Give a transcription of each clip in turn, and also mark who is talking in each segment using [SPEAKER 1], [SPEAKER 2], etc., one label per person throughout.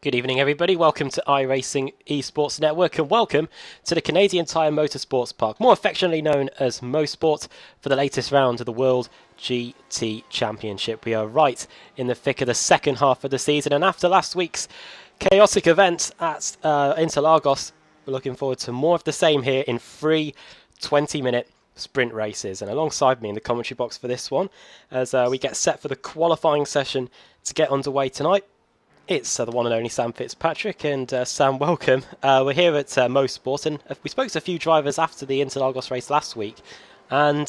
[SPEAKER 1] Good evening, everybody. Welcome to iRacing Esports Network and welcome to the Canadian Tire Motorsports Park, more affectionately known as Motorsports, for the latest round of the World GT Championship. We are right in the thick of the second half of the season, and after last week's chaotic event at Interlagos, we're looking forward to more of the same here in three 20-minute sprint races. And alongside me in the commentary box for this one, as we get set for the qualifying session to get underway tonight, it's the one and only Sam Fitzpatrick, and Sam, welcome. We're here at Motorsport, and we spoke to a few drivers after the Interlagos race last week, and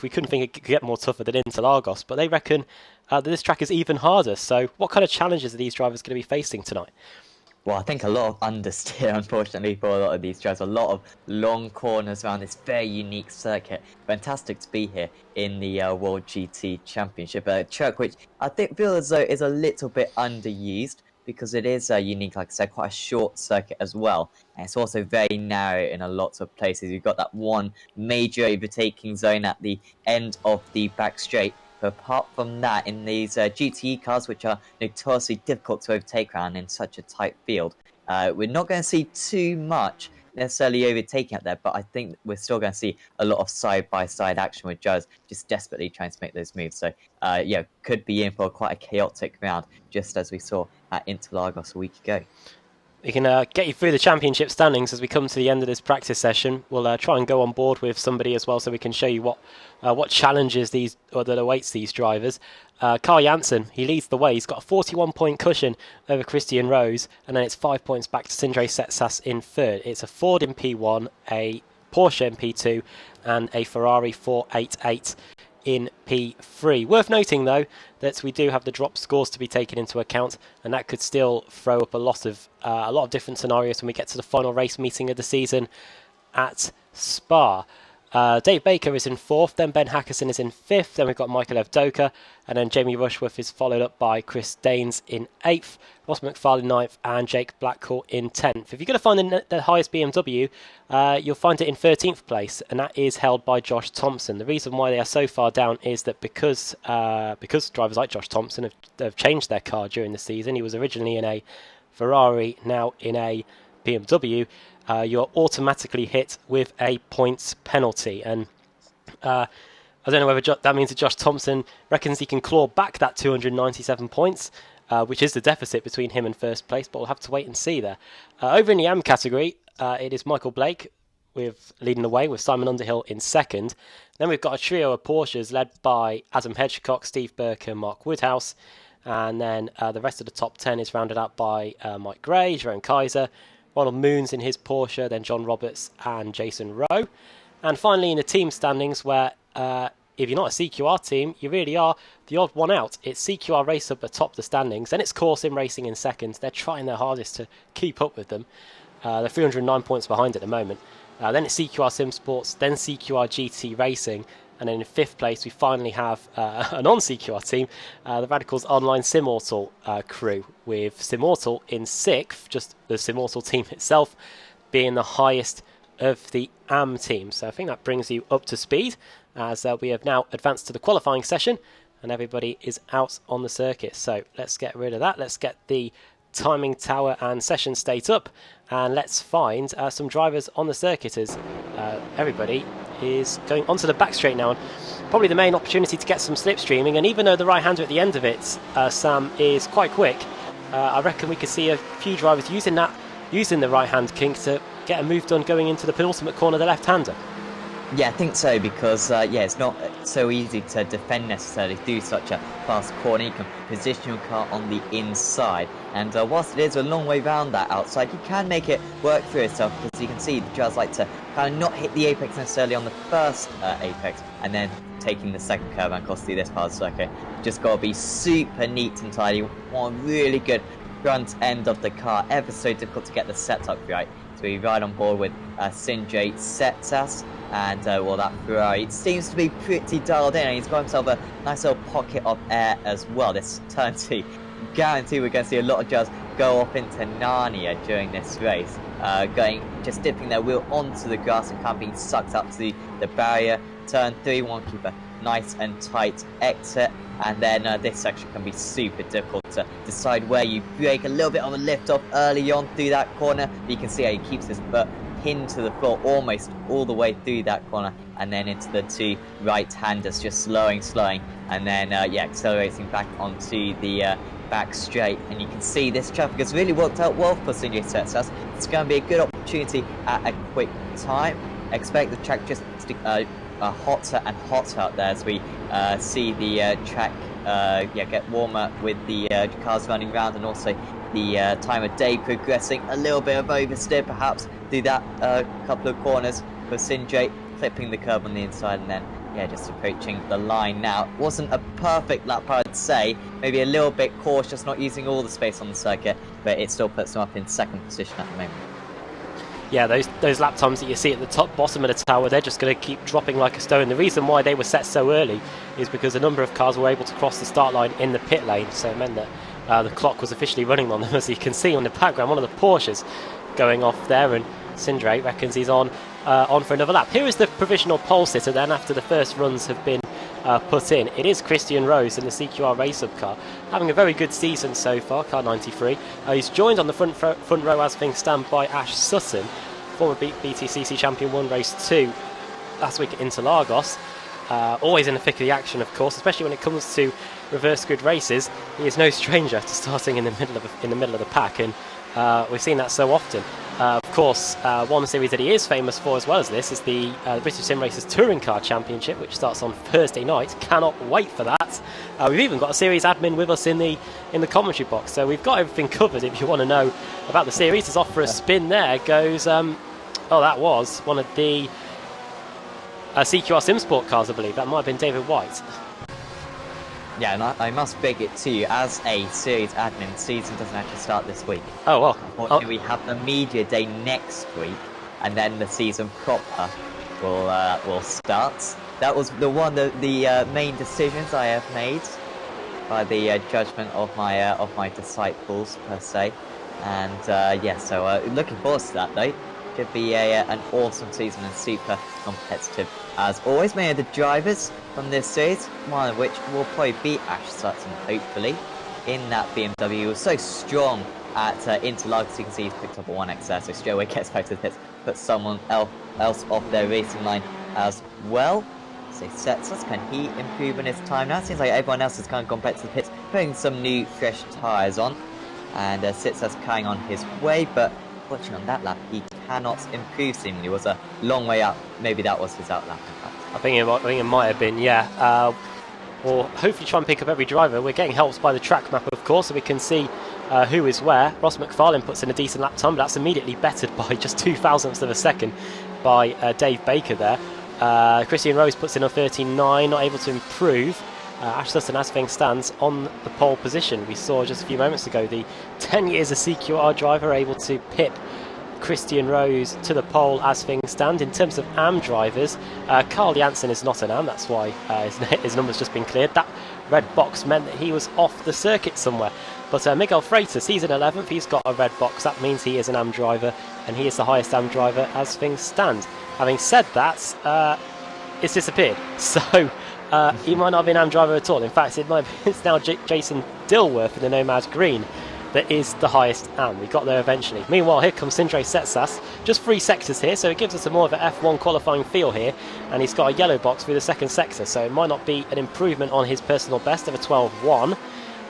[SPEAKER 1] we couldn't think it could get more tougher than Interlagos, but they reckon that this track is even harder. So what kind of challenges are these drivers going to be facing tonight?
[SPEAKER 2] Well, I think a lot of understeer, unfortunately, for a lot of these drivers. A lot of long corners around this very unique circuit. Fantastic to be here in the World GT Championship. A track which I feel as though is a little bit underused because it is unique, like I said, quite a short circuit as well. And it's also very narrow in a lot of places. You've got that one major overtaking zone at the end of the back straight. But apart from that, in these GTE cars, which are notoriously difficult to overtake around in such a tight field, we're not going to see too much necessarily overtaking out there, but I think we're still going to see a lot of side-by-side action with drivers just desperately trying to make those moves. So, yeah, could be in for quite a chaotic round, just as we saw at Interlagos a week ago.
[SPEAKER 1] We can get you through the championship standings as we come to the end of this practice session. We'll try and go on board with somebody as well, so we can show you what challenges that awaits these drivers. Carl Janssen, he leads the way. He's got a 41-point cushion over Christian Rose, and then it's 5 points back to Sindre Setsas in third. It's a Ford in P1, a Porsche in P2, and a Ferrari 488 in P3. Worth noting, though, that we do have the drop scores to be taken into account, and that could still throw up a lot of different scenarios when we get to the final race meeting of the season at Spa. Dave Baker is in fourth, then Ben Hackerson is in fifth, then we've got Michael Evdoka, and then Jamie Rushworth is followed up by Chris Daines in eighth, Ross McFarlane ninth, and Jake Blackcourt in 10th. If you're going to find the highest BMW, you'll find it in 13th place, and that is held by Josh Thompson. The reason why they are so far down is that because drivers like Josh Thompson have changed their car during the season. He was originally in a Ferrari, now in a BMW. You're automatically hit with a points penalty, and I don't know whether that means that Josh Thompson reckons he can claw back that 297 points, which is the deficit between him and first place, but we'll have to wait and see there. Over in the AM category, it is Michael Blake leading the way with Simon Underhill in second. Then we've got a trio of Porsches led by Adam Hedgecock, Steve Burke and Mark Woodhouse, and then the rest of the top 10 is rounded out by Mike Gray, Jerome Kaiser, Ronald Moons in his Porsche, then John Roberts and Jason Rowe. And finally in the team standings, where if you're not a CQR team, you really are the odd one out. It's CQR Race Up atop the standings, then it's Corsim Racing in second. They're trying their hardest to keep up with them. They're 309 points behind at the moment. Then it's CQR Sim Sports, then CQR GT Racing, and then in fifth place we finally have a non-CQR team, the Radicals Online Simortal crew, with Simortal in sixth, just the Simortal team itself being the highest of the AM team. So I think that brings you up to speed, as we have now advanced to the qualifying session and everybody is out on the circuit. So let's get rid of that. Let's get the timing tower and session state up, and let's find some drivers on the circuit as everybody is going onto the back straight now, and probably the main opportunity to get some slipstreaming. And even though the right-hander at the end of it, Sam, is quite quick, I reckon we could see a few drivers using the right-hand kink to get a move done going into the penultimate corner, the left-hander.
[SPEAKER 2] Yeah, I think so, because yeah, it's not so easy to defend necessarily through such a fast corner. You can position your car on the inside, and whilst it is a long way round that outside, you can make it work for yourself, because you can see the drivers like to kind of not hit the apex necessarily on the first apex, and then taking the second curve and across through this part of the circuit. Just got to be super neat and tidy. One really good front end of the car, ever so difficult to get the setup right. So we ride on board with Sindre Setsas, and well, that Ferrari seems to be pretty dialed in, and he's got himself a nice little pocket of air as well. This turn two, guarantee we're going to see a lot of drivers go off into Narnia during this race, dipping their wheel onto the grass and kind of being sucked up to the barrier. Turn three, one keeper nice and tight exit. And then this section can be super difficult to decide where you break. A little bit of a lift off early on through that corner. But you can see how he keeps his foot pinned to the floor almost all the way through that corner. And then into the two right-handers, just slowing. And then, yeah, accelerating back onto the back straight. And you can see this traffic has really worked out well for Sinjay Setsas. It's going to be a good opportunity at a quick time. Expect the track just to hotter and hotter out there as we see the track get warmer with the cars running around, and also the time of day progressing. A little bit of oversteer perhaps through that couple of corners for Sinjay, clipping the curb on the inside, and then just approaching the line now. It wasn't a perfect lap, I'd say. Maybe a little bit cautious, not using all the space on the circuit, but it still puts him up in second position at the moment.
[SPEAKER 1] Yeah, those lap times that you see at the bottom of the tower, they're just going to keep dropping like a stone. The reason why they were set so early is because a number of cars were able to cross the start line in the pit lane, so it meant that the clock was officially running on them. As you can see on the background, one of the Porsches going off there, and Sinjay reckons he's on for another lap. Here is the provisional pole sitter then after the first runs have been put in. It is Christian Rose in the CQR race-up car, having a very good season so far, car 93. He's joined on the front row as things stand by Ash Sutton, former BTCC champion, won race 2 last week at Interlagos. Always in the thick of the action, of course, especially when it comes to reverse grid races. He is no stranger to starting in the middle of the pack, and we've seen that so often. Of course, one series that he is famous for as well as this is the British Sim Racers Touring Car Championship, which starts on Thursday night. Cannot wait for that. We've even got a series admin with us in the commentary box, so we've got everything covered. If you want to know about the series, it's off for a spin. There goes. That was one of the CQR SimSport cars, I believe. That might have been David White.
[SPEAKER 2] Yeah, and I must beg it to you, as a series admin, the season doesn't actually start this week.
[SPEAKER 1] Oh, well.
[SPEAKER 2] Unfortunately, we have the media day next week, and then the season proper will start. That was the main decisions I have made by the judgment of my disciples, per se. And so looking forward to that, though. Should be an awesome season and super competitive as always. Many of the drivers from this series, one of which will probably beat Ash Sutton, hopefully, in that BMW. He was so strong at Interlagos. You can see he's picked up a 1x there, so straight away gets back to the pits, put someone else off their racing line as well. So Setsas, can he improve in his time now? Seems like everyone else has kind of gone back to the pits, putting some new fresh tyres on, and Setsas carrying on his way, but watching on that lap, he cannot improve seemingly. It was a long way up. Maybe that was his out lap, in fact.
[SPEAKER 1] I think it might have been, yeah. Or hopefully try and pick up every driver. We're getting helped by the track map, of course, so we can see who is where. Ross McFarlane puts in a decent lap time, but that's immediately bettered by just 0.02 of a second by Dave Baker there. Christian Rose puts in a 13.9, not able to improve. Ash Sutton, as things stands, on the pole position. We saw just a few moments ago the 10 years a CQR driver able to pip Christian Rose to the pole as things stand. In terms of AM drivers, Carl Janssen is not an AM, that's why his number's just been cleared. That red box meant that he was off the circuit somewhere. But Miguel Freitas, he's in 11th, he's got a red box. That means he is an AM driver, and he is the highest AM driver as things stand. Having said that, it's disappeared. So he might not have been AM driver at all. In fact, it's now Jason Dilworth in the Nomad Green that is the highest AM. We got there eventually. Meanwhile, here comes Sinjay Setsas. Just 3 sectors here, so it gives us a more of an F1 qualifying feel here. And he's got a yellow box through the second sector, so it might not be an improvement on his personal best of a 12.1.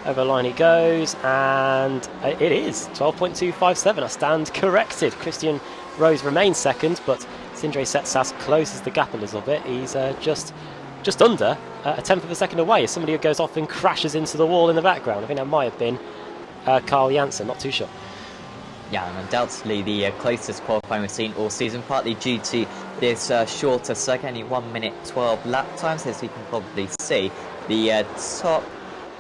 [SPEAKER 1] Over the line he goes, and it is 12.257. I stand corrected. Christian Rose remains second, but Sinjay Setsas closes the gap a little bit. He's just under a tenth of a second away as somebody who goes off and crashes into the wall in the background. I think that might have been Carl Janssen, not too sure.
[SPEAKER 2] Yeah, and undoubtedly the closest qualifying we've seen all season, partly due to this shorter circuit, only 1 minute 12 lap times, as you can probably see. The top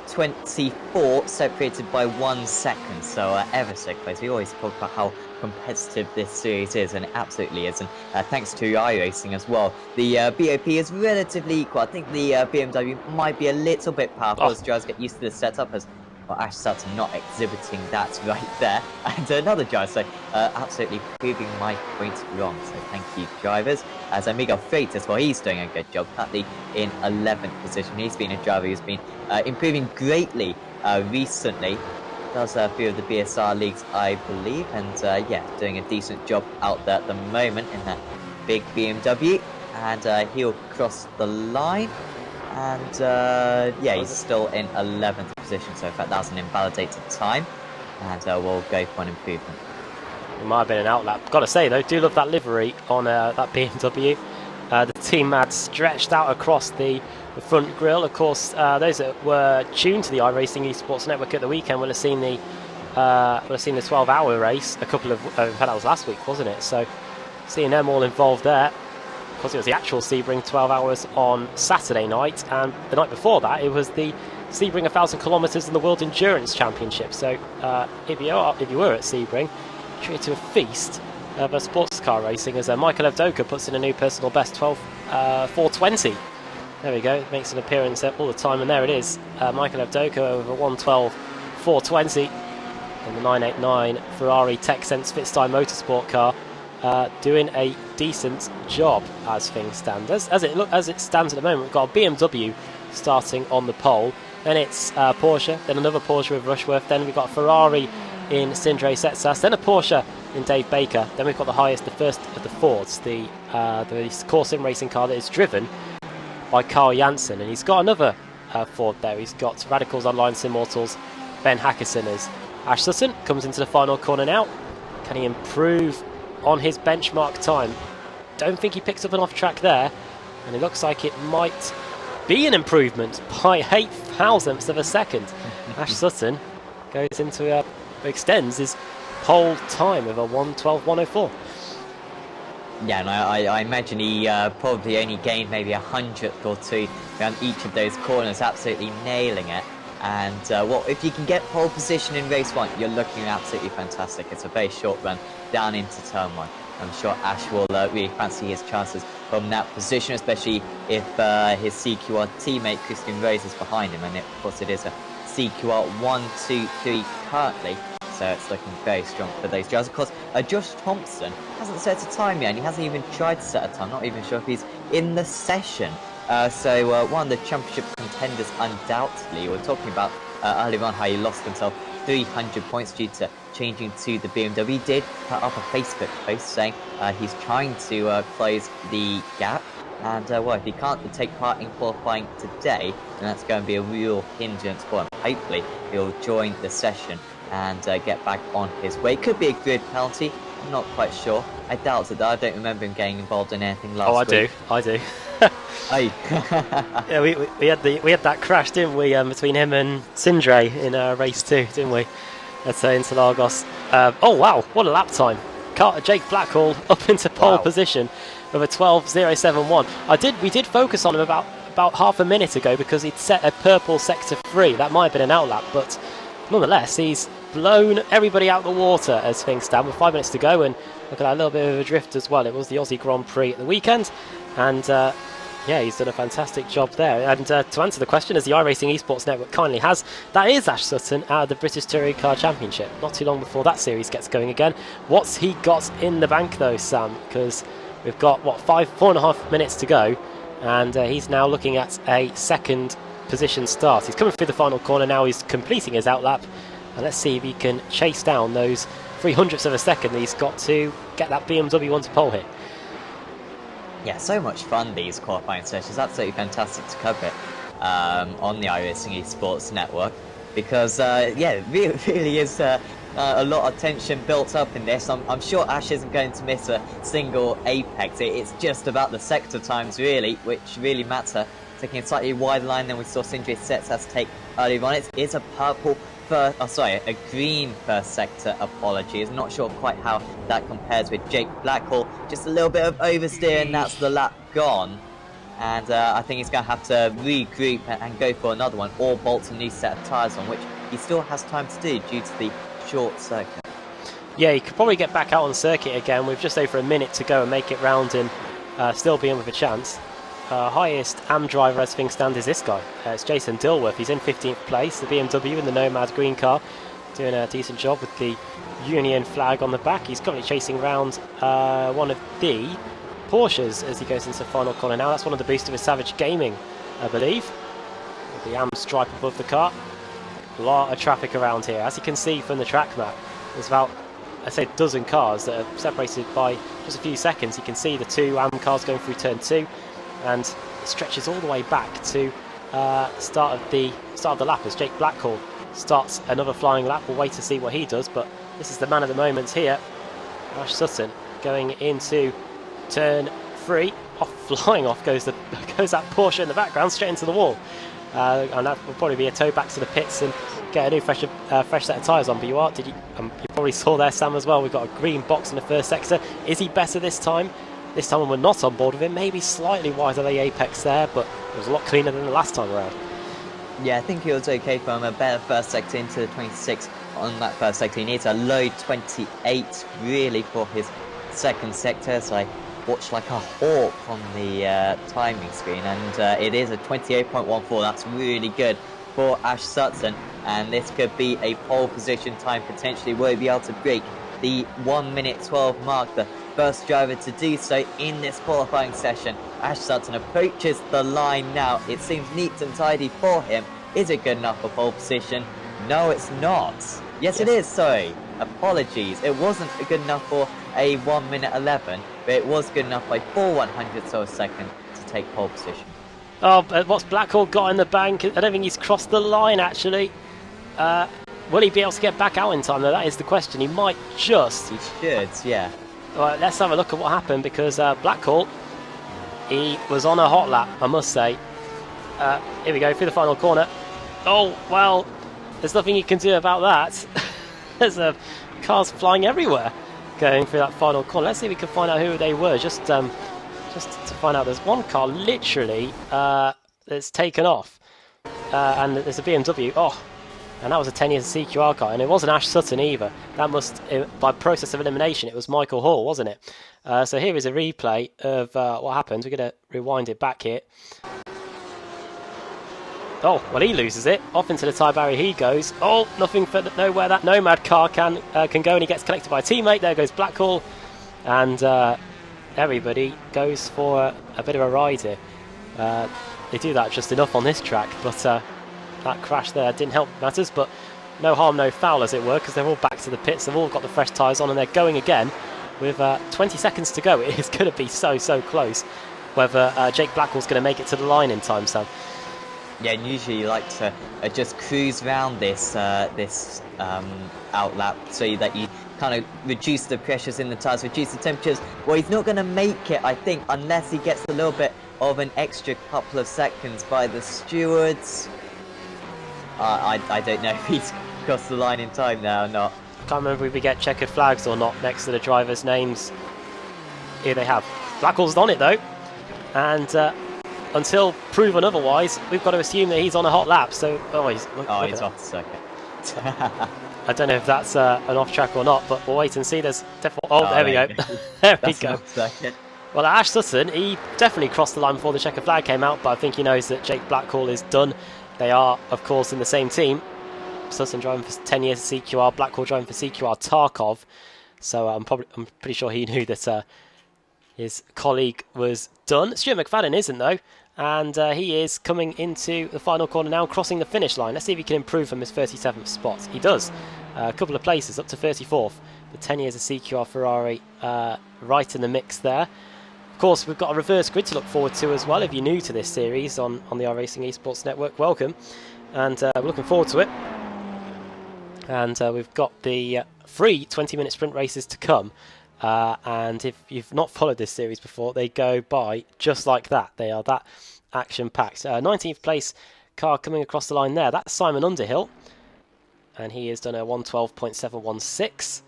[SPEAKER 2] 24 separated by 1 second, so ever so close. We always talk about how competitive this series is, and it absolutely is, and thanks to iRacing as well. The BOP is relatively equal. I think the BMW might be a little bit powerful as drivers get used to the setup, as Well, Ash Sutton not exhibiting that right there. And another driver, so absolutely proving my point wrong. So thank you, drivers. As Miguel Freitas, well, he's doing a good job, currently in 11th position. He's been a driver who's been improving greatly recently. Does a few of the BSR leagues, I believe, and yeah, doing a decent job out there at the moment in that big BMW. And he'll cross the line. And yeah, he's still in 11th position, so in fact that's an invalidated time, and we'll go for an improvement.
[SPEAKER 1] It might have been an outlap. Got to say though, do love that livery on that BMW. The team had stretched out across the front grille. Of course, those that were tuned to the iRacing Esports Network at the weekend will have seen the 12-hour race. A couple of that was last week, wasn't it? So seeing them all involved there. Of course, it was the actual Sebring 12 hours on Saturday night, and the night before that it was the Sebring 1,000 kilometres in the World Endurance Championship. So if you were at Sebring, treated to a feast of sports car racing as Michael Evdoka puts in a new personal best 4:20. There we go, makes an appearance all the time, and there it is. Michael Evdoka with a 1:12.420 in the 989 Ferrari TechSense Fitstyle Motorsport car. Doing a decent job as things stand. As it stands at the moment, we've got a BMW starting on the pole. Then it's Porsche, then another Porsche with Rushworth. Then we've got a Ferrari in Sindre Setsas. Then a Porsche in Dave Baker. Then we've got the first of the Fords, the Core Sim racing car that is driven by Carl Janssen, and he's got another Ford there. He's got Radicals Online Simmortals, Ben Hackerson as Ash Sutton comes into the final corner now. Can he improve on his benchmark time? Don't think he picks up an off track there, and it looks like it might be an improvement by 0.08 of a second. Ash Sutton goes into extends his pole time of a 1:12.104.
[SPEAKER 2] Yeah, and I imagine he probably only gained maybe 100th or two around each of those corners, absolutely nailing it. And well, if you can get pole position in race 1, you're looking absolutely fantastic. It's a very short run down into turn 1. I'm sure Ash will really fancy his chances from that position, especially if his CQR teammate Christian Rose is behind him. And of course it is a CQR 1, 2, 3 currently, so it's looking very strong for those drivers. Of course, Josh Thompson hasn't set a time yet, and he hasn't even tried to set a time. Not even sure if he's in the session. So one of the championship contenders, undoubtedly. We're talking about earlier on how he lost himself 300 points due to changing to the BMW. He did put up a Facebook post saying he's trying to close the gap. And well, if he can't take part in qualifying today, then that's going to be a real hindrance for him. Hopefully, he'll join the session and get back on his way. Could be a good penalty. I'm not quite sure. I doubt it though. I don't remember him getting involved in anything last week.
[SPEAKER 1] I do.
[SPEAKER 2] Oh.
[SPEAKER 1] Yeah, we had that crash, didn't we, between him and Sindre in race 2, didn't we? At Interlagos. Oh wow, what a lap time! Jake Blackhall up into pole position with a 12.071. We did focus on him about half a minute ago because he'd set a purple sector 3. That might have been an outlap, but nonetheless, he's blown everybody out the water as things stand with 5 minutes to go. And look at that little bit of a drift as well. It was the Aussie Grand Prix at the weekend, and yeah, he's done a fantastic job there. And to answer the question, as the iRacing Esports Network kindly has, that is Ash Sutton out of the British Touring Car Championship. Not too long before that series gets going again. What's he got in the bank though, Sam? Because we've got, what, 4.5 minutes to go, and he's now looking at a second position start. He's coming through the final corner now, he's completing his outlap, and let's see if he can chase down those 300ths of a second that he's got to get that BMW onto pole hit.
[SPEAKER 2] Yeah, so much fun, these qualifying sessions. Absolutely fantastic to cover it on the iRacing Esports Network, because yeah, it really is a lot of tension built up in this. I'm sure Ash isn't going to miss a single apex. It's just about the sector times really, which really matter. Taking a slightly wider line than we saw Sindre Setsas take earlier on. It's a purple a green first sector, apologies. I'm not sure quite how that compares with Jake Blackhall. Just a little bit of oversteer and that's the lap gone. And I think he's going to have to regroup and go for another one, or bolt a new set of tyres on, which he still has time to do due to the short circuit.
[SPEAKER 1] Yeah, he could probably get back out on circuit again with just over a minute to go and make it round and still be in with a chance. highest AM driver as things stand is this guy. It's Jason Dilworth. He's in 15th place. The BMW in the Nomad green car doing a decent job with the Union flag on the back. He's currently chasing around one of the Porsches as he goes into the final corner now. That's one of the boosters with Savage Gaming, I believe. With the AM stripe above the car. A lot of traffic around here. As you can see from the track map, there's about, I'd say, a dozen cars that are separated by just a few seconds. You can see the two AM cars going through turn 2, and it stretches all the way back to start of the lap as Jake Blackhall starts another flying lap. We'll wait to see what he does, but this is the man of the moment here. Ash Sutton going into turn 3. Flying off goes that Porsche in the background straight into the wall. And that will probably be a tow back to the pits and get a new fresh set of tyres on. But you probably saw there, Sam, as well. We've got a green box in the first sector. Is he better this time? This time when we're not on board with him, maybe slightly wider the apex there, but it was a lot cleaner than the last time around.
[SPEAKER 2] Yeah, I think it was okay for him. A better first sector into the 26 on that first sector. He needs a low 28 really for his second sector. So I watched like a hawk on the timing screen, and it is a 28.14. That's really good for Ash Sutton, and this could be a pole position time potentially. Will he be able to break the 1 minute 12 mark? The first driver to do so in this qualifying session. Ash Sutton approaches the line now. It seems neat and tidy for him. Is it good enough for pole position? No, it's not. Yes, it is, sorry. Apologies. It wasn't good enough for a 1 minute 11, but it was good enough by 4/100ths of a second to take pole position.
[SPEAKER 1] Oh, but what's Blackhall got in the bank? I don't think he's crossed the line, actually. Will he be able to get back out in time, though? That is the question. He might just.
[SPEAKER 2] He should, yeah.
[SPEAKER 1] All right, let's have a look at what happened, because Blackhall, he was on a hot lap, I must say. Here we go, through the final corner. Oh, well, there's nothing you can do about that. There's cars flying everywhere going through that final corner. Let's see if we can find out who they were, just to find out. There's one car literally that's taken off, and there's a BMW. Oh, and that was a 10 years CQR car, and it wasn't Ash Sutton either. That by process of elimination, it was Michael Hall, wasn't it? So here is a replay of what happened. We're going to rewind it back here. Oh, well, he loses it. Off into the tyre barrier he goes. Oh, nothing for nowhere that Nomad car can go, and he gets connected by a teammate. There goes Blackhall, and everybody goes for a bit of a ride here. They do that just enough on this track, but that crash there didn't help matters. But no harm, no foul, as it were, because they're all back to the pits. They've all got the fresh tyres on, and they're going again with 20 seconds to go. It is going to be so close whether Jake Blackhall's going to make it to the line in time, Sam.
[SPEAKER 2] Yeah, and usually you like to just cruise around this outlap so that you kind of reduce the pressures in the tyres, reduce the temperatures. Well, he's not going to make it, I think, unless he gets a little bit of an extra couple of seconds by the stewards. I don't know if he's crossed the line in time now or not.
[SPEAKER 1] I can't remember if we get checkered flags or not next to the drivers' names. Here they have. Blackhall's on it, though. And until proven otherwise, we've got to assume that he's on a hot lap. So, he's
[SPEAKER 2] off the circuit.
[SPEAKER 1] I don't know if that's an off track or not, but we'll wait and see. There's definitely. There we go. There we go. Well, Ash Sutton, he definitely crossed the line before the checker flag came out, but I think he knows that Jake Blackhall is done. They are, of course, in the same team. Sutton driving for 10 years at CQR, Blackhall driving for CQR Tarkov. So I'm pretty sure he knew that his colleague was done. Stuart McFadden isn't, though, and he is coming into the final corner now, crossing the finish line. Let's see if he can improve from his 37th spot. He does. A couple of places, up to 34th. The 10 years of CQR Ferrari right in the mix there. Of course, we've got a reverse grid to look forward to as well. If you're new to this series on the iRacing Esports Network, welcome. And we're looking forward to it. And we've got the free 20-minute sprint races to come. And if you've not followed this series before, they go by just like that. They are that action-packed. 19th place car coming across the line there. That's Simon Underhill. And he has done a 112.716.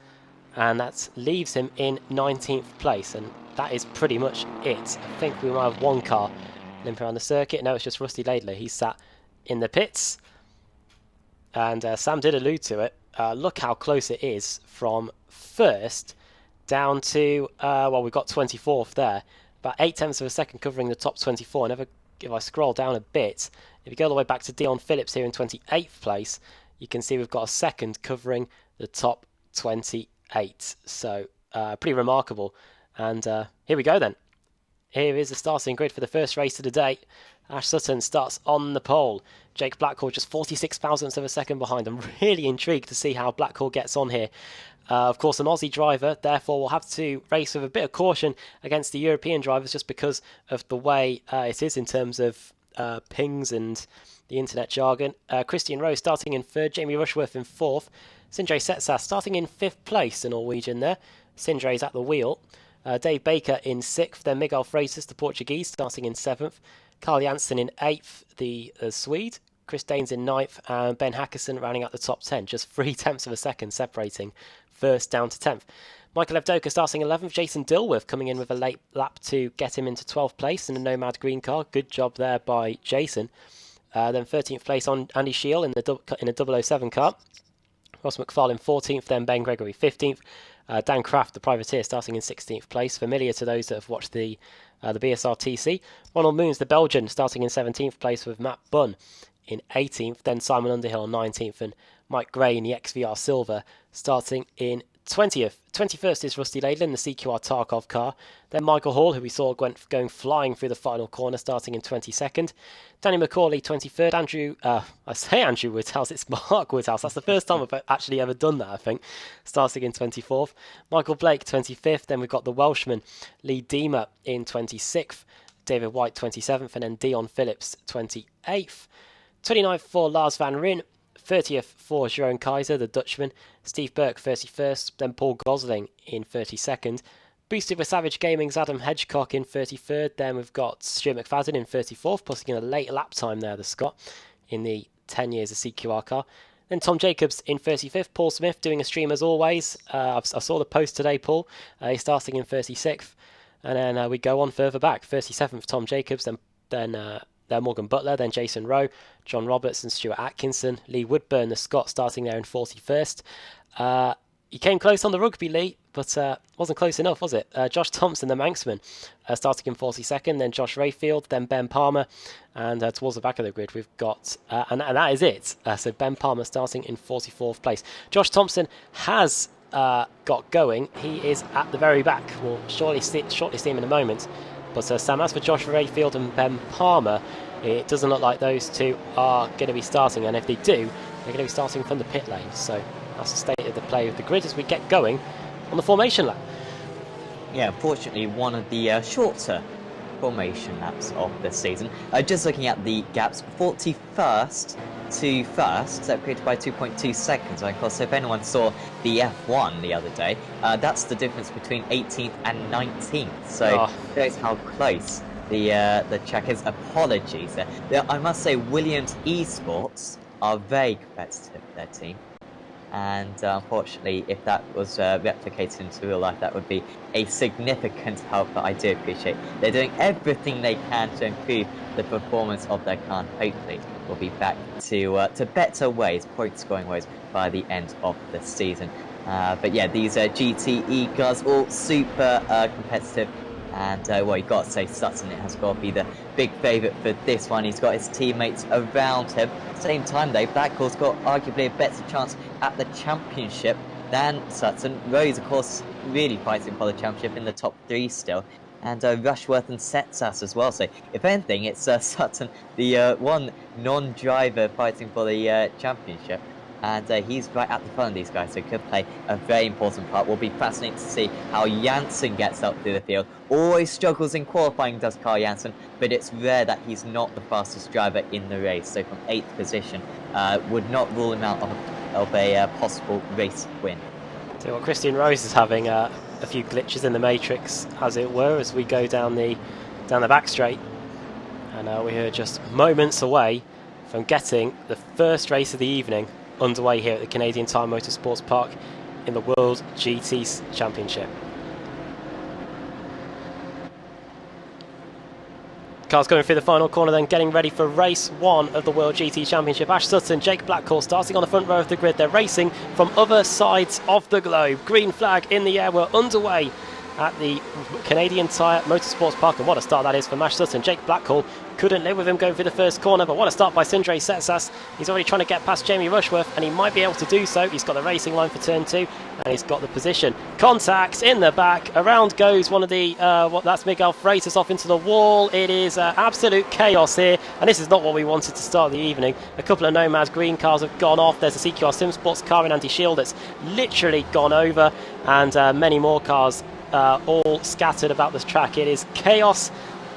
[SPEAKER 1] And that leaves him in 19th place. And that is pretty much it. I think we might have one car limping around the circuit. No, it's just Rusty Laidler. He's sat in the pits. And Sam did allude to it. Look how close it is from first down to, well, we've got 24th there. about 8 tenths of a second covering the top 24. And if I scroll down a bit, if you go all the way back to Dion Phillips here in 28th place, you can see we've got a second covering the top 28. So pretty remarkable. And here we go then. Here is the starting grid for the first race of the day. Ash Sutton starts on the pole. Jake Blackhall just 46 thousandths of a second behind. I'm really intrigued to see how Blackhall gets on here. Of course, an Aussie driver, therefore, will have to race with a bit of caution against the European drivers just because of the way it is in terms of pings and the internet jargon. Christian Rowe starting in third, Jamie Rushworth in fourth. Sindre Setsas starting in fifth place, the Norwegian there. Sindre's at the wheel. Dave Baker in sixth, then Miguel Freitas, the Portuguese, starting in seventh. Carl Janssen in eighth, the Swede. Chris Danes in ninth, and Ben Hackerson rounding out the top 10. Just 3 tenths of a second separating first down to 10th. Michael Evdoka starting 11th. Jason Dilworth coming in with a late lap to get him into 12th place in a Nomad green car. Good job there by Jason. Then 13th place on Andy Scheel in a 007 car. Ross McFarlane 14th, then Ben Gregory 15th. Dan Kraft, the privateer, starting in 16th place, familiar to those that have watched the BSRTC. Ronald Moons, the Belgian, starting in 17th place with Matt Bunn in 18th. Then Simon Underhill 19th, and Mike Gray in the XVR Silver starting in 20th. 21st is Rusty Laidlin, the CQR Tarkov car. Then Michael Hall, who we saw going flying through the final corner, starting in 22nd. Danny McCauley, 23rd. Andrew Woodhouse, it's Mark Woodhouse. That's the first time I've actually ever done that, I think. Starting in 24th. Michael Blake, 25th. Then we've got the Welshman, Lee Deemer, in 26th. David White, 27th. And then Dion Phillips, 28th. 29th for Lars van Ryn. 30th for Jeroen Kaiser, the Dutchman. Steve Burke, 31st. Then Paul Gosling in 32nd. Boosted with Savage Gaming's Adam Hedgecock in 33rd. Then we've got Stuart McFadden in 34th, putting in a late lap time there, the Scot, in the 10 years of CQR car. Then Tom Jacobs in 35th. Paul Smith doing a stream as always. I saw the post today, Paul. He's starting in 36th. And then we go on further back. 37th, Tom Jacobs. Then Morgan Butler, then Jason Rowe, John Roberts and Stuart Atkinson. Lee Woodburn, the Scot, starting there in 41st. He came close on the rugby, Lee, but wasn't close enough, was it? Josh Thompson, the Manxman, starting in 42nd. Then Josh Rayfield, then Ben Palmer. And towards the back of the grid, we've got... and that is it. So Ben Palmer starting in 44th place. Josh Thompson has got going. He is at the very back. We'll shortly see him in a moment. But Sam, as for Josh Rayfield and Ben Palmer, it doesn't look like those two are going to be starting. And if they do, they're going to be starting from the pit lane. So that's the state of the play of the grid as we get going on the formation lap.
[SPEAKER 2] Yeah, unfortunately, one of the shorter formation laps of the season. Just looking at the gaps, 41st to first, separated by 2.2 seconds. And of course, if anyone saw the F1 the other day, that's the difference between 18th and 19th. So shows how close the checkers. Apologies there. I must say, Williams Esports are very competitive, their team. And unfortunately, if that was replicated into real life, that would be a significant help. But I do appreciate they're doing everything they can to improve the performance of their car. And hopefully, we'll be back to better ways, point-scoring ways, by the end of the season. But yeah, these GTE cars all super competitive. And well, you got to say Sutton, it has got to be the big favourite for this one. He's got his teammates around him. At the same time, though, Blackhall's got arguably a better chance at the championship than Sutton. Rose, of course, really fighting for the championship in the top 3 still. And Rushworth and Setsas as well. So, if anything, it's Sutton, the one non-driver fighting for the championship. And he's right at the front of these guys, so could play a very important part. Will be fascinating to see how Janssen gets up through the field. Always struggles in qualifying, does Carl Janssen, but it's rare that he's not the fastest driver in the race. So from 8th position, would not rule him out of a possible race win.
[SPEAKER 1] So what Christian Rose is having a few glitches in the matrix, as it were, as we go down the back straight, and we are just moments away from getting the first race of the evening underway here at the Canadian Tire Motorsports Park in the World GT Championship. Cars going through the final corner, then getting ready for race 1 of the World GT Championship. Ash Sutton, Jake Blackhall starting on the front row of the grid. They're racing from other sides of the globe. Green flag in the air, we're underway. at the Canadian Tire Motorsports Park, and what a start that is for Mash Sutton. Jake Blackhall couldn't live with him going through the first corner, but what a start by Sindre Setsas. He's already trying to get past Jamie Rushworth, and he might be able to do so. He's got the racing line for turn 2, and he's got the position. Contacts in the back, around goes one of the, that's Miguel Freitas off into the wall. It is absolute chaos here, and this is not what we wanted to start the evening. A couple of Nomad green cars have gone off. There's a CQR Sim Sports car in Andy Shield that's literally gone over, and many more cars all scattered about this track. It is chaos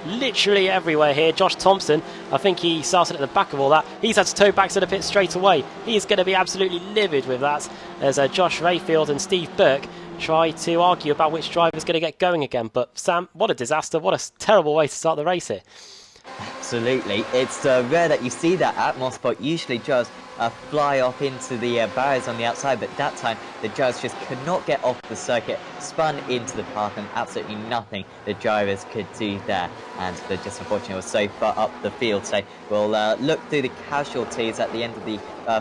[SPEAKER 1] literally everywhere here. Josh Thompson, I think he started at the back of all that. He's had to tow back to the pit straight away. He's going to be absolutely livid with that as Josh Rayfield and Steve Burke try to argue about which driver is going to get going again. But Sam, what a disaster. What a terrible way to start the race here.
[SPEAKER 2] Absolutely. It's rare that you see that at Motorsport. Usually just fly off into the barriers on the outside, but that time the drivers just could not get off the circuit, spun into the path, and absolutely nothing the drivers could do there. And they're just unfortunately was so far up the field. So we'll look through the casualties at the end of the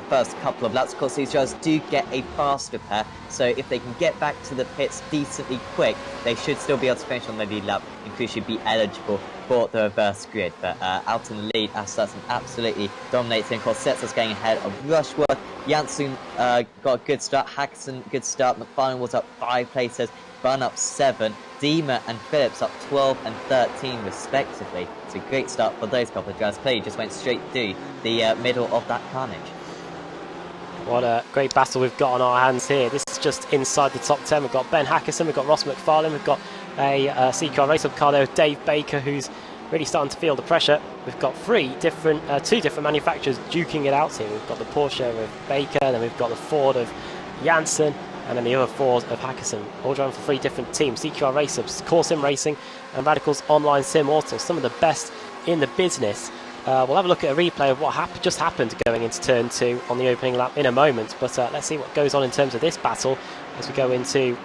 [SPEAKER 2] first couple of laps. Of course, these drivers do get a fast repair, so if they can get back to the pits decently quick, they should still be able to finish on the lead lap and should be eligible for the reverse grid. But out in the lead, Aston absolutely dominating. Of course, sets us going ahead of Rushworth. Janssen got a good start. Hackerson, good start. McFarlane was up 5 places. Bunn up 7. Deemer and Phillips up 12 and 13 respectively. It's a great start for those couple of drivers. Clearly just went straight through the middle of that carnage.
[SPEAKER 1] What a great battle we've got on our hands here. This is just inside the top 10. We've got Ben Hackerson, we've got Ross McFarlane, we've got a CQR race up car there with Dave Baker, who's really starting to feel the pressure. We've got two different manufacturers duking it out here. We've got the Porsche of Baker, then we've got the Ford of Janssen, and then the other Ford of Hackerson, all driving for 3 different teams: CQR Race Ups, Core Sim Racing, and Radical's Online Sim Auto. Some of the best in the business. We'll have a look at a replay of what just happened going into turn 2 on the opening lap in a moment, but let's see what goes on in terms of this battle as we go into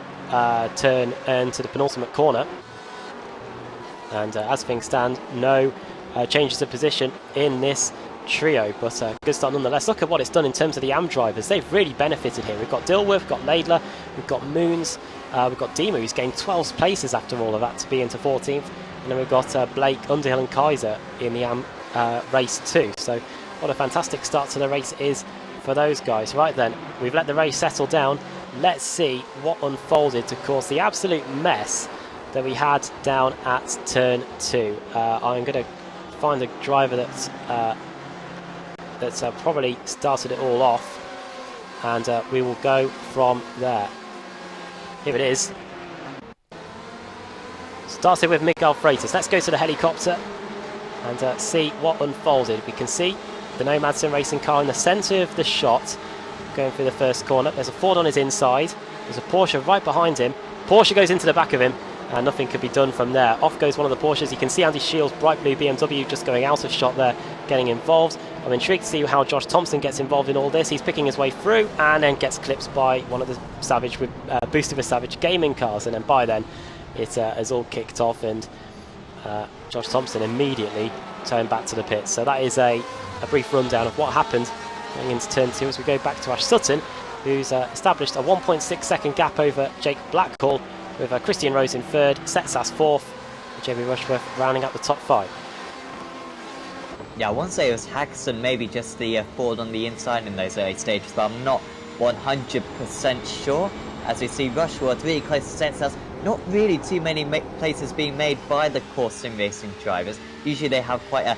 [SPEAKER 1] turn and to the penultimate corner. And as things stand, no changes of position in this trio, but good start nonetheless. Look at what it's done in terms of the AM drivers. They've really benefited here. We've got Dilworth, we've got Laidler, we've got Moons, we've got Dima, who's gained 12 places after all of that to be into 14th, and then we've got Blake, Underhill and Kaiser in the AM race 2. So what a fantastic start to the race is for those guys. Right then, we've let the race settle down. Let's see what unfolded to cause the absolute mess that we had down at turn 2. I'm going to find the driver that's probably started it all off, and we will go from there. Here it is. Started with Miguel Freitas. Let's go to the helicopter and see what unfolded. We can see the Nomad Sim Racing car in the centre of the shot going through the first corner. There's a Ford on his inside. There's a Porsche right behind him. Porsche goes into the back of him, and nothing could be done from there. Off goes one of the Porsches. You can see Andy Shields' bright blue BMW just going out of shot there, getting involved. I'm intrigued to see how Josh Thompson gets involved in all this. He's picking his way through and then gets clipped by one of the Savage with boosted with Savage gaming cars, and then by then it has all kicked off, and Josh Thompson immediately turned back to the pits. So that is a brief rundown of what happened going into turn 2 as we go back to Ash Sutton, who's established a 1.6 second gap over Jake Blackhall, with Christian Rose in 3rd, Setsas 4th, and Jamie Rushworth rounding up the top 5.
[SPEAKER 2] Yeah, I want to say it was Hackerson, maybe just the Ford on the inside in those early stages, but I'm not 100% sure. As we see Rushworth really close to Setsas, not really too many places being made by the Core Sim Racing drivers. Usually they have quite a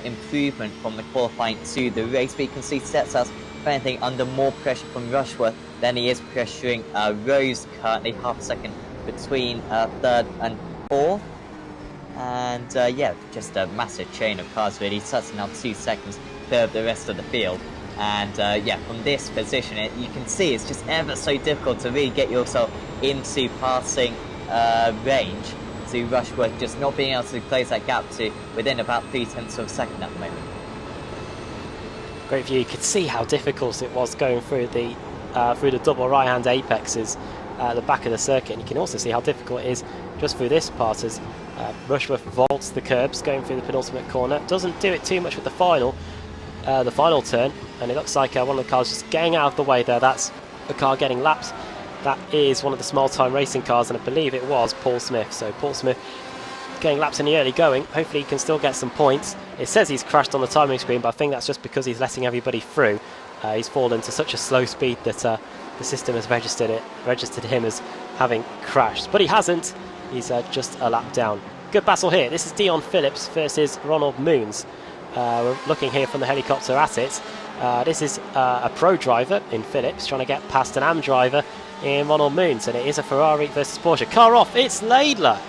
[SPEAKER 2] improvement from the qualifying to the race, but you can see Setsas, if anything, under more pressure from Rushworth than he is pressuring Rose currently, half a second between 3rd and 4th. And yeah, just a massive chain of cars really. Sutton now 2 seconds clear of the rest of the field. And yeah, from this position, you can see it's just ever so difficult to really get yourself into passing range. To Rushworth just not being able to close that gap to within about 0.3 of a second at the moment.
[SPEAKER 1] Great view. You could see how difficult it was going through the double right-hand apexes at the back of the circuit, and you can also see how difficult it is just through this part as Rushworth vaults the curbs going through the penultimate corner. Doesn't do it too much with the final turn, and it looks like one of the cars just getting out of the way there. That's the car getting lapped That is one of the small time racing cars, and I believe it was Paul Smith. So Paul Smith getting laps in the early going. Hopefully he can still get some points. It says he's crashed on the timing screen, but I think that's just because he's letting everybody through. He's fallen to such a slow speed that the system has registered him as having crashed, but he hasn't. He's just a lap down. Good battle here. This is Dion Phillips versus Ronald Moons. We're looking here from the helicopter at it. This is a pro driver in Phillips trying to get past an AM driver in Ronald Moons, and it is a Ferrari versus Porsche. Car off, it's Laidler.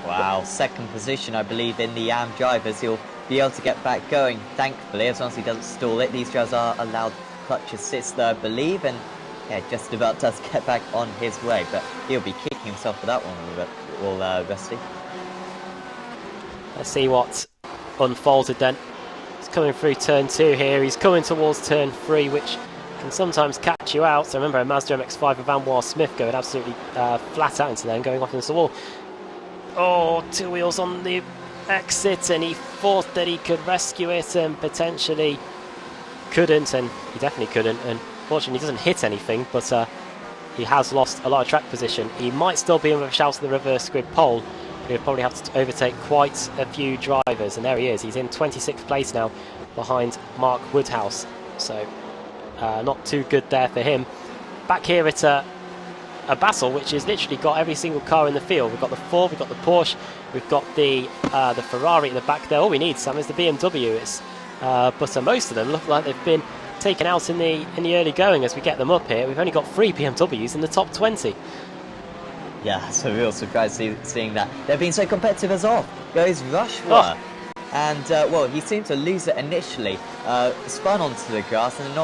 [SPEAKER 2] Wow, second position, I believe, in the AM drivers. He'll be able to get back going, thankfully, as long as he doesn't stall it. These drivers are allowed clutch assist, though, I believe, and yeah, just about does get back on his way, but he'll be kicking himself for that one, Rusty.
[SPEAKER 1] Let's see what unfolded then. He's coming through turn 2 here. He's coming towards turn 3, which can sometimes catch you out. So remember, a Mazda MX-5 with Van Smith going absolutely flat out into them, going off into the wall. Oh, 2 wheels on the exit, and he thought that he could rescue it and potentially couldn't, and he definitely couldn't, and fortunately he doesn't hit anything, but he has lost a lot of track position. He might still be in with a shout to the reverse grid pole, but he'll probably have to overtake quite a few drivers, and there he is. He's in 26th place now behind Mark Woodhouse, so not too good there for him. Back here at a battle which has literally got every single car in the field. We've got the Ford, we've got the Porsche, we've got the Ferrari at the back there. All we need, Sam, is the BMW. But most of them look like they've been taken out in the early going as we get them up here. We've only got 3 BMWs in the top 20.
[SPEAKER 2] Yeah, so real surprised seeing that. They're being so competitive as well. Goes Rushworth. Oh. And, well, he seemed to lose it initially. Spun onto the grass and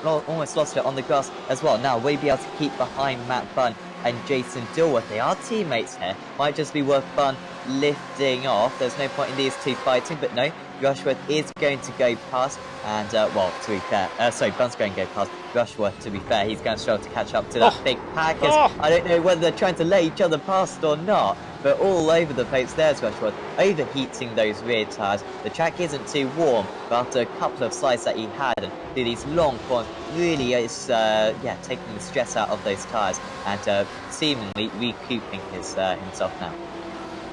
[SPEAKER 2] almost lost it on the grass as well. Now, we'll be able to keep behind Matt Bunn and Jason Dilworth. They are teammates here. Might just be worth Bunn lifting off. There's no point in these two fighting, but no. Rushworth is going to go past, and, well, to be fair, Bunn's going to go past Rushworth, to be fair. He's going to struggle to catch up to that big pack. I don't know whether they're trying to lay each other past or not, but all over the place there's Rushworth, overheating those rear tyres. The track isn't too warm, but after a couple of slides that he had, and through these long corners, really is, taking the stress out of those tyres, and seemingly recouping himself now.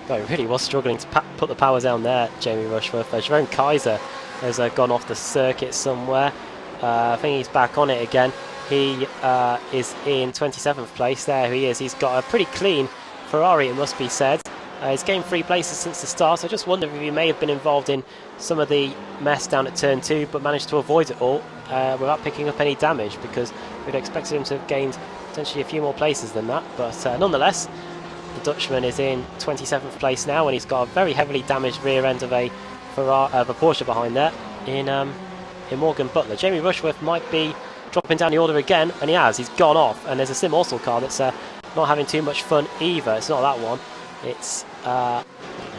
[SPEAKER 1] No, he really was struggling to put the power down there, Jamie Rushworth. Jerome Kaiser has gone off the circuit somewhere. I think he's back on it again. He is in 27th place. There he is. He's got a pretty clean Ferrari, it must be said. He's gained 3 places since the start. I just wonder if he may have been involved in some of the mess down at turn 2, but managed to avoid it all without picking up any damage, because we'd expected him to have gained potentially a few more places than that. But nonetheless, the Dutchman is in 27th place now, and he's got a very heavily damaged rear end of a Porsche behind there in Morgan Butler. Jamie Rushworth might be dropping down the order again, and he has. He's gone off, and there's a Sim Orsal car that's not having too much fun either. It's not that one. It's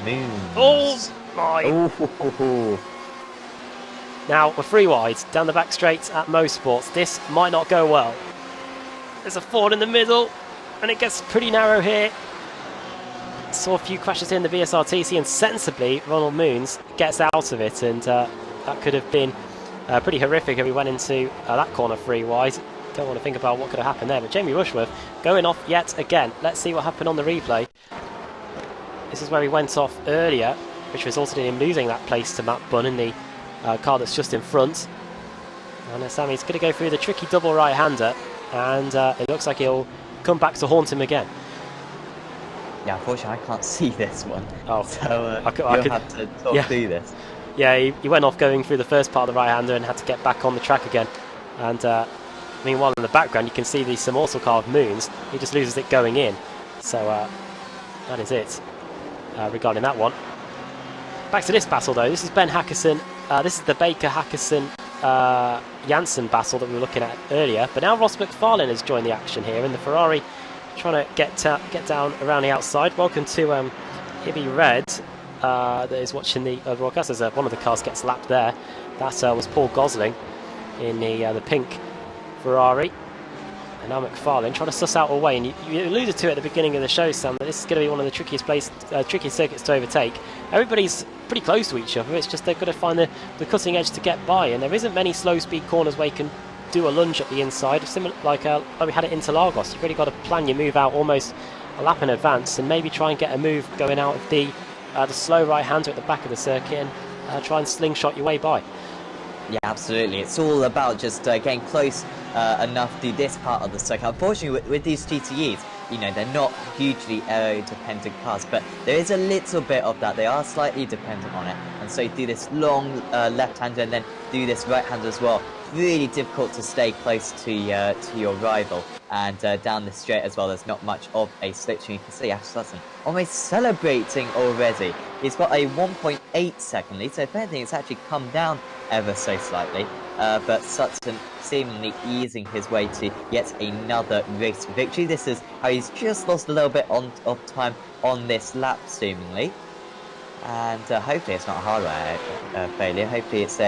[SPEAKER 2] Moons.
[SPEAKER 1] Oh my!
[SPEAKER 2] Ooh.
[SPEAKER 1] Now we're 3 wide down the back straight at Motorsports. This might not go well. There's a Ford in the middle, and it gets pretty narrow here. Saw a few crashes in the VSRTC, and sensibly Ronald Moons gets out of it, and that could have been pretty horrific if we went into that corner 3 wide. Don't want to think about what could have happened there, but Jamie Rushworth going off yet again. Let's see what happened on the replay. This is where he went off earlier, which resulted in him losing that place to Matt Bunn in the car that's just in front. And Sammy's going to go through the tricky double right-hander, and it looks like he'll come back to haunt him again.
[SPEAKER 2] Yeah, unfortunately I can't see this one.
[SPEAKER 1] Oh,
[SPEAKER 2] so
[SPEAKER 1] I could
[SPEAKER 2] have to talk through this.
[SPEAKER 1] Yeah, he went off going through the first part of the right-hander and had to get back on the track again. And meanwhile, in the background, you can see the Sim Orsal car of Moons. He just loses it going in. So that is it regarding that one. Back to this battle, though. This is Ben Hackerson. This is the Baker Hackerson Janssen battle that we were looking at earlier. But now Ross McFarlane has joined the action here in the Ferrari, trying to get down around the outside. Welcome to Hibby Red, that is watching the broadcast. As one of the cars gets lapped there. That was Paul Gosling in the pink Ferrari. And now McFarlane trying to suss out a way. And you alluded to it at the beginning of the show, Sam, that this is going to be one of the trickiest circuits to overtake. Everybody's pretty close to each other. It's just they've got to find the cutting edge to get by. And there isn't many slow speed corners where you can do a lunge at the inside, similar like we had at Interlagos. You've really got to plan your move out almost a lap in advance, and maybe try and get a move going out of the slow right-hander at the back of the circuit, and try and slingshot your way by.
[SPEAKER 2] Yeah, absolutely. It's all about just getting close enough to this part of the circuit. Unfortunately, with these GTEs, you know, they're not hugely aero-dependent cars, but there is a little bit of that. They are slightly dependent on it, and so you do this long left-hander and then do this right-hander as well. Really difficult to stay close to your rival, and down the straight as well, there's not much of a slipstream. You can see Ash Sutton almost celebrating already. He's got a 1.8 second lead, so if anything, it's actually come down ever so slightly, but Sutton seemingly easing his way to yet another race victory. This is how he's just lost a little bit of time on this lap, seemingly, and hopefully it's not a hardware failure. Hopefully it's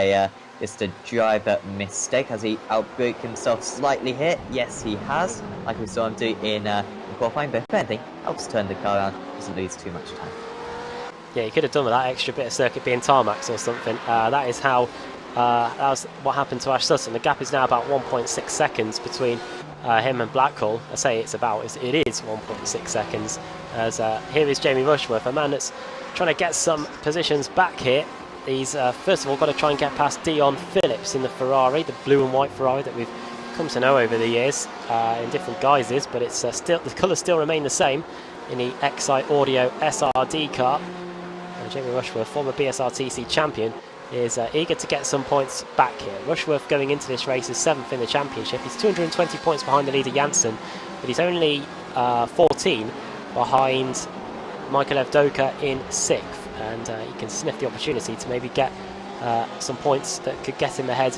[SPEAKER 2] just a driver mistake. Has he outbraked himself slightly here? Yes, he has, like we saw him do in qualifying, but if anything, helps turn the car around, doesn't lose too much time.
[SPEAKER 1] Yeah, you could have done with that extra bit of circuit being tarmacs or something. That is how that was what happened to Ash Sutton. The gap is now about 1.6 seconds between him and Blackhall. I say it is 1.6 seconds. As here is Jamie Rushworth, a man that's trying to get some positions back here. He's first of all got to try and get past Dion Phillips in the Ferrari, the blue and white Ferrari that we've come to know over the years in different guises, but it's still the colours still remain the same in the Excite Audio SRD car. Jamie Rushworth, former BSRTC champion, is eager to get some points back here. Rushworth going into this race is 7th in the championship. He's 220 points behind the leader Janssen, but he's only 14 behind Michael Evdoka in 6th, and he can sniff the opportunity to maybe get some points that could get him ahead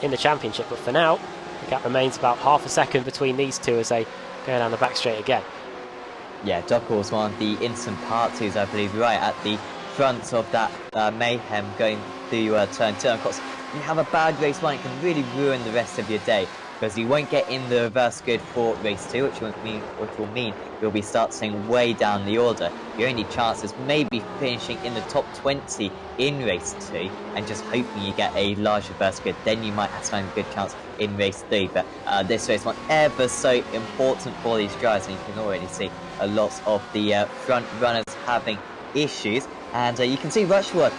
[SPEAKER 1] in the championship. But for now, the gap remains about half a second between these two as they go down the back straight again.
[SPEAKER 2] Yeah, Dockel was one of the instant part 2s, I believe, right at the front of that mayhem going through turn 2. Of course, you have a bad race 1, it can really ruin the rest of your day, because you won't get in the reverse grid for race 2, which will mean you'll be starting way down the order. Your only chance is maybe finishing in the top 20 in race 2 and just hoping you get a large reverse grid. Then you might have a good chance in race 3. But this race 1 ever so important for these drivers, and you can already see a lot of the front runners having issues. And you can see Rushworth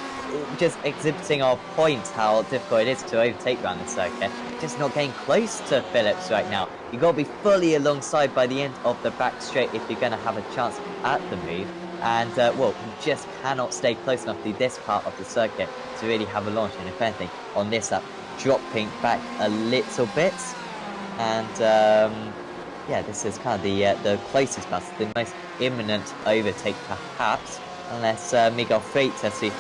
[SPEAKER 2] just exhibiting our point how difficult it is to overtake around the circuit. Just not getting close to Phillips right now. You've got to be fully alongside by the end of the back straight if you're going to have a chance at the move. And, well, you just cannot stay close enough to this part of the circuit to really have a launch. And if anything, on this lap, dropping back a little bit. And, yeah, this is kind of the closest pass, the most imminent overtake perhaps. Unless Miguel Freitas, who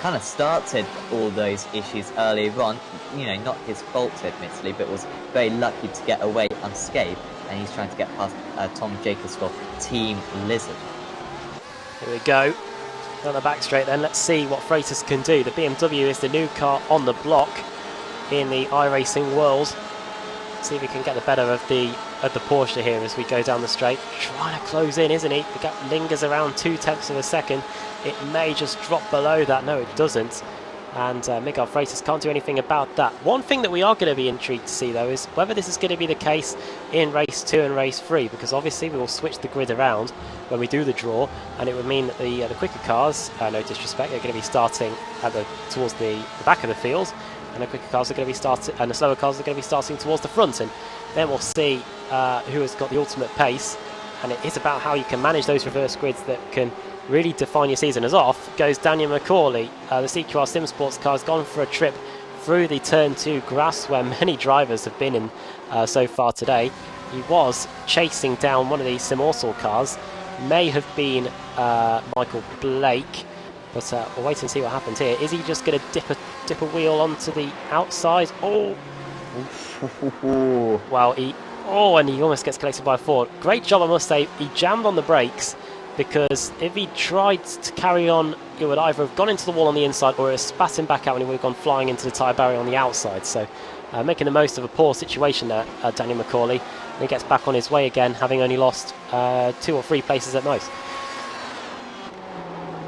[SPEAKER 2] kind of started all those issues earlier on, you know, not his fault admittedly, but was very lucky to get away unscathed, and he's trying to get past Tom Jacobs for Team Lizard.
[SPEAKER 1] Here we go, on the back straight then, let's see what Freitas can do. The BMW is the new car on the block in the iRacing world. See if we can get the better of the Porsche here as we go down the straight. Trying to close in, isn't he? The gap lingers around 0.2 of a second. It may just drop below that. No, it doesn't. And Miguel Freitas can't do anything about that. One thing that we are going to be intrigued to see, though, is whether this is going to be the case in race 2 and race 3, because obviously we will switch the grid around when we do the draw, and it would mean that the quicker cars, no disrespect, are going to be starting towards the back of the field, and the quicker cars are going to be starting, and the slower cars are going to be starting towards the front, and then we'll see who has got the ultimate pace. And it is about how you can manage those reverse grids that can really define your season. As off goes Daniel McCauley. The CQR Sim Sports car has gone for a trip through the turn 2 grass where many drivers have been in so far today. He was chasing down one of these Sim Orsal cars, may have been Michael Blake, but we'll wait and see what happens here. Is he just going to dip a wheel onto the outside? Oh, well, and he almost gets collected by a Ford. Great job, I must say. He jammed on the brakes, because if he tried to carry on, it would either have gone into the wall on the inside or it would have spat him back out and he would have gone flying into the tyre barrier on the outside. So making the most of a poor situation there, Daniel McCauley. And he gets back on his way again, having only lost 2 or 3 places at most.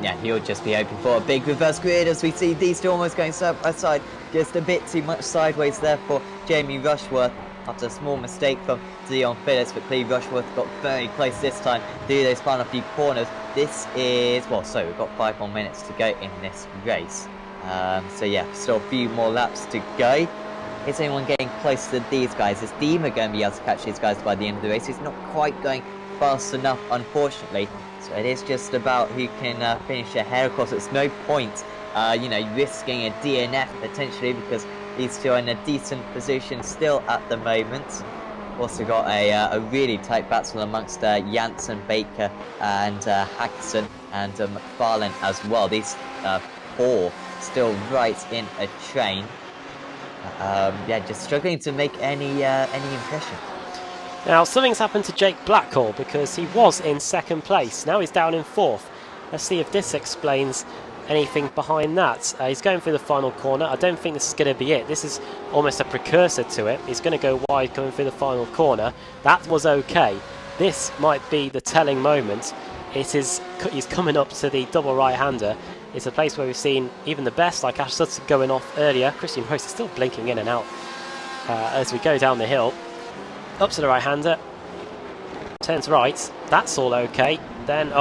[SPEAKER 2] Yeah, he'll just be hoping for a big reverse grid as we see these two almost going side by side. Just a bit too much sideways there for Jamie Rushworth after a small mistake from Dion Phillips, but clearly Rushworth got very close this time through those final few corners. This is, well, so we've got 5 more minutes to go in this race. So yeah, still a few more laps to go. Is anyone getting close to these guys? Is Dima going to be able to catch these guys by the end of the race? He's not quite going fast enough, unfortunately. So it is just about who can finish ahead. Of course, it's no point, you know, risking a DNF potentially, because these two are in a decent position still at the moment. Also got a really tight battle amongst Janssen, Baker, and Hackson, and McFarlane as well. These 4 still right in a train. Yeah, just struggling to make any impression.
[SPEAKER 1] Now, something's happened to Jake Blackhall, because he was in 2nd place. Now he's down in 4th. Let's see if this explains anything behind that. He's going through the final corner. I don't think this is going to be it. This is almost a precursor to it. He's going to go wide coming through the final corner. That was okay. This might be the telling moment. He's coming up to the double right-hander. It's a place where we've seen even the best, like Ash Sutton, going off earlier. Christian Rose is still blinking in and out as we go down the hill. Up to the right-hander, turns right, that's all okay. Then,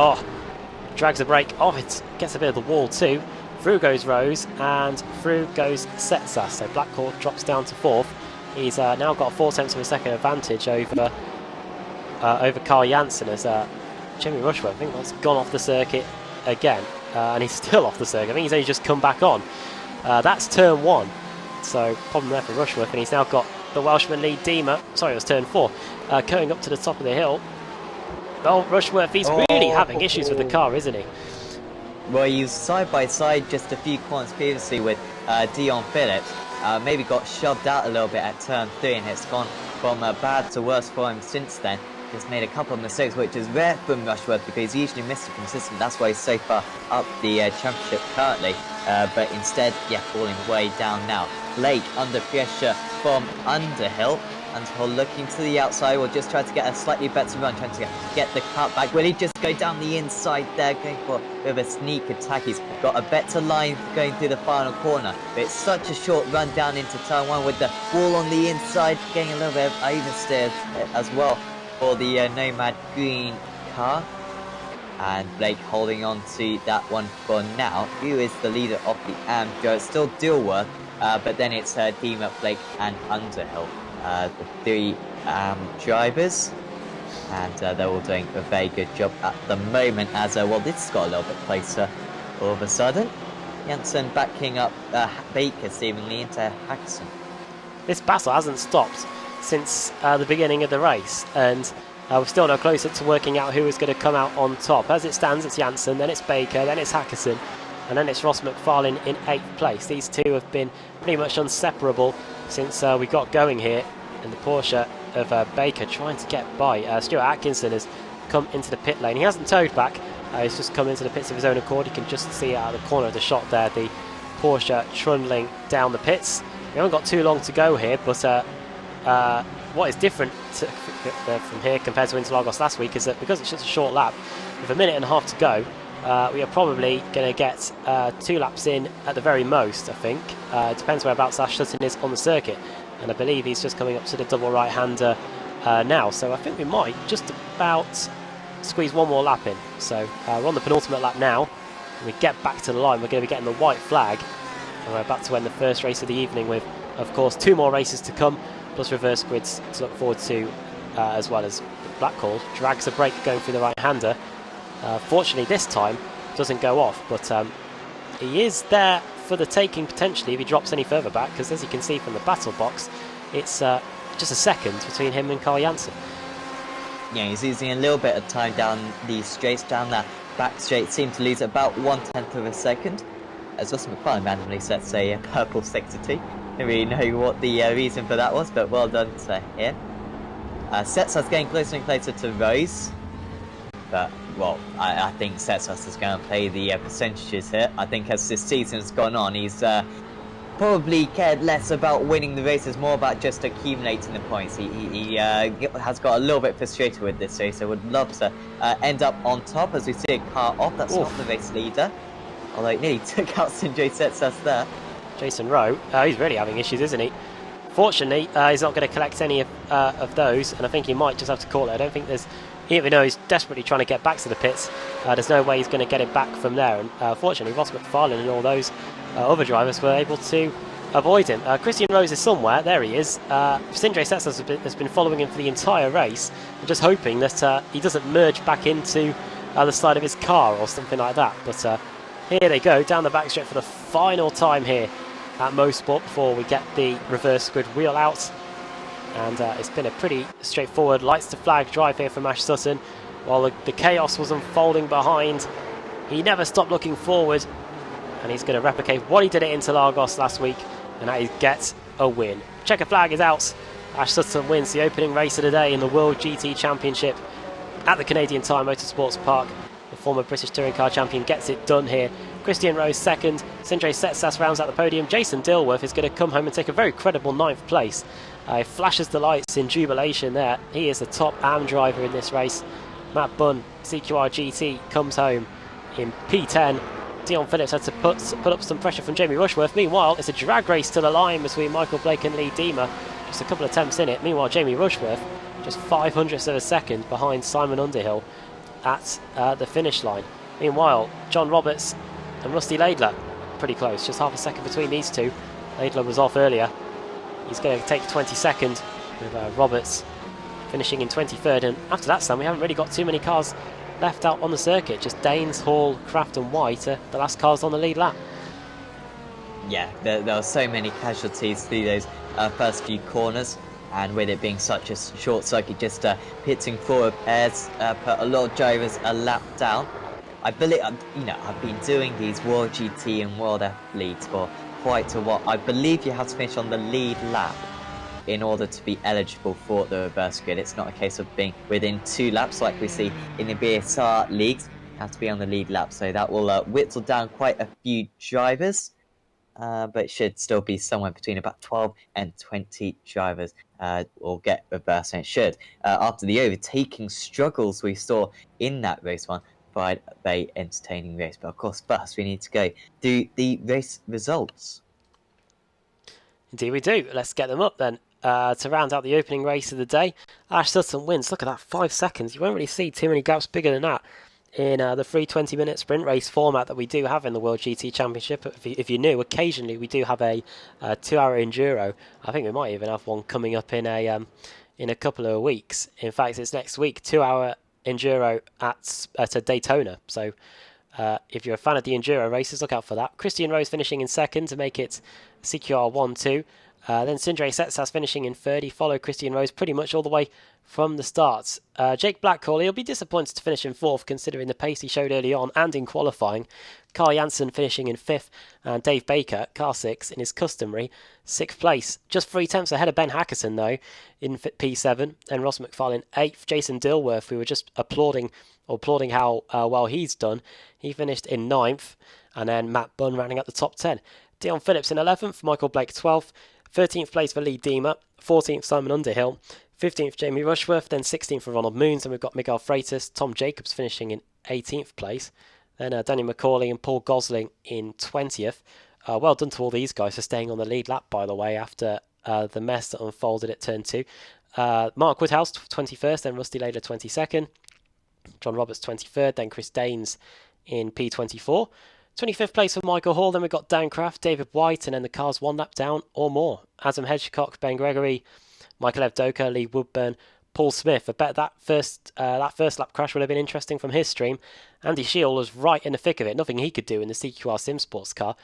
[SPEAKER 1] drags a brake off it, gets a bit of the wall too. Through goes Rose, and through goes Setsas. So Blackhall drops down to 4th. He's now got a 4/10 of a second advantage over Carl Janssen, as Jimmy Rushworth, I think, has gone off the circuit again. And he's still off the circuit. I think he's only just come back on. That's turn 1. So problem there for Rushworth, and he's now got the Welshman lead Dima. Sorry, it was turn 4. Going up to the top of the hill. Oh, Rushworth, he's really having issues with the car, isn't he?
[SPEAKER 2] Well, he was side by side just a few corners previously with Dion Phillips. Maybe got shoved out a little bit at turn 3, and it's gone from bad to worse for him since then. Just made a couple of mistakes, which is rare from Rushworth, because he's usually Mr. Consistent. That's why he's so far up the championship currently. But instead, yeah, falling way down now. Blake under pressure from Underhill. Underhill looking to the outside, will just try to get a slightly better run, trying to get the cut back. Will he just go down the inside there, going for a bit of a sneak attack? He's got a better line going through the final corner. But it's such a short run down into turn 1 with the wall on the inside, getting a little bit of oversteer as well for the Nomad Green car. And Blake holding on to that one for now. Who is the leader of the Amjo? It's still Dilworth, but then it's Dima, Blake and Underhill, the 3 drivers. And they're all doing a very good job at the moment, as well, this has got a little bit closer all of a sudden. Janssen backing up Baker seemingly into Hackson.
[SPEAKER 1] This battle hasn't stopped since the beginning of the race, and we're still no closer to working out who is going to come out on top. As it stands, it's Janssen, then it's Baker, then it's Hackerson, and then it's Ross McFarlane in 8th place. These two have been pretty much inseparable since we got going here in the Porsche of Baker, trying to get by. Stuart Atkinson has come into the pit lane. He hasn't towed back, he's just come into the pits of his own accord. You can just see out of the corner of the shot there the Porsche trundling down the pits. We haven't got too long to go here, but what is different from here compared to Interlagos last week is that because it's just a short lap, with a minute and a half to go, we are probably going to get 2 laps in at the very most, I think. It depends whereabouts Ash Sutton is on the circuit, and I believe he's just coming up to the double right-hander now, so I think we might just about squeeze 1 more lap in. So we're on the penultimate lap now, and we get back to the line. We're going to be getting the white flag, and we're about to end the first race of the evening with, of course, 2 more races to come, plus reverse grids to look forward to, as well as Blackhall drags a brake going through the right-hander. Fortunately, this time doesn't go off, but he is there for the taking potentially if he drops any further back, because as you can see from the battle box, it's just a second between him and Carl Janssen.
[SPEAKER 2] Yeah, he's losing a little bit of time down these straights, down that back straight. Seemed to lose about 1/10 of a second. As Ross McFarlane randomly sets a purple sector 2. Don't really know what the reason for that was, but well done to him. Setsas getting closer and closer to Rose. But, well, I think Setsas is going to play the percentages here. I think as this season's gone on, he's probably cared less about winning the races, more about just accumulating the points. He has got a little bit frustrated with this race, so would love to end up on top as we see a car off. That's not the race leader. Although he nearly took out Sinjay Setsas there.
[SPEAKER 1] Jason Rowe, he's really having issues, isn't he? Fortunately, he's not going to collect any of those, and I think he might just have to call it. I don't think there's, even though he's desperately trying to get back to the pits, there's no way he's going to get it back from there. And fortunately, Ross McFarlane and all those other drivers were able to avoid him. Christian Rose is somewhere. There he is. Sindre Setsas has been following him for the entire race. I'm just hoping that he doesn't merge back into the side of his car or something like that. But here they go, down the backstretch for the final time here at Motorsport before we get the reverse grid wheel out. And it's been a pretty straightforward lights to flag drive here from Ash Sutton. While the chaos was unfolding behind, he never stopped looking forward, and he's going to replicate what he did at Interlagos last week, and that is get a win. Checker flag is out. Ash Sutton wins the opening race of the day in the World GT Championship at the Canadian Tire Motorsports Park. The former British Touring Car Champion gets it done here. Christian Rose second, Sindre Setsas rounds out the podium. Jason Dilworth is going to come home and take a very credible 9th place. He flashes the lights in jubilation there. He is the top AM driver in this race. Matt Bunn, CQR GT, comes home in P10. Dion Phillips had to put up some pressure from Jamie Rushworth. Meanwhile, it's a drag race to the line between Michael Blake and Lee Diemer. Just a couple of attempts in it. Meanwhile, Jamie Rushworth just 500ths of a second behind Simon Underhill at the finish line. Meanwhile, John Roberts and Rusty Laidler pretty close, just half a second between these two. Laidler was off earlier. He's going to take 22nd with Roberts finishing in 23rd. And after that, Sam, we haven't really got too many cars left out on the circuit. Just Danes, Hall, Kraft and White are the last cars on the lead lap.
[SPEAKER 2] Yeah, there are so many casualties through those first few corners, and with it being such a short circuit, just pitting forward pairs put a lot of drivers a lap down. I believe, I've been doing these World GT and World F leads for quite a while. I believe you have to finish on the lead lap in order to be eligible for the reverse grid. It's not a case of being within 2 laps like we see in the BSR leagues. You have to be on the lead lap, so that will whittle down quite a few drivers. But it should still be somewhere between about 12 and 20 drivers will get reverse, and it should. After the overtaking struggles we saw in that race one, provide a very entertaining race. But of course, first we need to go through the race results.
[SPEAKER 1] Indeed we do. Let's get them up then. To round out the opening race of the day, Ash Sutton wins. Look at that, 5 seconds. You won't really see too many gaps bigger than that in the free 20-minute sprint race format that we do have in the World GT Championship. If you're new, occasionally we do have a 2-hour enduro. I think we might even have one coming up in a couple of weeks. In fact, it's next week, 2-hour enduro at Daytona. So if you're a fan of the enduro races, look out for that. Christian Rose finishing in second to make it CQR 1-2. Then Sindre Setsas finishing in third. He followed Christian Rose pretty much all the way from the start. Jake Blackhall, he'll be disappointed to finish in fourth considering the pace he showed early on and in qualifying. Carl Janssen finishing in fifth, and Dave Baker, car 6, in his customary 6th place. Just 3 tenths ahead of Ben Hackerson though in P7, and Ross McFarlane 8th. Jason Dilworth, we were just applauding how well he's done. He finished in 9th, and then Matt Bunn rounding up the top 10. Dion Phillips in 11th, Michael Blake 12th, 13th place for Lee Diemer, 14th Simon Underhill, 15th Jamie Rushworth, then 16th for Ronald Moons, and we've got Miguel Freitas, Tom Jacobs finishing in 18th place, then Danny McCauley and Paul Gosling in 20th. Well done to all these guys for staying on the lead lap, by the way, after the mess that unfolded at turn 2. Mark Woodhouse 21st, then Rusty Laidler 22nd, John Roberts 23rd, then Chris Danes in P24. 25th place for Michael Hall, then we've got Dan Kraft, David White, and then the cars 1 lap down or more. Adam Hedgecock, Ben Gregory, Michael Evdoka, Lee Woodburn, Paul Smith. I bet that first lap crash would have been interesting from his stream. Andy Shield was right in the thick of it. Nothing he could do in the CQR Sim Sports car.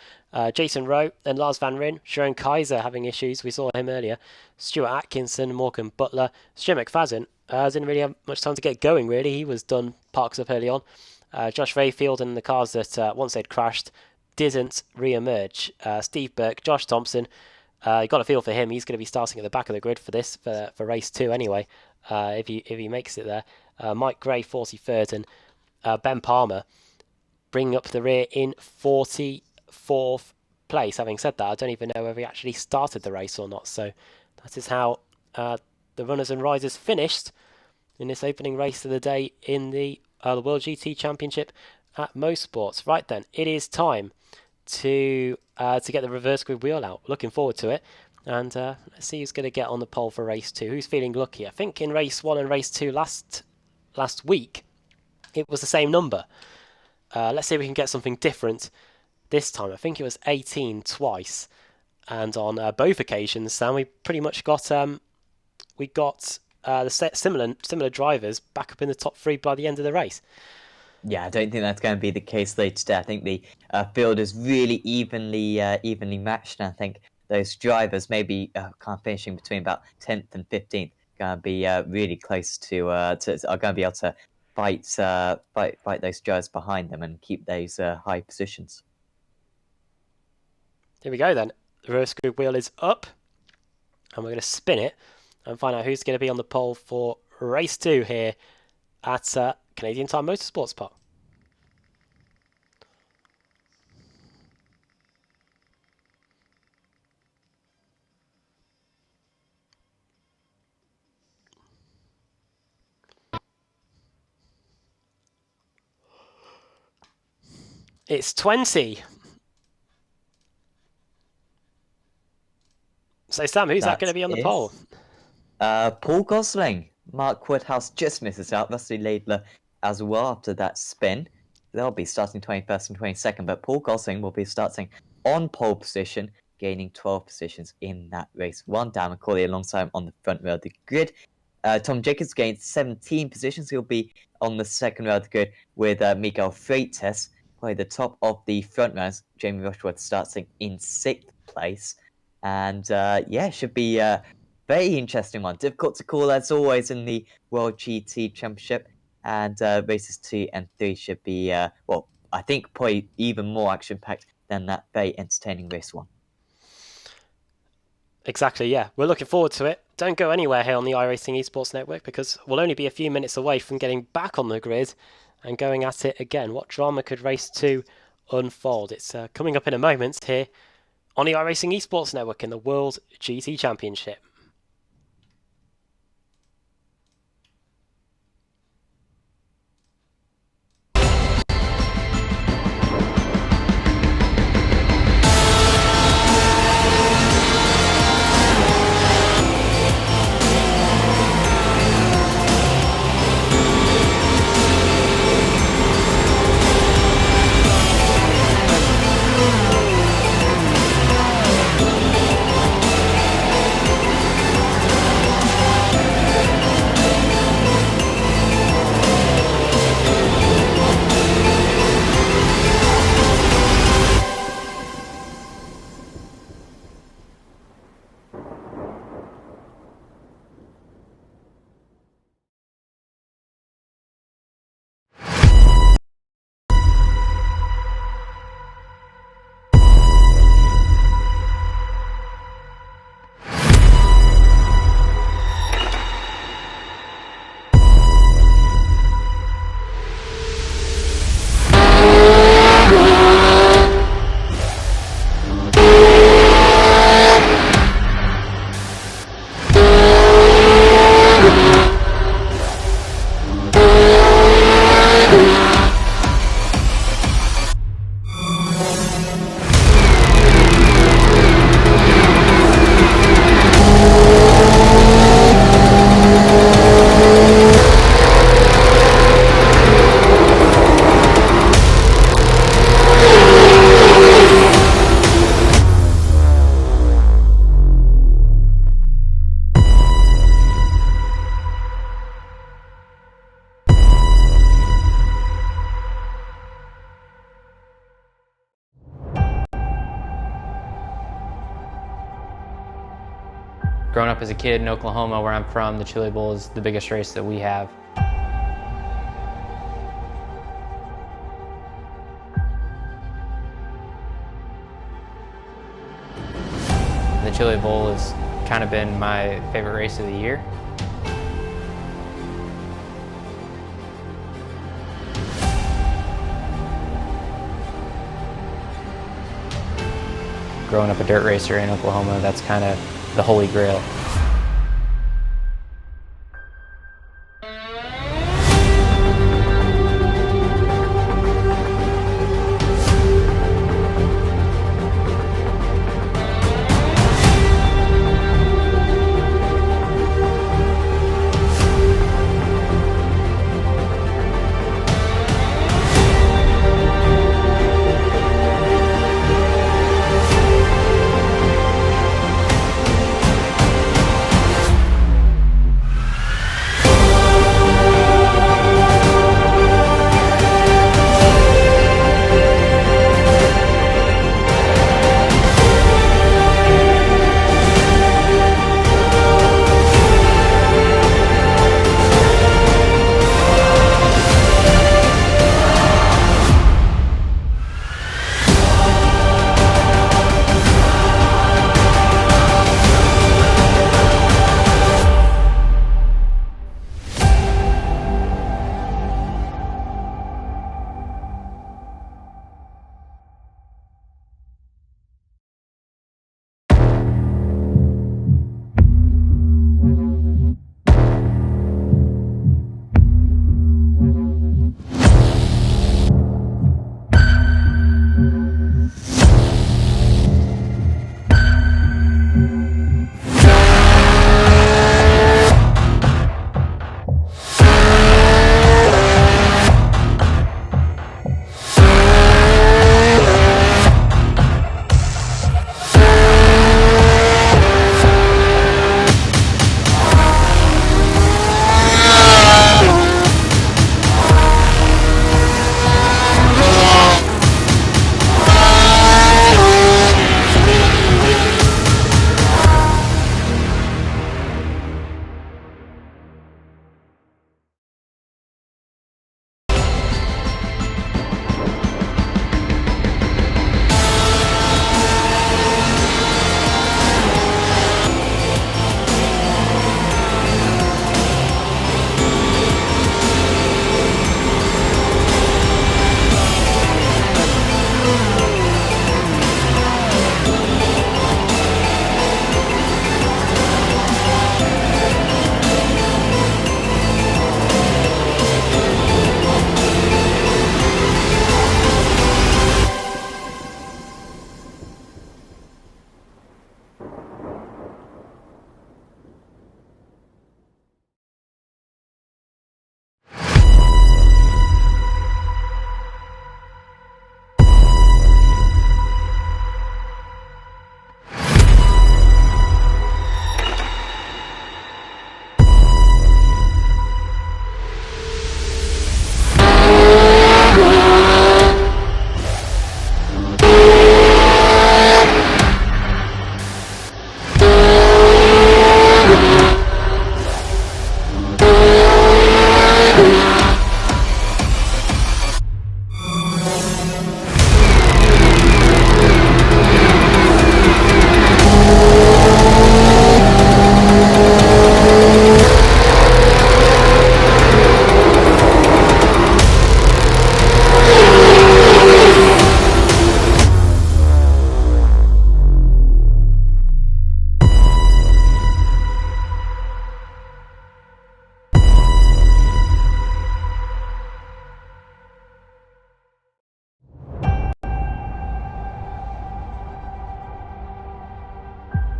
[SPEAKER 1] Jason Rowe, then Lars Van Ryn, Sharon Kaiser having issues. We saw him earlier. Stuart Atkinson, Morgan Butler, Stu McFadden. Didn't really have much time to get going, really. He was done, parks up early on. Josh Rayfield and the cars that once they'd crashed didn't re-emerge. Steve Burke, Josh Thompson, you got a feel for him. He's going to be starting at the back of the grid for this, for race 2 anyway, if he makes it there. Mike Gray, 43rd, and Ben Palmer bringing up the rear in 44th place. Having said that, I don't even know whether he actually started the race or not. So that is how the runners and riders finished in this opening race of the day in the World GT Championship at Motorsports. Right then, it is time to get the reverse grid wheel out. Looking forward to it. And let's see who's going to get on the pole for race 2. Who's feeling lucky? I think in race 1 and race 2 last week, it was the same number. Let's see if we can get something different this time. I think it was 18 twice. And on both occasions, Sam, we pretty much got the similar drivers back up in the top 3 by the end of the race.
[SPEAKER 2] Yeah, I don't think that's going to be the case later today. I think the field is really evenly matched, and I think those drivers maybe kind of finishing between about 10th and 15th going to be really close to are going to be able to fight those drivers behind them and keep those high positions.
[SPEAKER 1] Here we go then. The reverse group wheel is up, and we're going to spin it and find out who's going to be on the pole for race 2 here at Canadian Tire Motorsports Park. It's 20. So Sam, who's that going to be on the pole?
[SPEAKER 2] Paul Gosling. Mark Woodhouse just misses out. Rusty Laidler as well after that spin. They'll be starting 21st and 22nd, but Paul Gosling will be starting on pole position, gaining 12 positions in that race. One down Macaulay alongside him on the front row of the grid. Tom Jacobs gained 17 positions. He'll be on the second row of the grid with Miguel Freitas. Probably the top of the front rows. Jamie Rushworth starting in 6th place. And should be a very interesting one. Difficult to call as always in the World GT Championship. And races 2 and 3 should be, I think probably even more action-packed than that very entertaining race 1.
[SPEAKER 1] Exactly, yeah. We're looking forward to it. Don't go anywhere here on the iRacing Esports Network, because we'll only be a few minutes away from getting back on the grid and going at it again. What drama could race 2 unfold? It's coming up in a moment here on the iRacing Esports Network in the World GT Championship.
[SPEAKER 3] Growing up as a kid in Oklahoma, where I'm from, the Chili Bowl is the biggest race that we have. The Chili Bowl has kind of been my favorite race of the year. Growing up a dirt racer in Oklahoma, that's kind of the holy grail.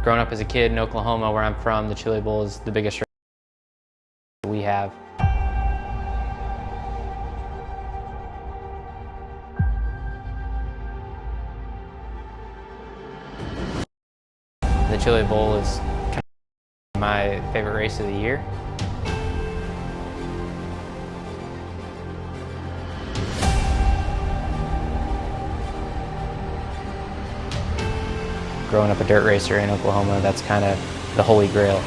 [SPEAKER 3] Growing up as a kid in Oklahoma, where I'm from, the Chili Bowl is the biggest race we have. The Chili Bowl is kind of my favorite race of the year. Growing up a dirt racer in Oklahoma, that's kind of the holy grail.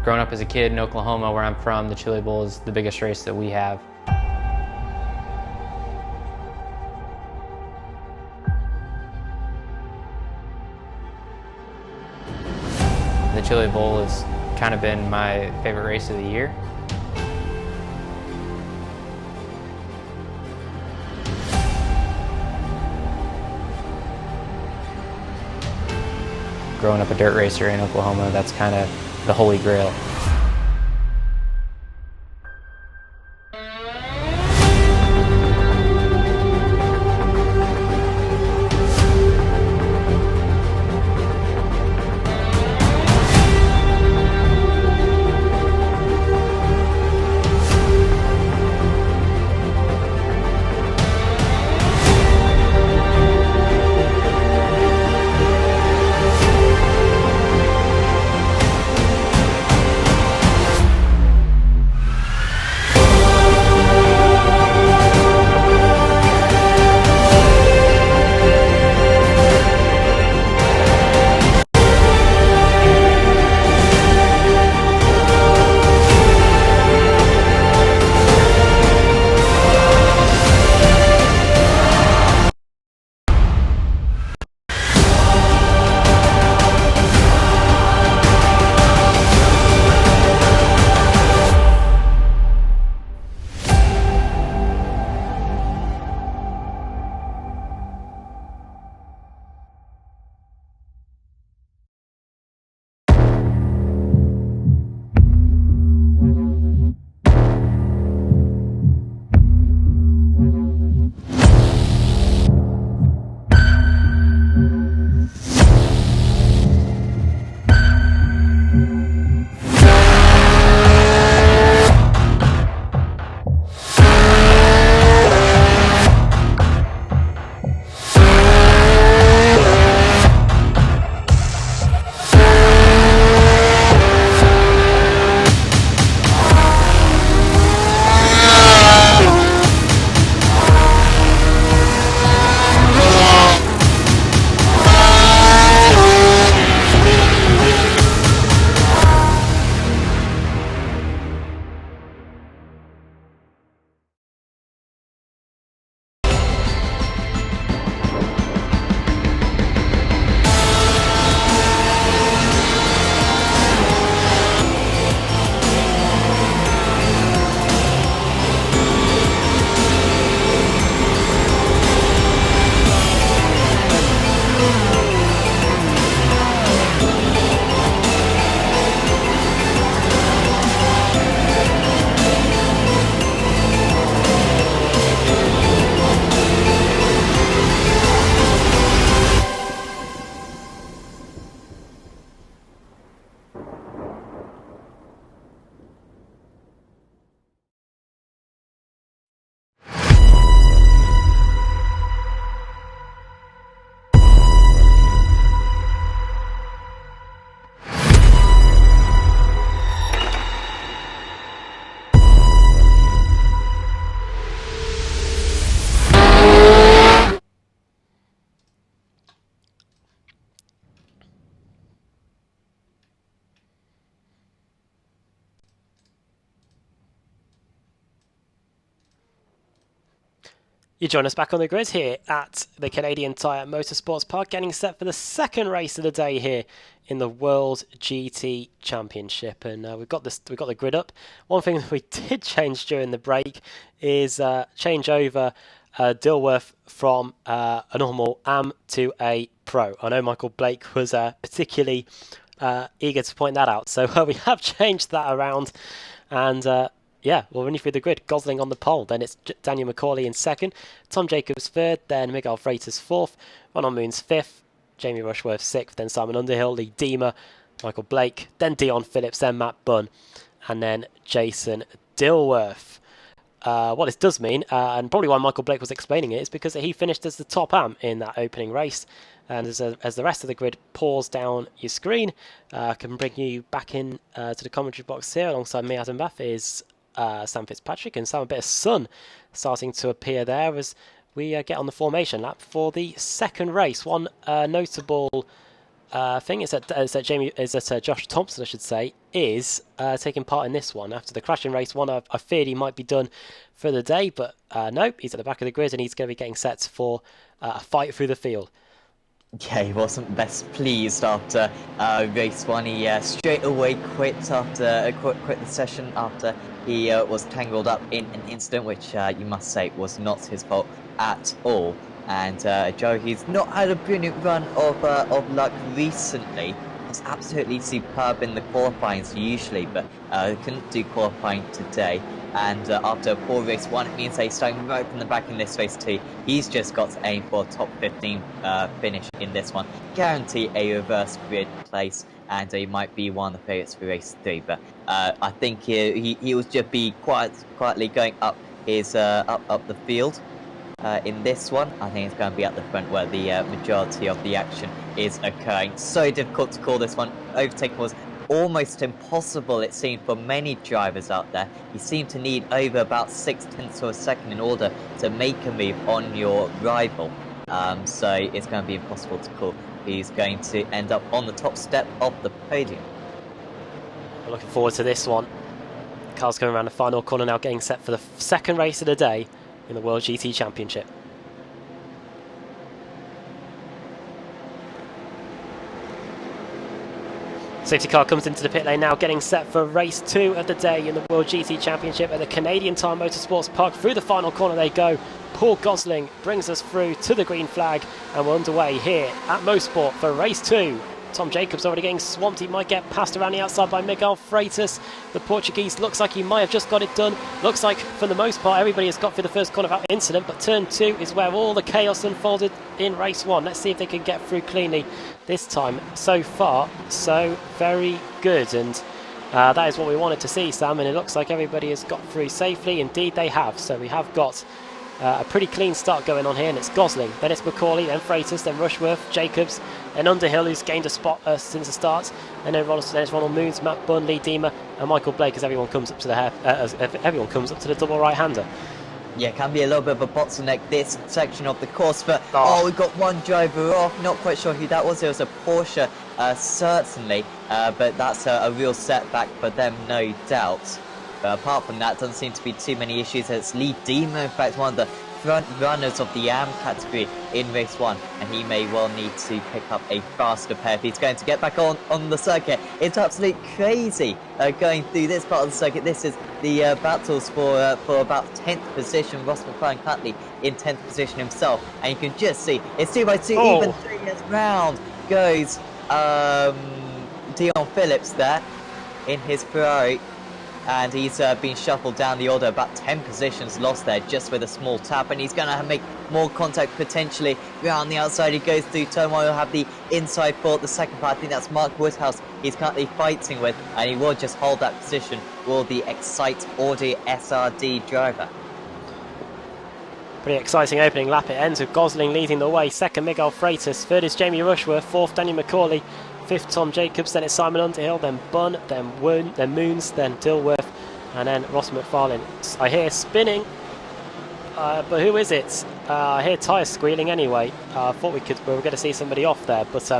[SPEAKER 3] Growing up as a kid in Oklahoma, where I'm from, the Chili Bowl is the biggest race that we have. The Chili Bowl has kind of been my favorite race of the year. growing up a dirt racer in Oklahoma, that's kind of the holy grail.
[SPEAKER 1] You join us back on the grid here at the Canadian Tire Motorsports Park, getting set for the second race of the day here in the World GT Championship, and we've got the grid up. One thing that we did change during the break is change over Dilworth from a normal AM to a Pro. I know Michael Blake was particularly eager to point that out, so we have changed that around, and yeah, we'll run you through the grid. Gosling on the pole, then it's Daniel McCauley in second, Tom Jacobs third, then Miguel Freitas fourth, Ron Moon's fifth, Jamie Rushworth sixth, then Simon Underhill, Lee Deemer, Michael Blake, then Dion Phillips, then Matt Bunn, and then Jason Dilworth. What this does mean, and probably why Michael Blake was explaining it, is because he finished as the top AM in that opening race. And as the rest of the grid pours down your screen, I can bring you back in to the commentary box here. Alongside me, Adam Bath, is Sam Fitzpatrick, and Sam, a bit of sun starting to appear there as we get on the formation lap for the second race. One notable thing is that Josh Thompson, I should say, is taking part in this one. After the crashing race one, I feared he might be done for the day, but no, he's at the back of the grid and he's going to be getting set for a fight through the field.
[SPEAKER 2] Yeah, he wasn't best pleased after race one. He straight away quit the session after he was tangled up in an incident which you must say was not his fault at all. And Joe, he's not had a brilliant run of luck recently. Was absolutely superb in the qualifyings usually, but couldn't do qualifying today. And after a poor race 1, it means he's starting right from the back in this race 2. He's just got to aim for a top 15 finish in this one. Guarantee a reverse grid place, and he might be one of the favourites for race 3. But I think he will just be quietly going up his up the field. In this one, I think it's going to be at the front where the majority of the action is occurring. So difficult to call this one. Overtaking was almost impossible, it seemed, for many drivers out there. You seem to need over about 0.6 of a second in order to make a move on your rival. So it's going to be impossible to call. He's going to end up on the top step of the podium.
[SPEAKER 1] We're looking forward to this one. Car's coming around the final corner now, getting set for the second race of the day in the World GT Championship. Safety car comes into the pit lane now, getting set for race 2 of the day in the World GT Championship at the Canadian Tire Motorsports Park. Through the final corner they go. Paul Gosling brings us through to the green flag, and we're underway here at Motorsport for race 2. Tom Jacobs already getting swamped. He might get passed around the outside by Miguel Freitas. The Portuguese looks like he might have just got it done. Looks like for the most part everybody has got through the first corner without incident, but turn 2 is where all the chaos unfolded in race 1. Let's see if they can get through cleanly this time. So far, so very good, and that is what we wanted to see, Sam, and it looks like everybody has got through safely. Indeed they have, so we have got a pretty clean start going on here, and it's Gosling, then it's Macaulay, then Freitas, then Rushworth, Jacobs, and Underhill, who's gained a spot since the start, and then it's Ronald Moons, Matt Bunn, Lee Deemer, and Michael Blake as everyone comes up to the double right-hander.
[SPEAKER 2] Yeah, can be a little bit of a bottleneck this section of the course, but we've got one driver off. Not quite sure who that was. It was a Porsche, certainly, but that's a real setback for them, no doubt. But apart from that, doesn't seem to be too many issues. It's Lee Deemer, in fact, one of the front runners of the AM category in race 1, and he may well need to pick up a faster pair if he's going to get back on the circuit. It's absolutely crazy going through this part of the circuit. This is the battles for about 10th position. Ross McLaren-Cutley in 10th position himself, and you can just see it's 2x2, even 3th round goes Dion Phillips there in his Ferrari. And he's been shuffled down the order, about 10 positions lost there just with a small tap, and he's going to make more contact potentially around the outside. He goes through turn 1, he'll have the inside for the second part. I think that's Mark Woodhouse he's currently fighting with, and he will just hold that position for the Excite Audi SRD driver.
[SPEAKER 1] Pretty exciting opening lap. It ends with Gosling leading the way, second Miguel Freitas, third is Jamie Rushworth, fourth Daniel Macaulay, fifth Tom Jacobs, then it's Simon Underhill, then Bunn, then Moons, then Dilworth, and then Ross McFarlane. I hear spinning, but who is it? I hear tyres squealing anyway. I thought we were going to see somebody off there, but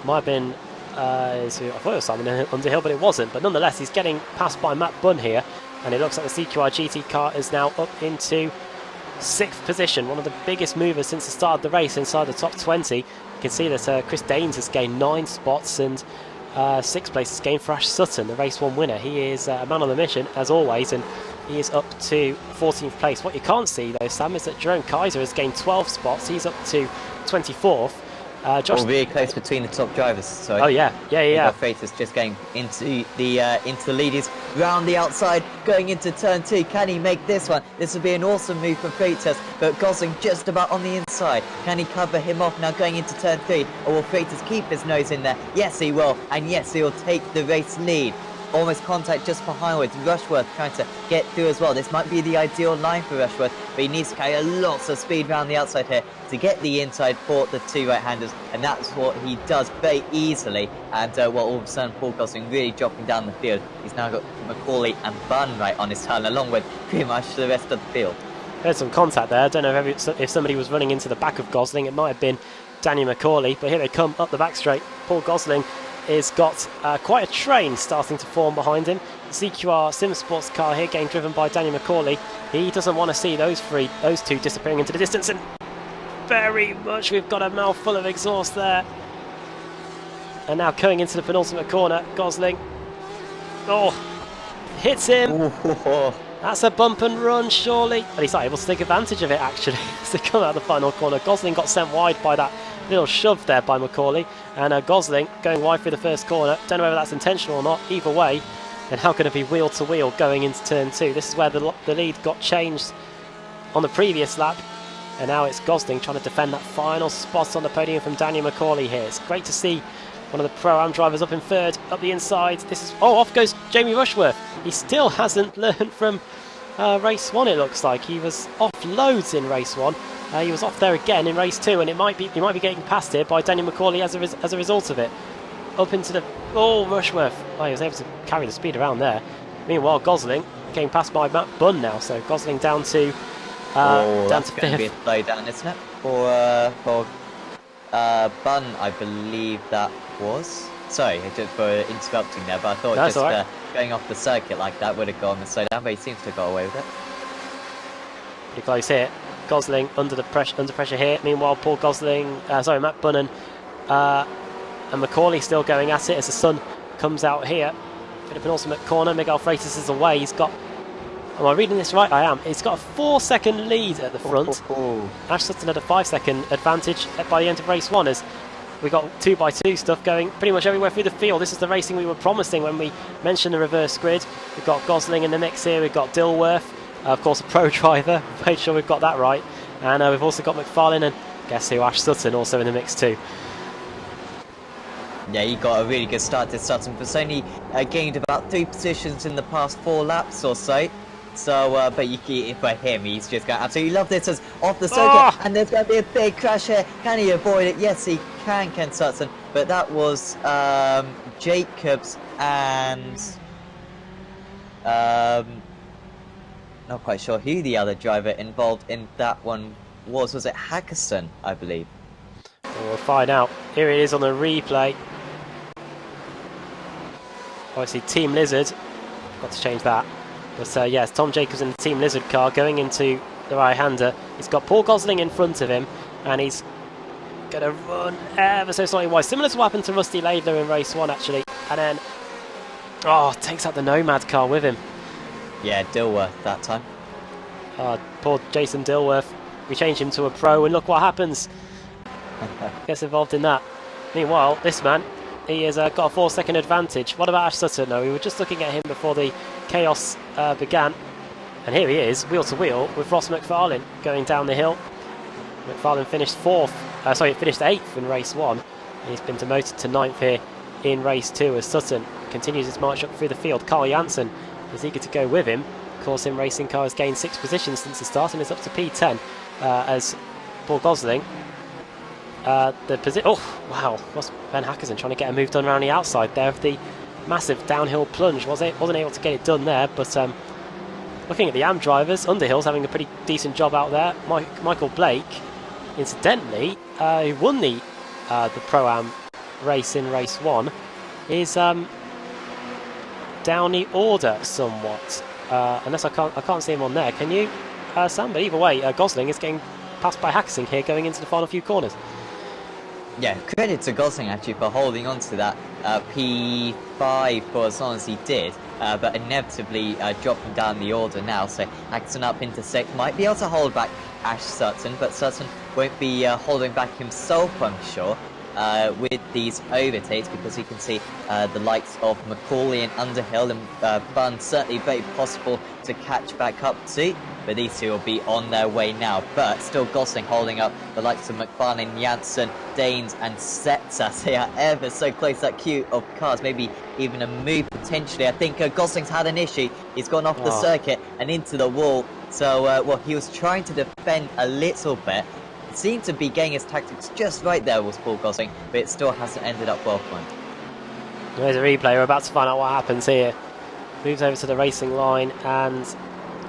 [SPEAKER 1] might have been I thought it was Simon Underhill, but it wasn't. But nonetheless, he's getting passed by Matt Bunn here, and it looks like the CQR GT car is now up into 6th position, one of the biggest movers since the start of the race inside the top 20. You can see that Chris Daines has gained 9 spots, and 6th place is gained for Ash Sutton, the race 1 winner. He is a man on the mission as always, and he is up to 14th place. What you can't see though, Sam, is that Jerome Kaiser has gained 12 spots. He's up to 24th. Josh,
[SPEAKER 2] really close between the top drivers. Sorry.
[SPEAKER 1] Oh yeah.
[SPEAKER 2] Freitas just going into the lead. He's round the outside, going into turn 2. Can he make this one? This would be an awesome move for Freitas, but Gosling just about on the inside. Can he cover him off now going into turn 3? Or will Freitas keep his nose in there? Yes, he will, and yes, he will take the race lead. Almost contact just behind with Rushworth trying to get through as well. This might be the ideal line for Rushworth, but he needs to carry lots of speed around the outside here to get the inside for the 2 right-handers, and that's what he does very easily. And all of a sudden Paul Gosling really dropping down the field. He's now got Macaulay and Bunn right on his tail, along with pretty much the rest of the field.
[SPEAKER 1] There's some contact there. I don't know if somebody was running into the back of Gosling. It might have been Daniel Macaulay, but here they come up the back straight. Paul Gosling has got quite a train starting to form behind him. CQR Sim Sports car here getting driven by Daniel Macaulay. He doesn't want to see those 2 disappearing into the distance, and very much we've got a mouthful of exhaust there. And now going into the penultimate corner, Gosling hits him. That's a bump and run, surely. And he's not able to take advantage of it, actually, as they come out of the final corner. Gosling got sent wide by that little shove there by Macaulay. And Gosling going wide through the first corner. Don't know whether that's intentional or not. Either way, they're now going to be wheel to wheel going into turn 2. This is where the lead got changed on the previous lap. And now it's Gosling trying to defend that final spot on the podium from Daniel Macaulay here. It's great to see one of the Pro-Am drivers up in third, up the inside. This is off goes Jamie Rushworth. He still hasn't learned from race 1. It looks like he was off loads in race 1. He was off there again in race 2, and he might be getting passed here by Daniel Macaulay as a result of it. Up into the Rushworth. He was able to carry the speed around there. Meanwhile, Gosling getting passed by Matt Bunn now. So Gosling down to
[SPEAKER 2] that's
[SPEAKER 1] fifth.
[SPEAKER 2] going to be a slow down, isn't it? For Bunn, I believe that was. Sorry, just for interrupting there, but I thought just
[SPEAKER 1] right.
[SPEAKER 2] Going off the circuit like that would have gone the slow down, but he seems to have got away with it.
[SPEAKER 1] Pretty close here. Gosling under pressure here. Meanwhile, Matt Bunn and Macaulay still going at it as the sun comes out here. Bit of an ultimate corner. Miguel Freitas is away. He's got. Am I reading this right? I am. He's got a 4-second lead at the front. Ash Sutton had a 5-second advantage by the end of race 1 as we got 2x2 stuff going pretty much everywhere through the field. This is the racing we were promising when we mentioned the reverse grid. We've got Gosling in the mix here. We've got Dilworth, of course, a pro driver. Made sure we've got that right. And we've also got McFarlane and guess who? Ash Sutton also in the mix too.
[SPEAKER 2] Yeah, he got a really good start to Sutton, but only gained about 3 positions in the past 4 laps or so. So, but for him, he's just going to absolutely love this as off the circuit, and there's going to be a big crash here. Can he avoid it? Yes, he can, Ken Sutton. But that was Jacobs and not quite sure who the other driver involved in that one was. Was it Hackerson, I believe?
[SPEAKER 1] We'll find out. Here it is on the replay. Obviously, Team Lizard. Got to change that. But yes, Tom Jacobs in the Team Lizard car going into the right-hander. He's got Paul Gosling in front of him, and he's going to run ever so slightly wide. Similar to what happened to Rusty Laidler in race 1, actually. And then, takes out the Nomad car with him.
[SPEAKER 2] Yeah, Dilworth that time.
[SPEAKER 1] Poor Jason Dilworth. We changed him to a pro, and look what happens. Gets involved in that. Meanwhile, this man, he has got a 4-second advantage. What about Ash Sutton? No, we were just looking at him before the chaos began. And here he is, wheel to wheel, with Ross McFarlane going down the hill. McFarlane finished 8th in race 1. He's been demoted to 9th here in race 2 as Sutton continues his march up through the field. Carl Janssen is eager to go with him. Of course, in racing car has gained 6 positions since the start and is up to P10 as Paul Gosling. Wow, was Ben Hackerson trying to get a move done around the outside there of the massive downhill plunge. Wasn't able to get it done there, but looking at the AM drivers, Underhill's having a pretty decent job out there. Michael Blake, incidentally, who won the Pro-Am race in race 1, is down the order somewhat. Unless I can't see him on there. Can you, Sam? But either way, Gosling is getting passed by Hackerson here going into the final few corners.
[SPEAKER 2] Yeah, credit to Gosling actually for holding on to that P5 for as long as he did, but inevitably dropping down the order now. So Hackerson up into 6th, might be able to hold back Ash Sutton, but Sutton won't be holding back himself, I'm sure, with these overtakes, because you can see the likes of Macaulay and Underhill and Bunn certainly very possible to catch back up to. But these two will be on their way now. But still Gosling holding up the likes of McFarlane, Janssen, Danes and Setzer. They are ever so close, that queue of cars. Maybe even a move potentially. I think Gosling's had an issue. He's gone off the circuit and into the wall. So, he was trying to defend a little bit. It seemed to be getting his tactics just right there was Paul Gosling. But it still hasn't ended up well for him.
[SPEAKER 1] There's a replay. We're about to find out what happens here. Moves over to the racing line and...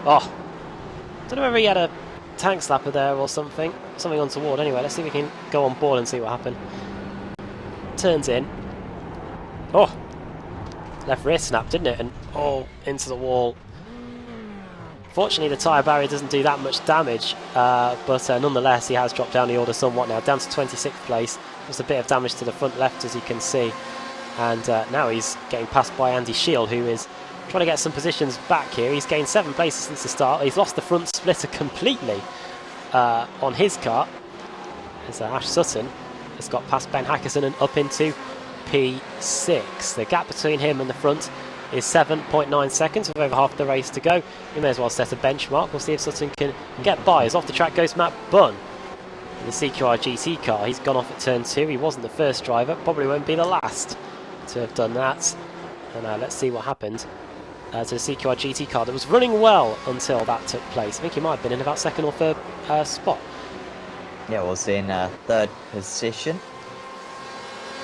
[SPEAKER 1] don't know whether he had a tank slapper there or something untoward. Anyway, let's see if we can go on board and see what happened. Turns in. Left rear snap, didn't it? And into the wall. Fortunately, the tyre barrier doesn't do that much damage, but nonetheless, he has dropped down the order somewhat now, down to 26th place. Just a bit of damage to the front left, as you can see. And now he's getting passed by Andy Shield, who is trying to get some positions back here. He's gained 7 places since the start. He's lost the front splitter completely on his car. As Ash Sutton has got past Ben Hackerson and up into P6. The gap between him and the front is 7.9 seconds with over half the race to go. He may as well set a benchmark. We'll see if Sutton can get by. As off the track goes Matt Bunn in the CQR GT car. He's gone off at turn 2. He wasn't the first driver, probably won't be the last to have done that. And let's see what happened to the CQR GT car that was running well until that took place. I think he might have been in about 2nd or 3rd spot.
[SPEAKER 2] Yeah, was in 3rd position.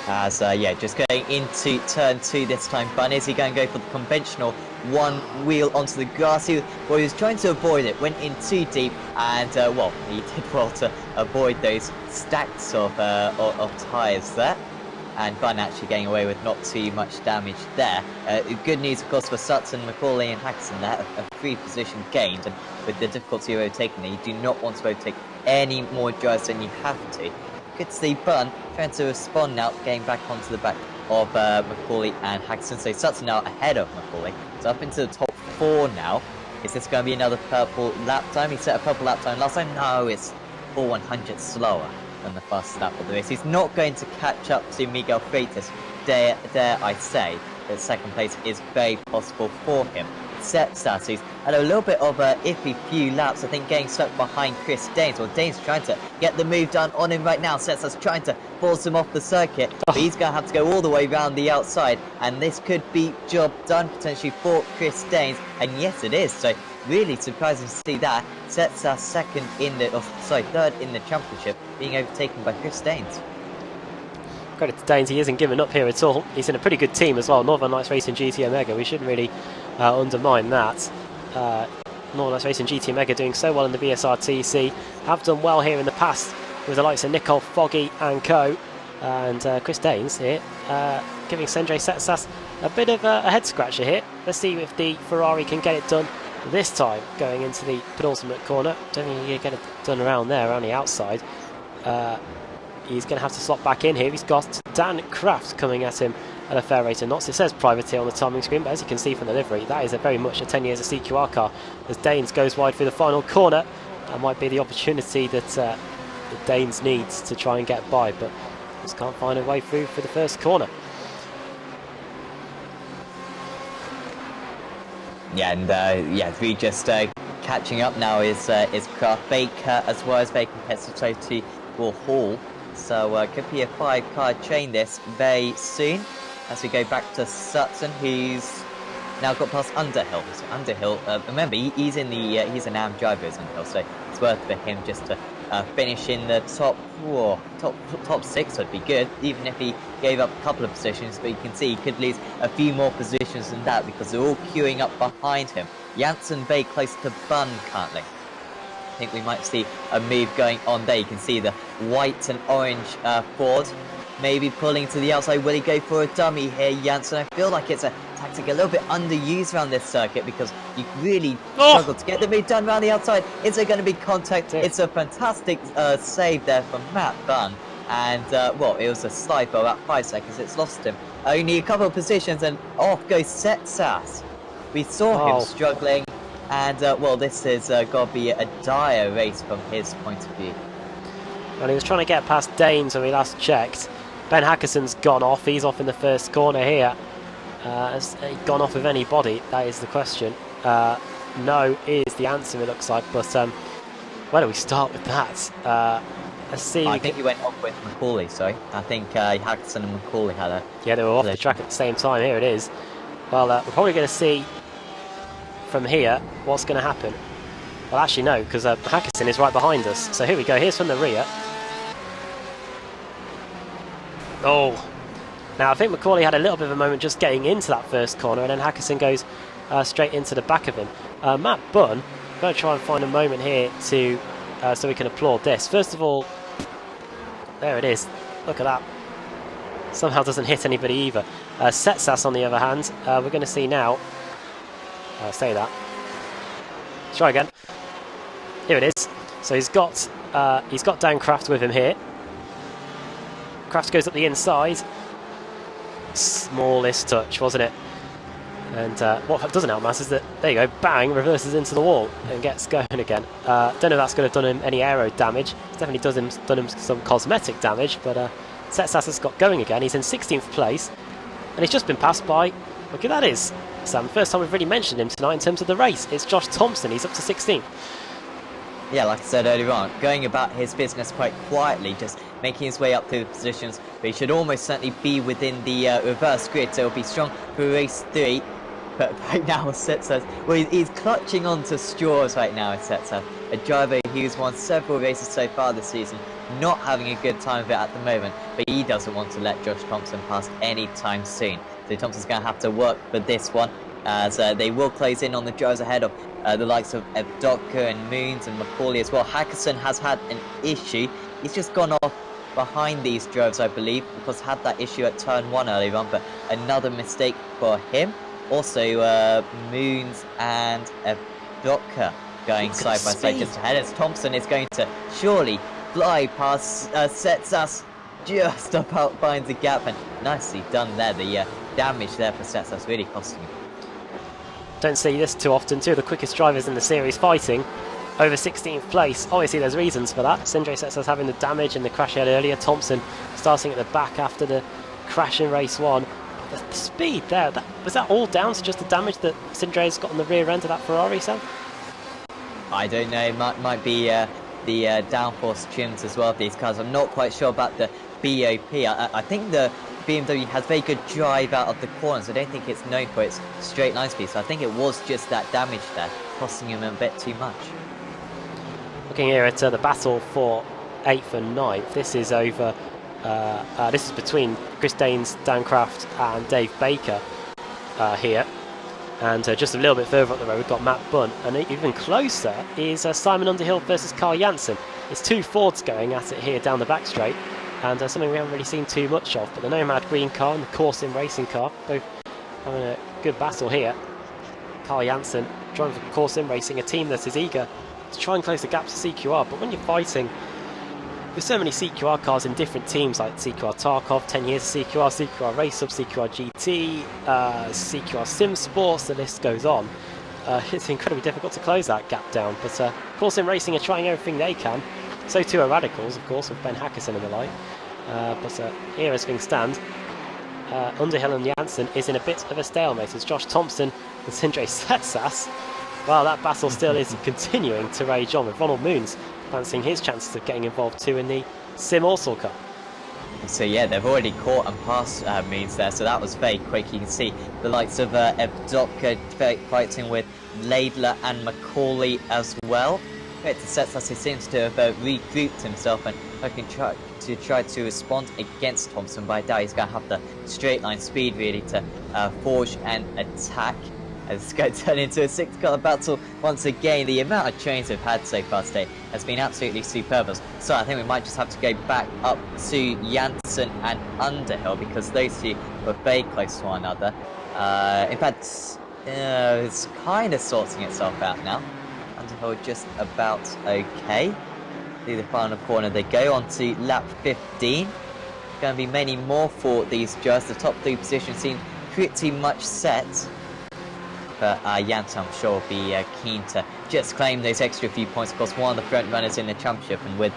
[SPEAKER 2] As yeah, just going into turn 2 this time. Bunn, is he going to go for the conventional one wheel onto the grass? He was trying to avoid it, went in too deep, and well, he did well to avoid those stacks of tyres there. And Bunn actually getting away with not too much damage there. Good news, of course, for Sutton, Macaulay and Hackerson there, a 3 position gained, and with the difficulty of overtaking there, you do not want to overtake any more drivers than you have to. Good to see Bunn trying to respond now, getting back onto the back of Macaulay and Hackerson. So Sutton now ahead of Macaulay. So up into the top 4 now. Is this going to be another purple lap time? He set a purple lap time last time. No, it's 4/100 slower than the fastest lap of the race. He's not going to catch up to Miguel Freitas. Dare I say that 2nd place is very possible for him. Setsas, who's had a little bit of a iffy few laps, I think, getting stuck behind Chris Danes. Well, Danes trying to get the move done on him right now. Setsas trying to force him off the circuit, but he's going to have to go all the way around the outside, and this could be job done potentially for Chris Danes, and yes it is. So really surprising to see that. Setsas 3rd in the championship, being overtaken by Chris Danes.
[SPEAKER 1] Credit to Danes, he isn't giving up here at all. He's in a pretty good team as well, Northern Lights Racing GT Omega. We shouldn't really undermine that. Northern Lights Racing GT Omega doing so well in the BSRTC. Have done well here in the past with the likes of Nicole Foggy and co. And Chris Danes here giving Sendray Setsas a bit of a head scratcher here. Let's see if the Ferrari can get it done this time going into the penultimate corner. Don't think he can get it done around there, around the outside. He's going to have to slot back in here. He's got Dan Kraft coming at him at a fair rate of knots. It says privateer on the timing screen, but as you can see from the livery, that is very much a 10 years of CQR car. As Danes goes wide through the final corner, that might be the opportunity that Danes needs to try and get by, but just can't find a way through for the first corner.
[SPEAKER 2] Yeah, and yeah, we just catching up now is Kraft. Baker as well as very competitive to Will Hall. So could be a 5-car chain this very soon as we go back to Sutton, who's now got past Underhill. So Underhill, remember he's in the he's an AM driver, is Underhill, so it's worth for him just to finish in the top 6 would be good, even if he gave up a couple of positions. But you can see he could lose a few more positions than that because they're all queuing up behind him. Janssen very close to Bunn currently. I think we might see a move going on there. You can see the white and orange Ford maybe pulling to the outside. Will he go for a dummy here, Janssen? I feel like it's a tactic a little bit underused around this circuit because you really struggle to get the move done around the outside. Is there going to be contact? It's a fantastic save there from Matt Bunn. And, well, it was a slide for about 5 seconds. It's lost him. Only a couple of positions and off goes Setsas. We saw him struggling. And, well, this is got to be a dire race from his point of view.
[SPEAKER 1] Well, he was trying to get past Danes when we last checked. Ben Hackerson's gone off. He's off in the first corner here. Has he gone off with anybody? That is the question. No is the answer, it looks like. But where do we start with that? Let's see.
[SPEAKER 2] I think he went off with Macaulay, sorry. I think Hackerson and Macaulay had a...
[SPEAKER 1] Yeah, they were off the track at the same time. Here it is. Well, we're probably going to see from here what's going to happen. Well, actually, no, because Hackerson is right behind us. So here we go. Here's from the rear. Oh. Now, I think Macaulay had a little bit of a moment just getting into that first corner, and then Hackerson goes straight into the back of him. Matt Bunn, I'm going to try and find a moment here to so we can applaud this. First of all, there it is. Look at that. Somehow doesn't hit anybody either. Setsas, on the other hand, we're going to see now. Say that. Let's try again. Here it is. So he's got Dan Kraft with him here. Kraft goes up the inside. Smallest touch, wasn't it? And what doesn't help Mass is that, there you go, bang, reverses into the wall and gets going again. Don't know if that's going to have done him any aero damage. It's definitely done him some cosmetic damage, but Setsas has got going again. He's in 16th place, and he's just been passed by, look who that is, Sam. First time we've really mentioned him tonight in terms of the race. It's Josh Thompson. He's up to 16th.
[SPEAKER 2] Yeah, like I said earlier on, going about his business quite quietly, just making his way up through the positions, but he should almost certainly be within the reverse grid, so he'll be strong for race 3. But right now, Setsas, well, he's clutching onto straws right now, Setsas. A driver who's won several races so far this season, not having a good time of it at the moment, but he doesn't want to let Josh Thompson pass anytime soon. So Thompson's going to have to work for this one, as they will close in on the drivers ahead of the likes of Evdotka and Moons and Macaulay as well. Hackerson has had an issue. He's just gone off behind these drivers, I believe, because had that issue at turn 1 earlier on, but another mistake for him. Also, Moons and Evdotka going side by side just ahead, as Thompson is going to surely fly past Setsas, just about finds the gap, and nicely done there. The damage there for Setsas really costing him.
[SPEAKER 1] Don't see this too often. Two of the quickest drivers in the series fighting over 16th place. Obviously there's reasons for that. Sindre Setsas having the damage and the crash he had earlier. Thompson starting at the back after the crash in race 1. The speed there, was that all down to just the damage that Sindre's got on the rear end of that Ferrari, Sam?
[SPEAKER 2] I don't know, it might be the downforce trims as well of these cars. I'm not quite sure about the BOP. I think the BMW has very good drive out of the corners. I don't think it's known for its straight line speed, so I think it was just that damage there, costing him a bit too much.
[SPEAKER 1] Looking here at the battle for 8th and 9th, this is over. This is between Chris Daines, Dan Craft and Dave Baker here. And just a little bit further up the road, we've got Matt Bunn. And even closer is Simon Underhill versus Carl Janssen. It's two Fords going at it here down the back straight. And something we haven't really seen too much of. But the Nomad Green car and the Corsim Racing car, both having a good battle here. Carl Janssen driving for Corsim Racing, a team that is eager to try and close the gap to CQR. But when you're fighting with so many CQR cars in different teams, like CQR Tarkov, 10 years of CQR, CQR Race Sub, CQR GT, CQR Sim Sports, the list goes on. It's incredibly difficult to close that gap down, but Corsim Racing are trying everything they can. So too are Radicals, of course, with Ben Hackerson and the like. But here as things stand, Underhill and Janssen is in a bit of a stalemate as Josh Thompson and Sindre Setsas. Well, that battle still is continuing to rage on, with Ronald Moons fancying his chances of getting involved too in the Sim All Cup.
[SPEAKER 2] So yeah, they've already caught and passed Moons there, so that was very quick. You can see the likes of Evdotka fighting with Laidler and Macaulay as well. Great to Setsas, he seems to have regrouped himself and try to respond against Thompson, but I doubt he's going to have the straight line speed really to forge an attack. As it's going to turn into a 6-car battle once again. The amount of trains we've had so far today has been absolutely superb. So I think we might just have to go back up to Janssen and Underhill, because those two were very close to one another. In fact, it's kind of sorting itself out now. Underhill just about okay. Through the final corner they go on to lap 15. Going to be many more for these drivers. The top 3 positions seem pretty much set. But Janssen, I'm sure, will be keen to just claim those extra few points. Of course, one of the front runners in the championship, and with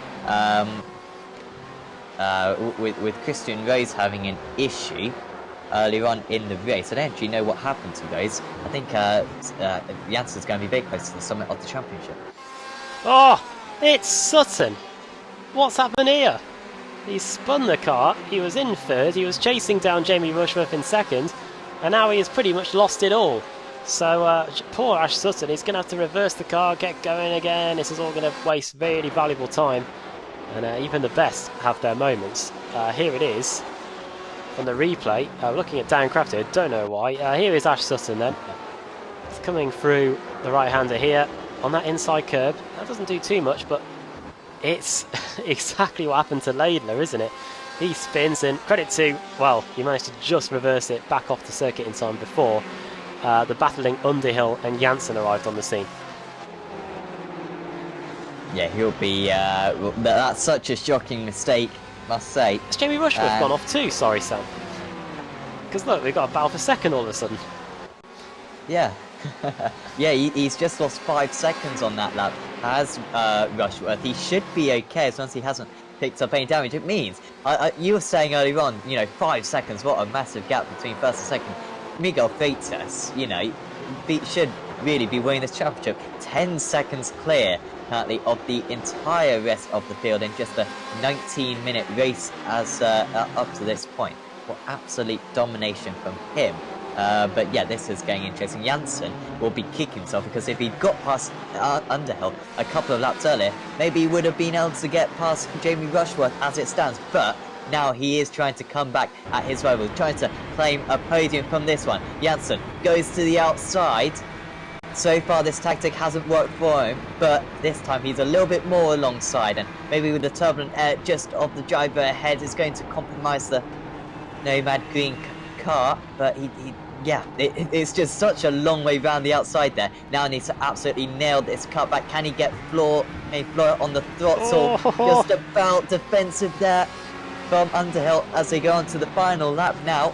[SPEAKER 2] Christian Rose having an issue earlier on in the race. I don't actually know what happened to Rose. I think Janssen's going to be very close to the summit of the championship.
[SPEAKER 1] Oh, it's Sutton. What's happened here? He spun the car, he was in 3rd, he was chasing down Jamie Rushworth in 2nd, and now he has pretty much lost it all. So poor Ash Sutton, he's going to have to reverse the car, get going again. This is all going to waste really valuable time. And even the best have their moments. Here it is on the replay. Looking at Dan Craft here, don't know why. Here is Ash Sutton then. It's coming through the right-hander here on that inside curb. That doesn't do too much, but it's exactly what happened to Laidler, isn't it? He spins, and credit to, well, he managed to just reverse it back off the circuit in time before the battling Underhill and Janssen arrived on the scene.
[SPEAKER 2] Yeah, he'll be... that's such a shocking mistake, must say.
[SPEAKER 1] Has Jamie Rushworth gone off too? Sorry, Sam. Because look, we've got a battle for 2nd all of a sudden.
[SPEAKER 2] Yeah. Yeah, he's just lost 5 seconds on that lap. As Rushworth, he should be okay as long as he hasn't picked up any damage. It means, you were saying earlier on, you know, 5 seconds, what a massive gap between first and second. Miguel Freitas, you know, should really be winning this championship. 10 seconds clear currently of the entire rest of the field in just a 19-minute race as up to this point. What absolute domination from him. But yeah, this is getting interesting. Janssen will be kicking himself because if he'd got past Underhill a couple of laps earlier, maybe he would have been able to get past Jamie Rushworth as it stands. But now he is trying to come back at his rival, trying to claim a podium from this one. Janssen goes to the outside. So far this tactic hasn't worked for him, but this time he's a little bit more alongside, and maybe with the turbulent air just of the driver ahead is going to compromise the Nomad Green car, but it's just such a long way round the outside there. Now he needs to absolutely nail this cutback. Can he get floor on the throttle?
[SPEAKER 1] Oh.
[SPEAKER 2] Just about defensive there from Underhill as they go on to the final lap now.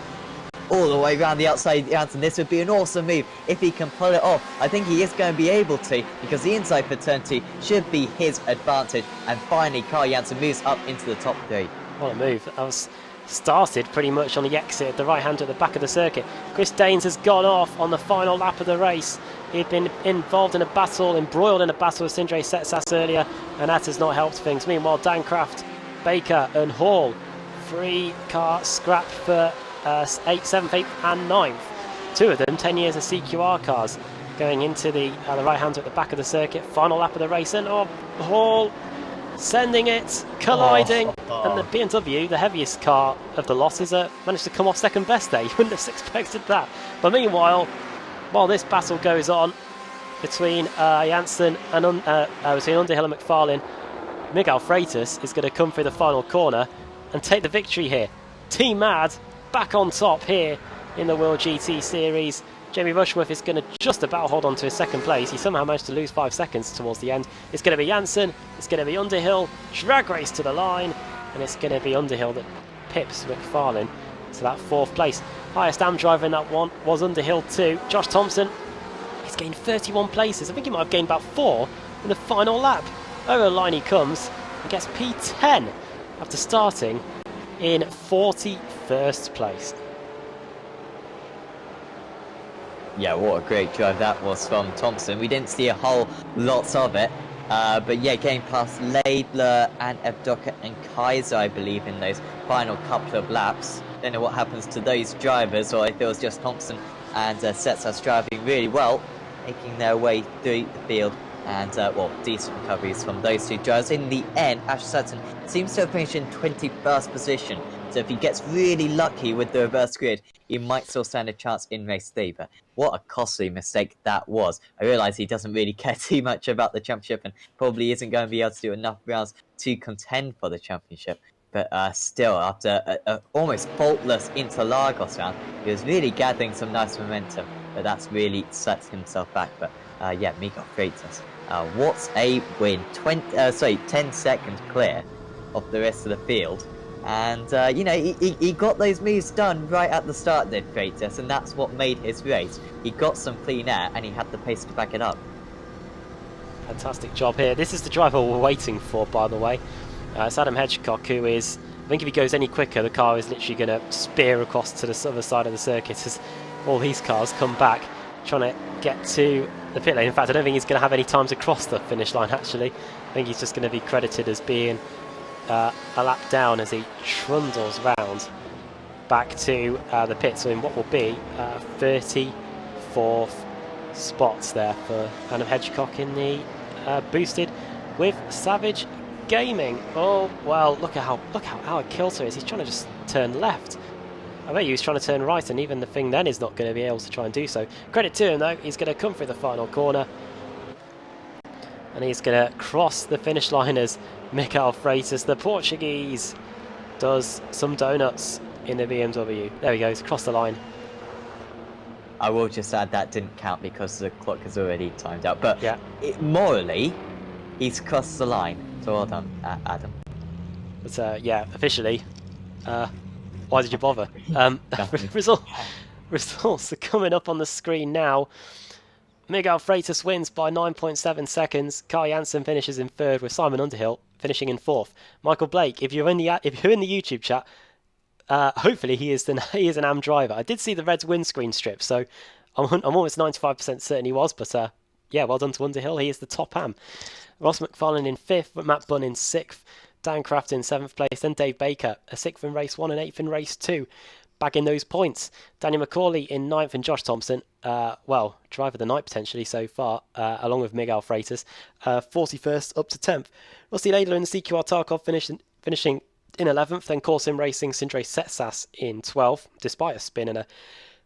[SPEAKER 2] All the way around the outside, Janssen. This would be an awesome move if he can pull it off. I think he is going to be able to, because the inside for turn 2 should be his advantage. And finally, Carl Janssen moves up into the top 3.
[SPEAKER 1] What a move. That was started pretty much on the exit at the right hand at the back of the circuit. Chris Daines has gone off on the final lap of the race. He'd been involved in a battle, embroiled in a battle with Sindre Setsas earlier, and that has not helped things. Meanwhile, Dancraft, Baker and Hall, 3-car scrap for 8th, 7th, 8th and 9th. 2 of them 10 years of CQR cars going into the right hand at the back of the circuit. Final lap of the race, and Hall sending it, colliding, and the BMW, the heaviest car of the losses, managed to come off second best there. You wouldn't have expected that. But meanwhile, while this battle goes on between Janssen and between Underhill and McFarlane, Miguel Freitas is going to come through the final corner and take the victory here. Team Mad back on top here in the World GT Series. Jamie Rushworth is going to just about hold on to his second place. He somehow managed to lose 5 seconds towards the end. It's going to be Janssen, it's going to be Underhill, drag race to the line, and it's going to be Underhill that pips McFarlane to that 4th place. Highest AM driver in that one was Underhill too. Josh Thompson, he's gained 31 places. I think he might have gained about 4 in the final lap. Over the line he comes and gets P10 after starting in 41st place.
[SPEAKER 2] Yeah, what a great drive that was from Thompson. We didn't see a whole lot of it, but yeah, getting past Laidler and Evdoka and Kaiser, I believe, in those final couple of laps. Don't know what happens to those drivers, or if it was just Thompson and Setsas driving really well, making their way through the field. And, well, decent recoveries from those 2 drivers. In the end, Ash Sutton seems to have finished in 21st position. So if he gets really lucky with the reverse grid, he might still stand a chance in race 3. But what a costly mistake that was. I realise he doesn't really care too much about the championship and probably isn't going to be able to do enough rounds to contend for the championship. But still, after a almost faultless Interlagos round, he was really gathering some nice momentum. But that's really set himself back. But yeah, Miguel Freitas. What a win. 10 seconds clear of the rest of the field. And, you know, he got those moves done right at the start, did Freitas, and that's what made his race. He got some clean air, and he had the pace to back it up.
[SPEAKER 1] Fantastic job here. This is the driver we're waiting for, by the way. It's Adam Hedgecock, who is, I think if he goes any quicker, the car is literally going to spear across to the other side of the circuit as all these cars come back, trying to get to the pit lane. In fact, I don't think he's going to have any time to cross the finish line, actually. I think he's just going to be credited as being a lap down as he trundles round back to the pits, so in what will be 34th spots there for Adam Hedgecock in the boosted with Savage Gaming. Oh well, look how Alec Kilter is. He's trying to just turn left. I bet he was trying to turn right, and even the thing then is not going to be able to try and do so. Credit to him though, he's going to come through the final corner and he's going to cross the finish line as Miguel Freitas, the Portuguese, does some donuts in the BMW. There he goes, across the line.
[SPEAKER 2] I will just add that didn't count because the clock is already timed out. But
[SPEAKER 1] yeah,
[SPEAKER 2] morally, he's crossed the line. So well done, Adam.
[SPEAKER 1] But yeah, officially, why did you bother? results are coming up on the screen now. Miguel Freitas wins by 9.7 seconds. Carl Jansen finishes in third, with Simon Underhill finishing in fourth. Michael Blake, if you're in the YouTube chat, hopefully he is an AM driver. I did see the Reds windscreen strip, so I'm almost 95% certain he was. But yeah, well done to Underhill. He is the top AM. Ross McFarlane in fifth, Matt Bunn in sixth, Dan Craft in seventh place, then Dave Baker, a sixth in race one and eighth in race two, bagging those points. Daniel McCauley in ninth, and Josh Thompson, driver of the night potentially so far, along with Miguel Freitas, 41st up to 10th. Rusty Laidler and CQR Tarkov finishing in 11th, then Corsim Racing Sindre Setsas in 12th, despite a spin and a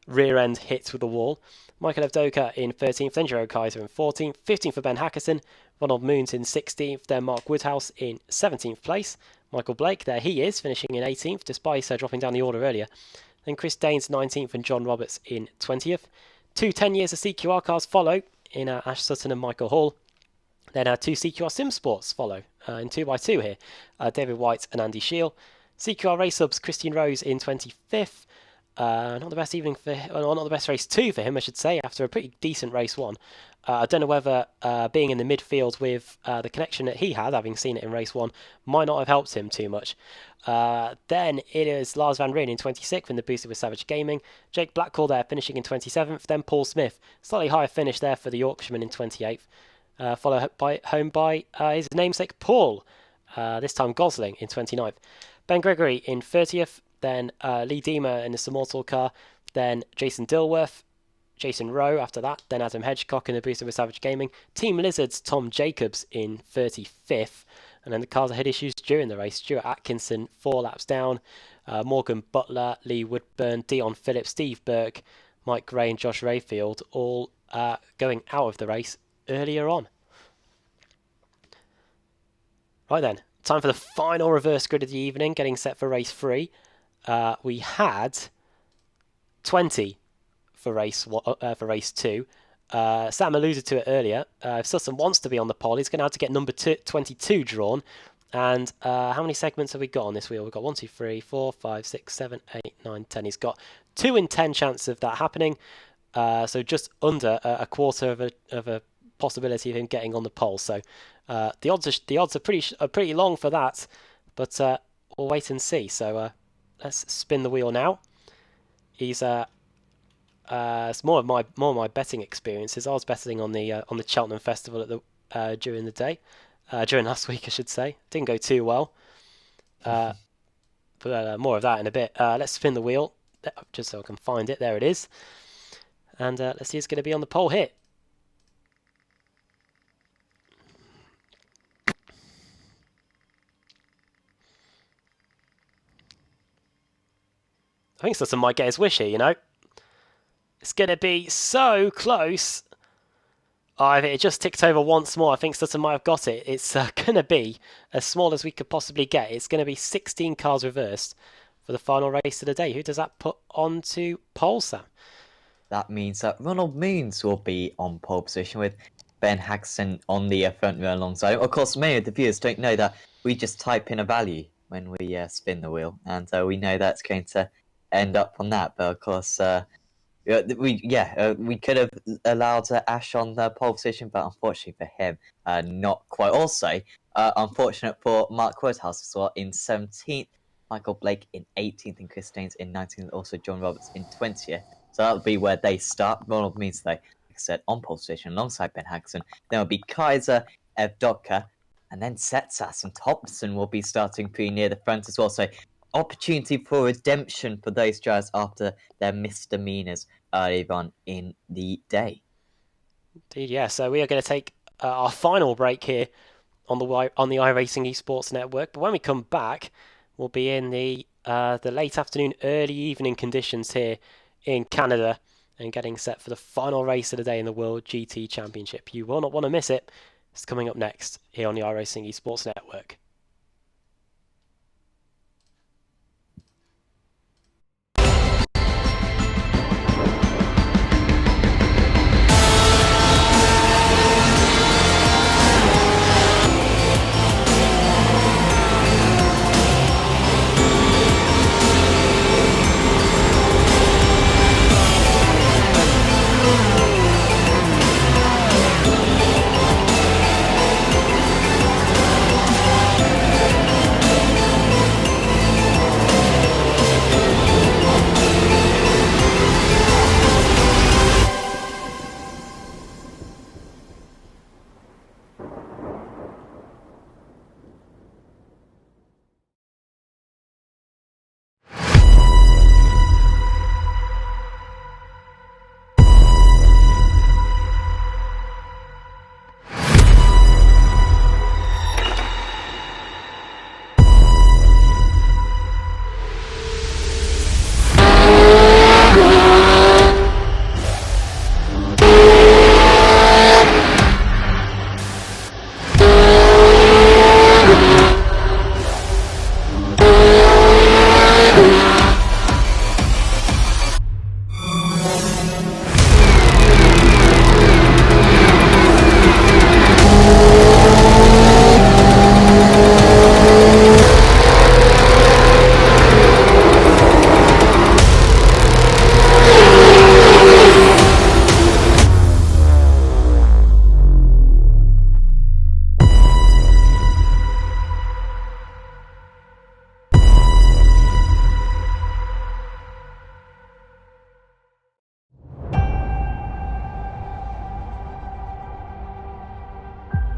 [SPEAKER 1] rear end hit with the wall. Michael Evdoka in 13th, then Jero Kaiser in 14th, 15th for Ben Hackerson, Ronald Moons in 16th, then Mark Woodhouse in 17th place. Michael Blake, there he is, finishing in 18th, despite dropping down the order earlier. Then Chris Danes 19th and John Roberts in 20th. 10 years of CQR cars follow in Ash Sutton and Michael Hall. Then 2 CQR Sim Sports follow in 2x2 here. David White and Andy Shield. CQR Race Subs, Christian Rose in 25th. Not the best evening for him, not the best race two for him, I should say, after a pretty decent race one. I don't know whether being in the midfield with the connection that he had, having seen it in race one, might not have helped him too much. Then it is Lars Van Ryn in 26th in the Boosted with Savage Gaming. Jake Blackall there finishing in 27th. Then Paul Smith, slightly higher finish there for the Yorkshireman in 28th. Followed by his namesake Paul, this time Gosling in 29th. Ben Gregory in 30th. Then Lee Deemer in the Immortal car. Then Jason Dilworth, Jason Rowe after that. Then Adam Hedgecock in the Boosted with Savage Gaming. Team Lizards, Tom Jacobs in 35th. And then the cars that had issues during the race. Stuart Atkinson, 4 laps down. Morgan Butler, Lee Woodburn, Dion Phillips, Steve Burke, Mike Gray and Josh Rayfield all going out of the race earlier on. Right then, time for the final reverse grid of the evening, getting set for race 3. We had 20 for race 2. Sam alluded to it earlier. If Sutton wants to be on the pole, he's going to have to get number 22 drawn. And how many segments have we got on this wheel? We've got 1, 2, 3, 4, 5, 6, 7, 8, 9, 10. He's got 2 in 10 chance of that happening. So just under a quarter of a possibility of him getting on the pole. So the odds are pretty long for that. But we'll wait and see. So let's spin the wheel now. He's it's more of my betting experiences. I was betting on the Cheltenham Festival at during the day, during last week I should say. Didn't go too well, but more of that in a bit. Let's spin the wheel just so I can find it. There it is, and let's see who's going to be on the pole here. I think Sutton might get his wish here, you know. It's going to be so close. Oh, if it just ticked over once more, I think Sutton might have got it. It's going to be as small as we could possibly get. It's going to be 16 cars reversed for the final race of the day. Who does that put onto pole, Sam?
[SPEAKER 2] That means that Ronald Moons will be on pole position with Ben Haxton on the front row alongside him. Of course, many of the viewers don't know that we just type in a value when we spin the wheel, and we know that's going to end up on that. But of course, we could have allowed Ash on the pole position, but unfortunately for him, not quite. Also, unfortunate for Mark Woodhouse as well in 17th, Michael Blake in 18th, and Chris Danes in 19th, also John Roberts in 20th. So that would be where they start. Ronald Means, though, like I said, on pole position alongside Ben Haxton. Then will be Kaiser, Evdoka, and then Setsas and Thompson will be starting pretty near the front as well. So opportunity for redemption for those drivers after their misdemeanors earlier on in the day.
[SPEAKER 1] Indeed, yeah. So we are going to take our final break here on the iRacing Esports Network. But when we come back, we'll be in the late afternoon, early evening conditions here in Canada and getting set for the final race of the day in the World GT Championship. You will not want to miss it. It's coming up next here on the iRacing Esports Network.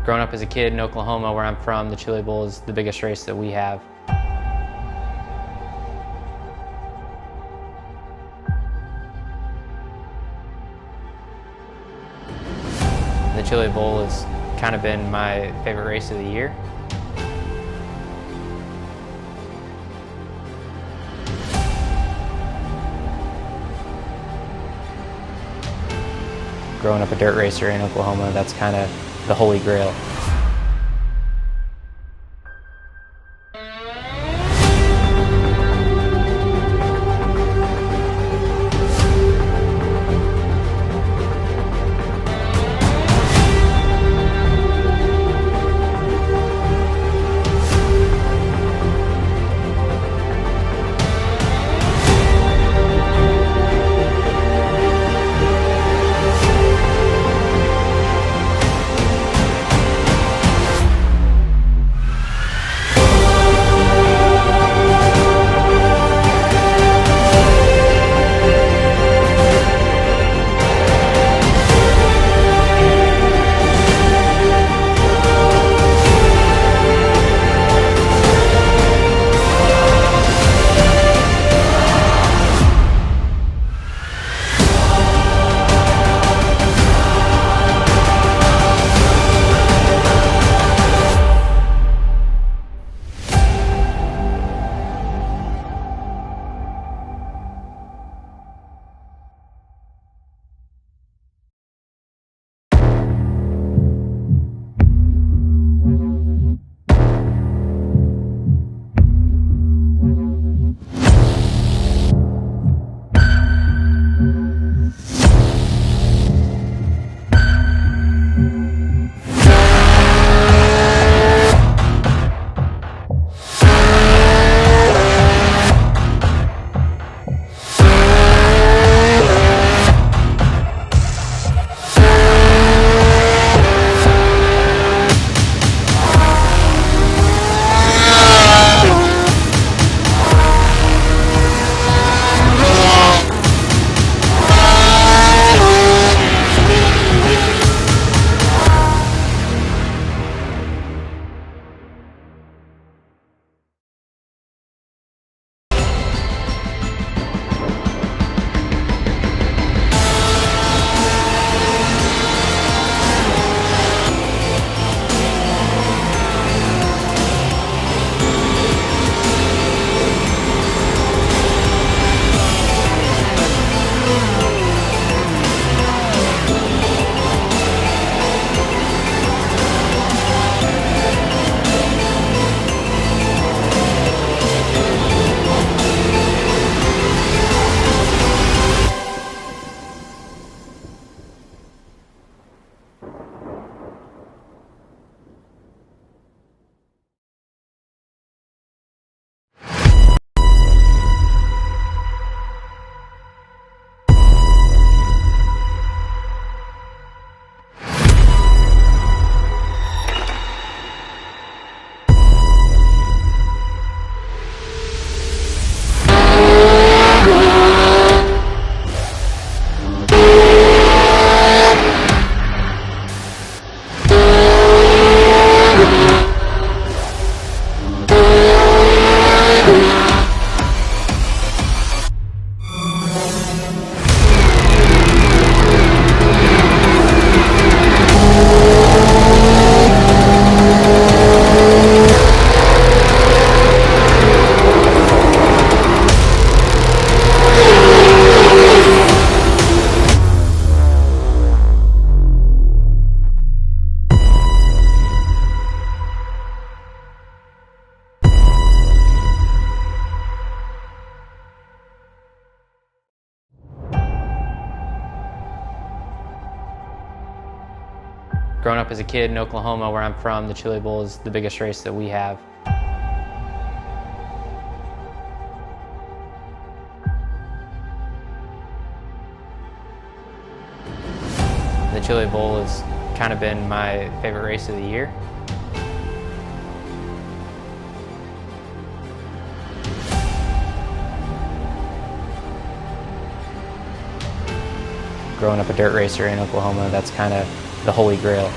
[SPEAKER 3] Growing up as a kid in Oklahoma, where I'm from, the Chili Bowl is the biggest race that we have. The Chili Bowl has kind of been my favorite race of the year. Growing up a dirt racer in Oklahoma, that's kind of the holy grail. Growing up as a kid in Oklahoma, where I'm from, the Chili Bowl is the biggest race that we have. The Chili Bowl has kind of been my favorite race of the year. Growing up a dirt racer in Oklahoma, that's kind of the holy grail.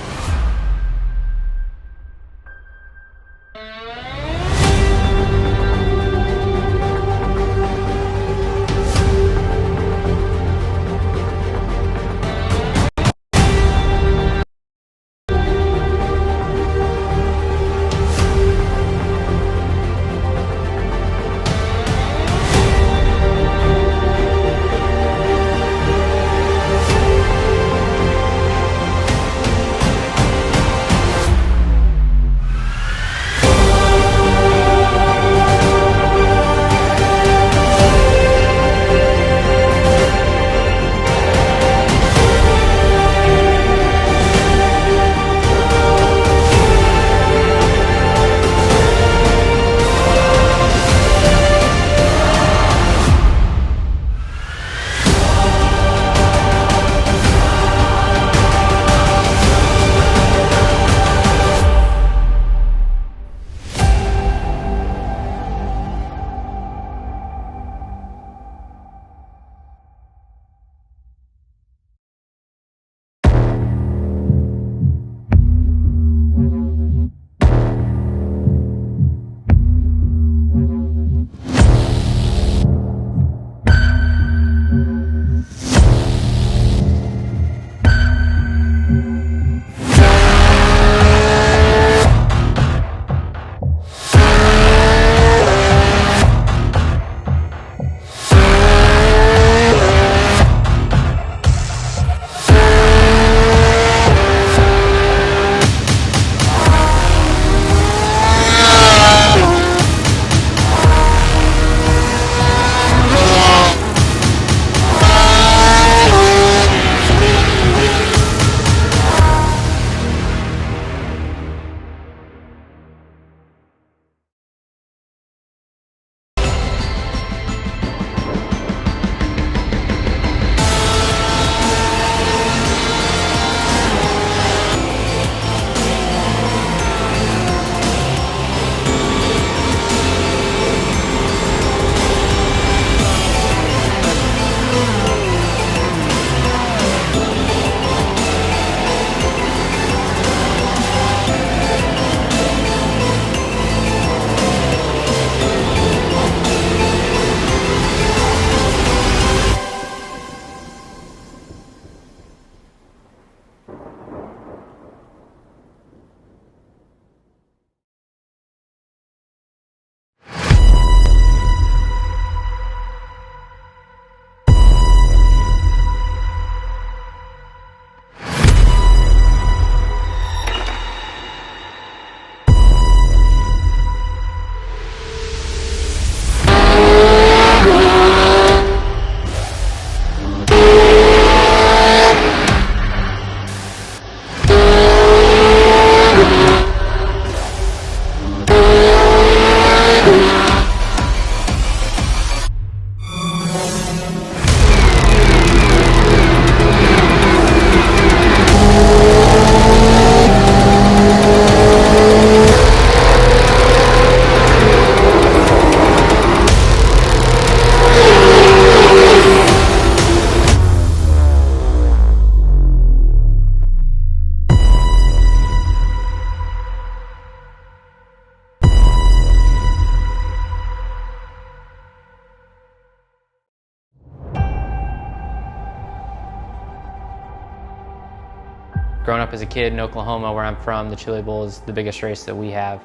[SPEAKER 3] Growing up as a kid in Oklahoma, where I'm from, the Chili Bowl is the biggest race that we have.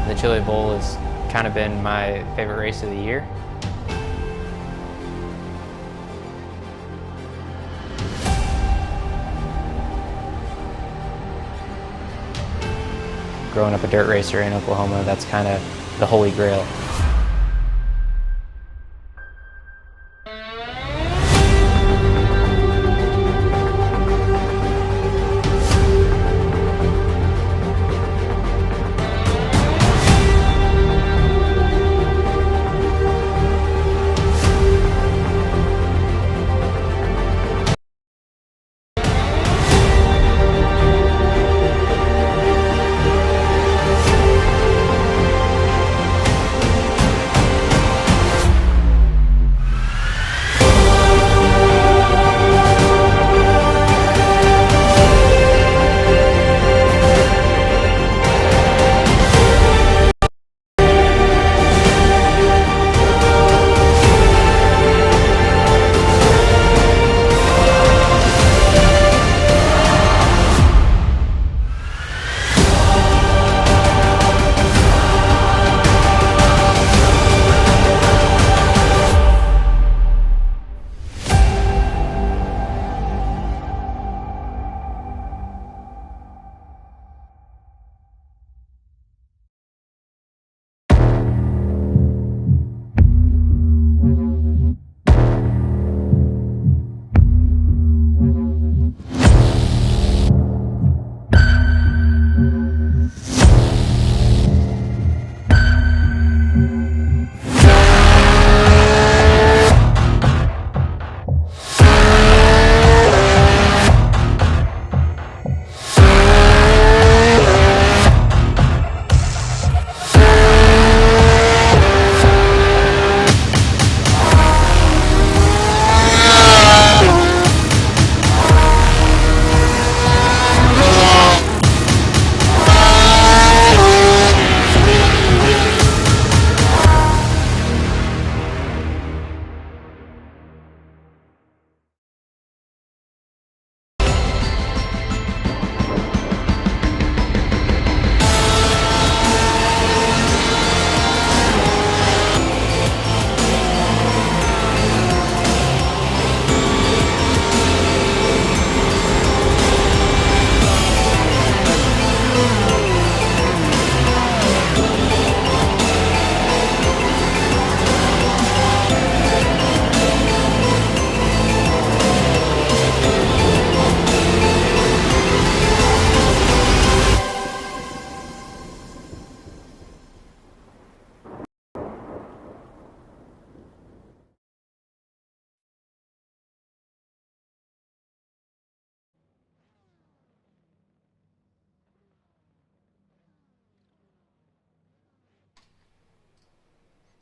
[SPEAKER 3] The Chili Bowl has kind of been my favorite race of the year. Growing up a dirt racer in Oklahoma, that's kind of the holy grail.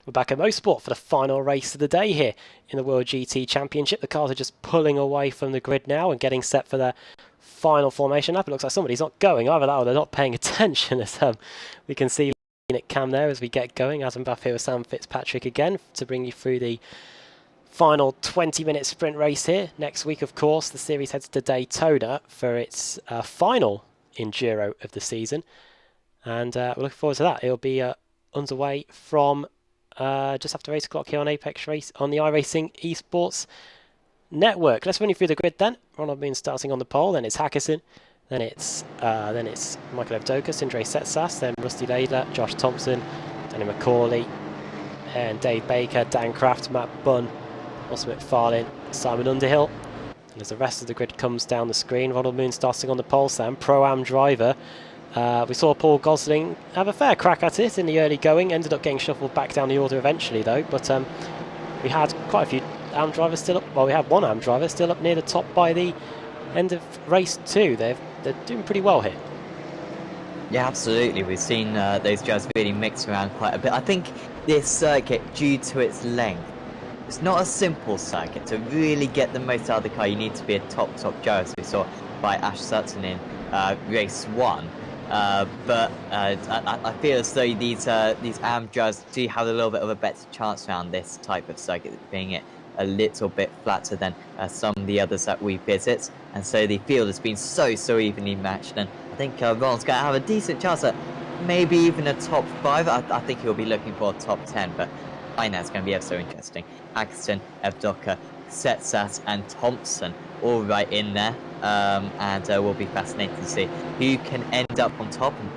[SPEAKER 1] We're back at Motorsport for the final race of the day here in the World GT Championship. The cars are just pulling away from the grid now and getting set for their final formation lap. It looks like somebody's not going either that or they're not paying attention, as we can see at cam there as we get going. Adam Buff here with Sam Fitzpatrick again to bring you through the final 20-minute sprint race here. Next week, of course, the series heads to Daytona for its final Enduro of the season. And we're looking forward to that. It'll be underway from just after 8 o'clock here on Apex Race on the iRacing Esports Network. Let's run you through the grid then. Ronald Moon starting on the pole, then it's Hackerson, then it's Michael Evdokas, Indre Setsas, then Rusty Laidler, Josh Thompson, Danny McCauley, and Dave Baker, Dan Kraft, Matt Bunn, Ross McFarlane, Simon Underhill. And as the rest of the grid comes down the screen, Ronald Moon starting on the pole, Sam, Pro-Am driver. We saw Paul Gosling have a fair crack at it in the early going, ended up getting shuffled back down the order eventually though, but we had quite a few AM drivers still up, well we had one AM driver still up near the top by the end of race 2. They're doing pretty well here.
[SPEAKER 2] Yeah, absolutely. We've seen those drivers really mix around quite a bit. I think this circuit, due to its length, it's not a simple circuit. To really get the most out of the car, you need to be a top driver. So we saw by Ash Sutton in race 1. But I feel as though these AM drivers do have a little bit of a better chance around this type of circuit, being it a little bit flatter than some of the others that we visit. And so the field has been so evenly matched, and I think Ron's going to have a decent chance at maybe even a top 5. I think he'll be looking for a top 10, but I know it's going to be ever so interesting. Atkinson, Evdoka, Setsas and Thompson all right in there, and will be fascinating to see who can end up on top, and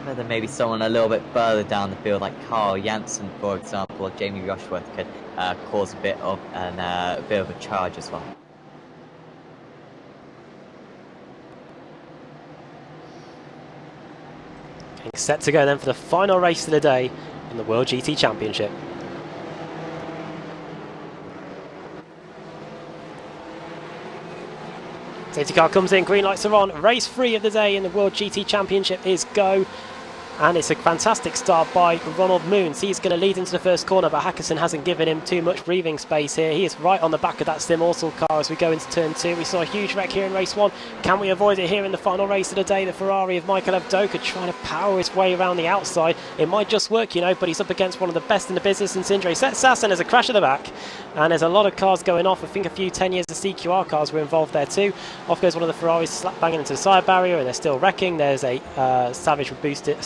[SPEAKER 2] whether maybe someone a little bit further down the field like Carl Janssen, for example, or Jamie Rushworth could cause a bit of a charge as well.
[SPEAKER 1] Set to go then for the final race of the day in the World GT Championship. Safety car comes in, green lights are on. Race 3 of the day in the World GT Championship is go. And it's a fantastic start by Ronald Moons. He's going to lead into the first corner, but Hackerson hasn't given him too much breathing space here. He is right on the back of that Sim Orsal car as we go into turn 2. We saw a huge wreck here in race 1. Can we avoid it here in the final race of the day? The Ferrari of Michael Evdoka trying to power his way around the outside. It might just work, you know, but he's up against one of the best in the business in Sindre Setsas, and there's a crash at the back. And there's a lot of cars going off. I think a few 10 years of CQR cars were involved there too. Off goes one of the Ferraris, slap banging into the side barrier, and they're still wrecking. There's a Savage boosted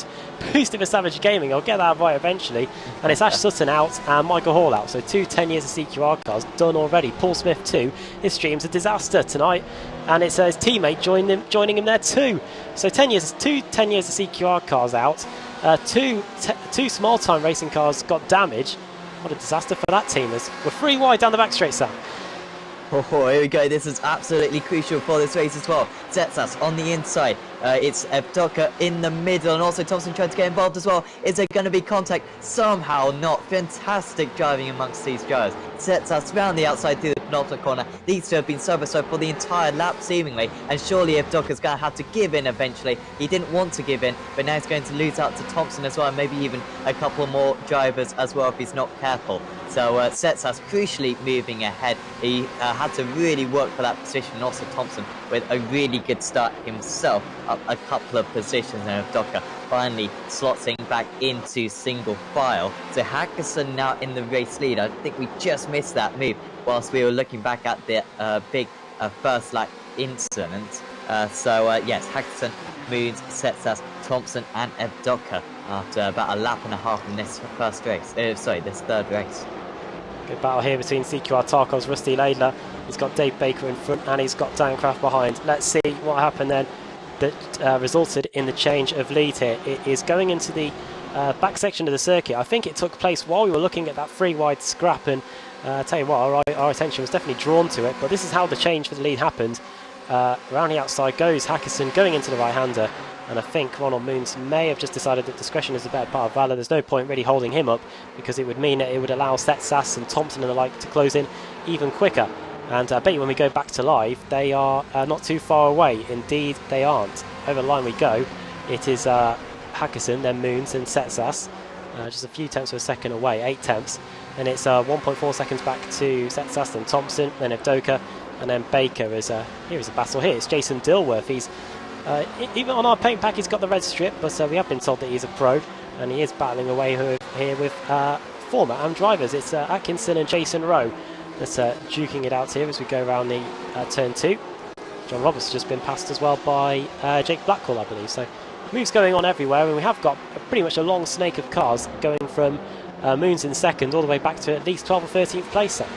[SPEAKER 1] for Savage Gaming. I'll get that right eventually. And it's Ash Sutton out and Michael Hall out. So 2 10 years of CQR cars done already. Paul Smith too. His stream's a disaster tonight. And it's his teammate joining him there too. So 10 years of CQR cars out. Two small time racing cars got damaged. What a disaster for that team. We're 3 wide down the back straight, Sam.
[SPEAKER 2] Oh, here we go. This is absolutely crucial for this race as well. Setsas on the inside. It's Evdoka in the middle, and also Thompson trying to get involved as well. Is there going to be contact? Somehow not. Fantastic driving amongst these drivers. Setsas round the outside through the penultimate corner. These two have been so for the entire lap seemingly, and surely Evdoka's going to have to give in eventually. He didn't want to give in, but now he's going to lose out to Thompson as well, and maybe even a couple more drivers as well if he's not careful. So Setsas crucially moving ahead. He had to really work for that position, and also Thompson with a really good start himself, up a couple of positions, and Evdoka finally slotting back into single file. So Hackerson now in the race lead. I think we just missed that move whilst we were looking back at the big first lap incident. Yes, Hackerson, Moons, Setsas, Thompson and Evdoka after about a lap and a half in this first race. This third race.
[SPEAKER 1] Good battle here between CQR Tarkov's Rusty Laidler. He's got Dave Baker in front and he's got Dan Craft behind. Let's see what happened then that resulted in the change of lead here. It is going into the back section of the circuit. I think it took place while we were looking at that 3 wide scrap, and I tell you what, our attention was definitely drawn to it. But this is how the change for the lead happened. Around the outside goes Hackerson, going into the right-hander. And I think Ronald Moons may have just decided that discretion is the better part of valour. There's no point really holding him up, because it would mean that it would allow Setsas and Thompson and the like to close in even quicker. And I bet you when we go back to live, they are not too far away. Indeed, they aren't. Over the line we go. It is Hackerson, then Moons and Setsas. Just a few tenths of a second away, 8 tenths. And it's 1.4 seconds back to Setsas, then Thompson, then Evdoka, and then Baker. Here is a battle here. It's Jason Dilworth. He's even on our paint pack, he's got the red strip, but we have been told that he's a pro, and he is battling away here with former AM drivers. It's Atkinson and Jason Rowe that's duking it out here as we go around the turn 2. John Roberts has just been passed as well by Jake Blackwell, I believe. So moves going on everywhere, and we have got pretty much a long snake of cars going from Moons in second all the way back to at least 12th or 13th place there.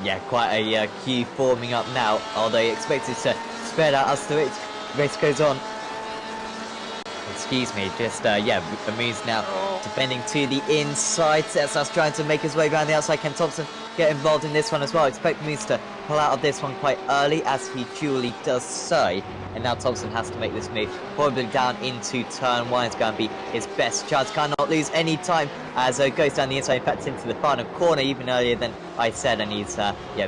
[SPEAKER 2] Yeah, quite a queue forming up now, although you expect it to spread out as the race goes on. Excuse me, just, Moons now defending to the inside. Setsas trying to make his way around the outside. Can Thompson get involved in this one as well? Expect Moons to pull out of this one quite early, as he duly does so. And now Thompson has to make this move, probably down into turn 1. It's going to be his best chance. Cannot lose any time as it goes down the inside, in fact into the final corner even earlier than I said, and he's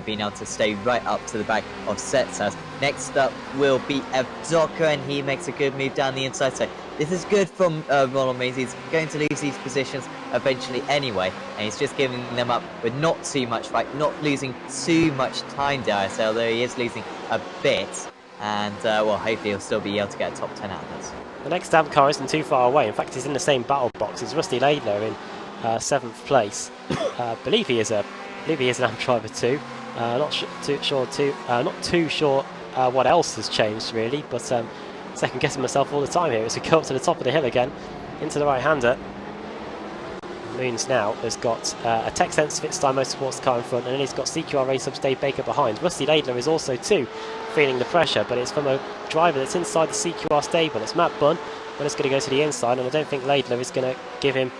[SPEAKER 2] been able to stay right up to the back of Setsas. Next up will be Evdoka, and he makes a good move down the inside. So this is good from Ronald Moons. He's going to lose these positions eventually anyway, and he's just giving them up with not too much fight, not losing too much time, dare I say, although he is losing a bit. and well, hopefully he'll still be able to get a top 10 out of this.
[SPEAKER 1] The next damp car isn't too far away. In fact, he's in the same battle box as Rusty Laidler in 7th place. I believe he is an AMP driver too. Not too sure what else has changed really, but second guessing myself all the time here as we go up to the top of the hill again into the right-hander. Moons now has got a Tech-Sense Fitstyle Motorsports car in front, and then he's got CQR Race Hub Dave Baker behind. Rusty Laidler is also too feeling the pressure, but it's from a driver that's inside the CQR stable. It's Matt Bunn, but it's going to go to the inside, and I don't think Laidler is going to give him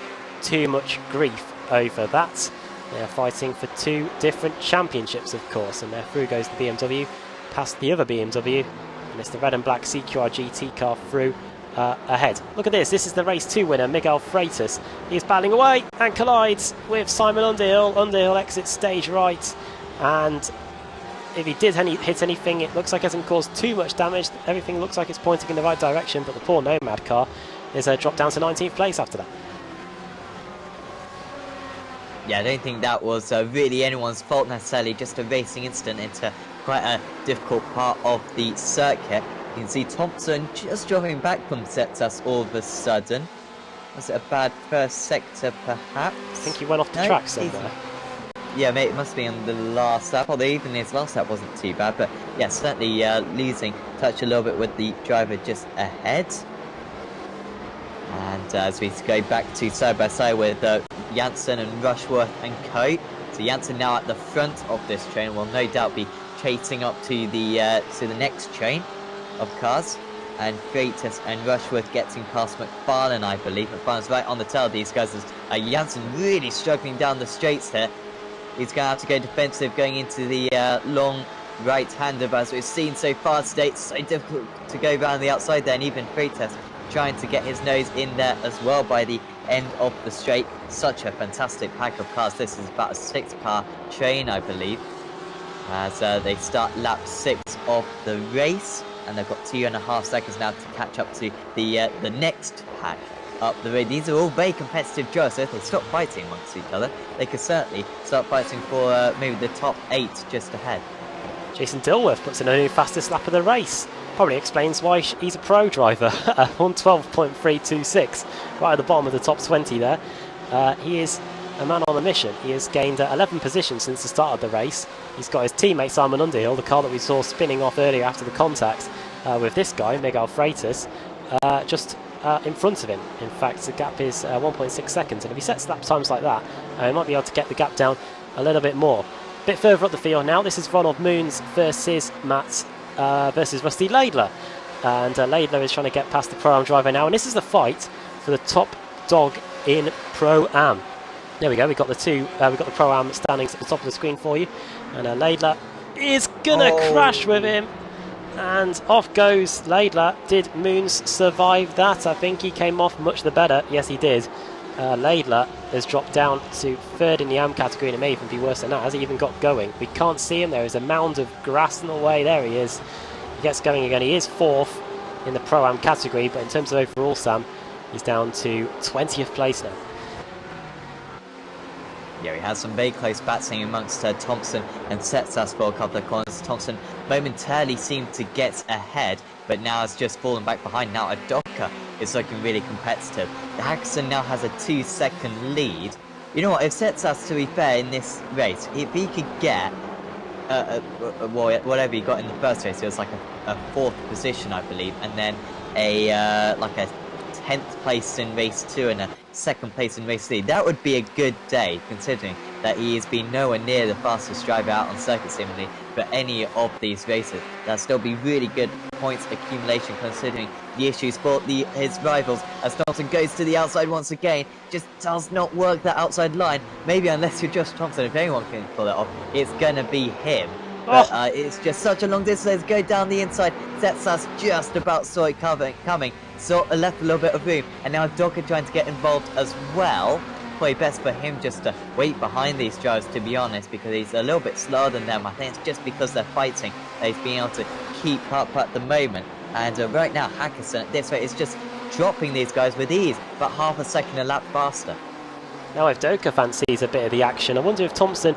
[SPEAKER 1] too much grief over that. They are fighting for 2 different championships, of course, and there through goes the BMW past the other BMW, and it's the red and black CQR GT car through ahead. Look at this. This is the race 2 winner, Miguel Freitas. He's battling away and collides with Simon Underhill. Underhill exits stage right, and if he did hit anything, it looks like it hasn't caused too much damage. Everything looks like it's pointing in the right direction, but the poor Nomad car is dropped down to 19th place after that.
[SPEAKER 2] Yeah, I don't think that was really anyone's fault necessarily, just a racing incident into quite a difficult part of the circuit. You can see Thompson just dropping back from Settas all of a sudden. Was it a bad first sector perhaps?
[SPEAKER 1] I think he went off the track somewhere.
[SPEAKER 2] Yeah, mate, it must be on the last lap, although even his last lap wasn't too bad, but yeah, certainly losing touch a little bit with the driver just ahead. And as we go back to side by side with Janssen and Rushworth and co. So Janssen now at the front of this train will no doubt be chasing up to the next train of cars. And Freitas and Rushworth getting past McFarlane, I believe. McFarlane's right on the tail of these guys as Janssen really struggling down the straights here. He's going to have to go defensive going into the long right-hander, but as we've seen so far today, it's so difficult to go around the outside there, and even Freitas trying to get his nose in there as well by the end of the straight. Such a fantastic pack of cars. This is about a 6-car train, I believe, as they start lap 6 of the race, and they've got 2.5 seconds now to catch up to the next pack up the road. These are all very competitive drivers, so if they stop fighting amongst each other, they could certainly start fighting for maybe the top 8 just ahead.
[SPEAKER 1] Jason Dilworth puts in a new fastest lap of the race. Probably explains why he's a pro driver. 1:12.326, right at the bottom of the top 20 there. He is a man on a mission. He has gained 11 positions since the start of the race. He's got his teammate Simon Underhill, the car that we saw spinning off earlier after the contact with this guy, Miguel Freitas, just in front of him. In fact, the gap is 1.6 seconds, and if he sets lap times like that, he might be able to get the gap down a little bit more. A bit further up the field now, this is Ronald Moons versus versus Rusty Laidler, and Laidler is trying to get past the Pro-Am driver now, and this is the fight for the top dog in Pro-Am. There we go, we've got the Pro-Am standings at the top of the screen for you, and Laidler is gonna crash with him, and off goes Laidler. Did Moons survive that? I think he came off much the better. Yes, he did. Laidler has dropped down to 3rd in the AM category, and it may even be worse than that. Has he even got going? We can't see him. There is a mound of grass in the way. There he is. He gets going again. He is 4th in the Pro-Am category, but in terms of overall, Sam, he's down to 20th place now.
[SPEAKER 2] Yeah, he has some very close battling amongst Thompson and Settas for a couple of corners. Thompson momentarily seemed to get ahead, but now has just fallen back behind. Now Adoka is looking really competitive. Hackerson now has a 2-second lead. You know what, if Settas, to be fair, in this race, if he could get whatever he got in the first race, it was like a 4th position, I believe, and then a like a 10th place in race 2 and a 2nd place in race 3. That would be a good day, considering that he has been nowhere near the fastest driver out on circuit seemingly for any of these races. That'll still be really good points accumulation, considering the issues for his rivals, as Thompson goes to the outside once again. Just does not work that outside line. Maybe unless you're Josh Thompson, if anyone can pull it off, it's gonna be him. But it's just such a long distance. Go down the inside. Settas just about saw it coming. So left a little bit of room, and now Docker trying to get involved as well. Probably best for him just to wait behind these drivers, to be honest, because he's a little bit slower than them. I think it's just because they're fighting that he's being able to keep up at the moment. And right now, Hackerson at this rate is just dropping these guys with ease, about half a second a lap faster.
[SPEAKER 1] Now if Doka fancies a bit of the action, I wonder if Thompson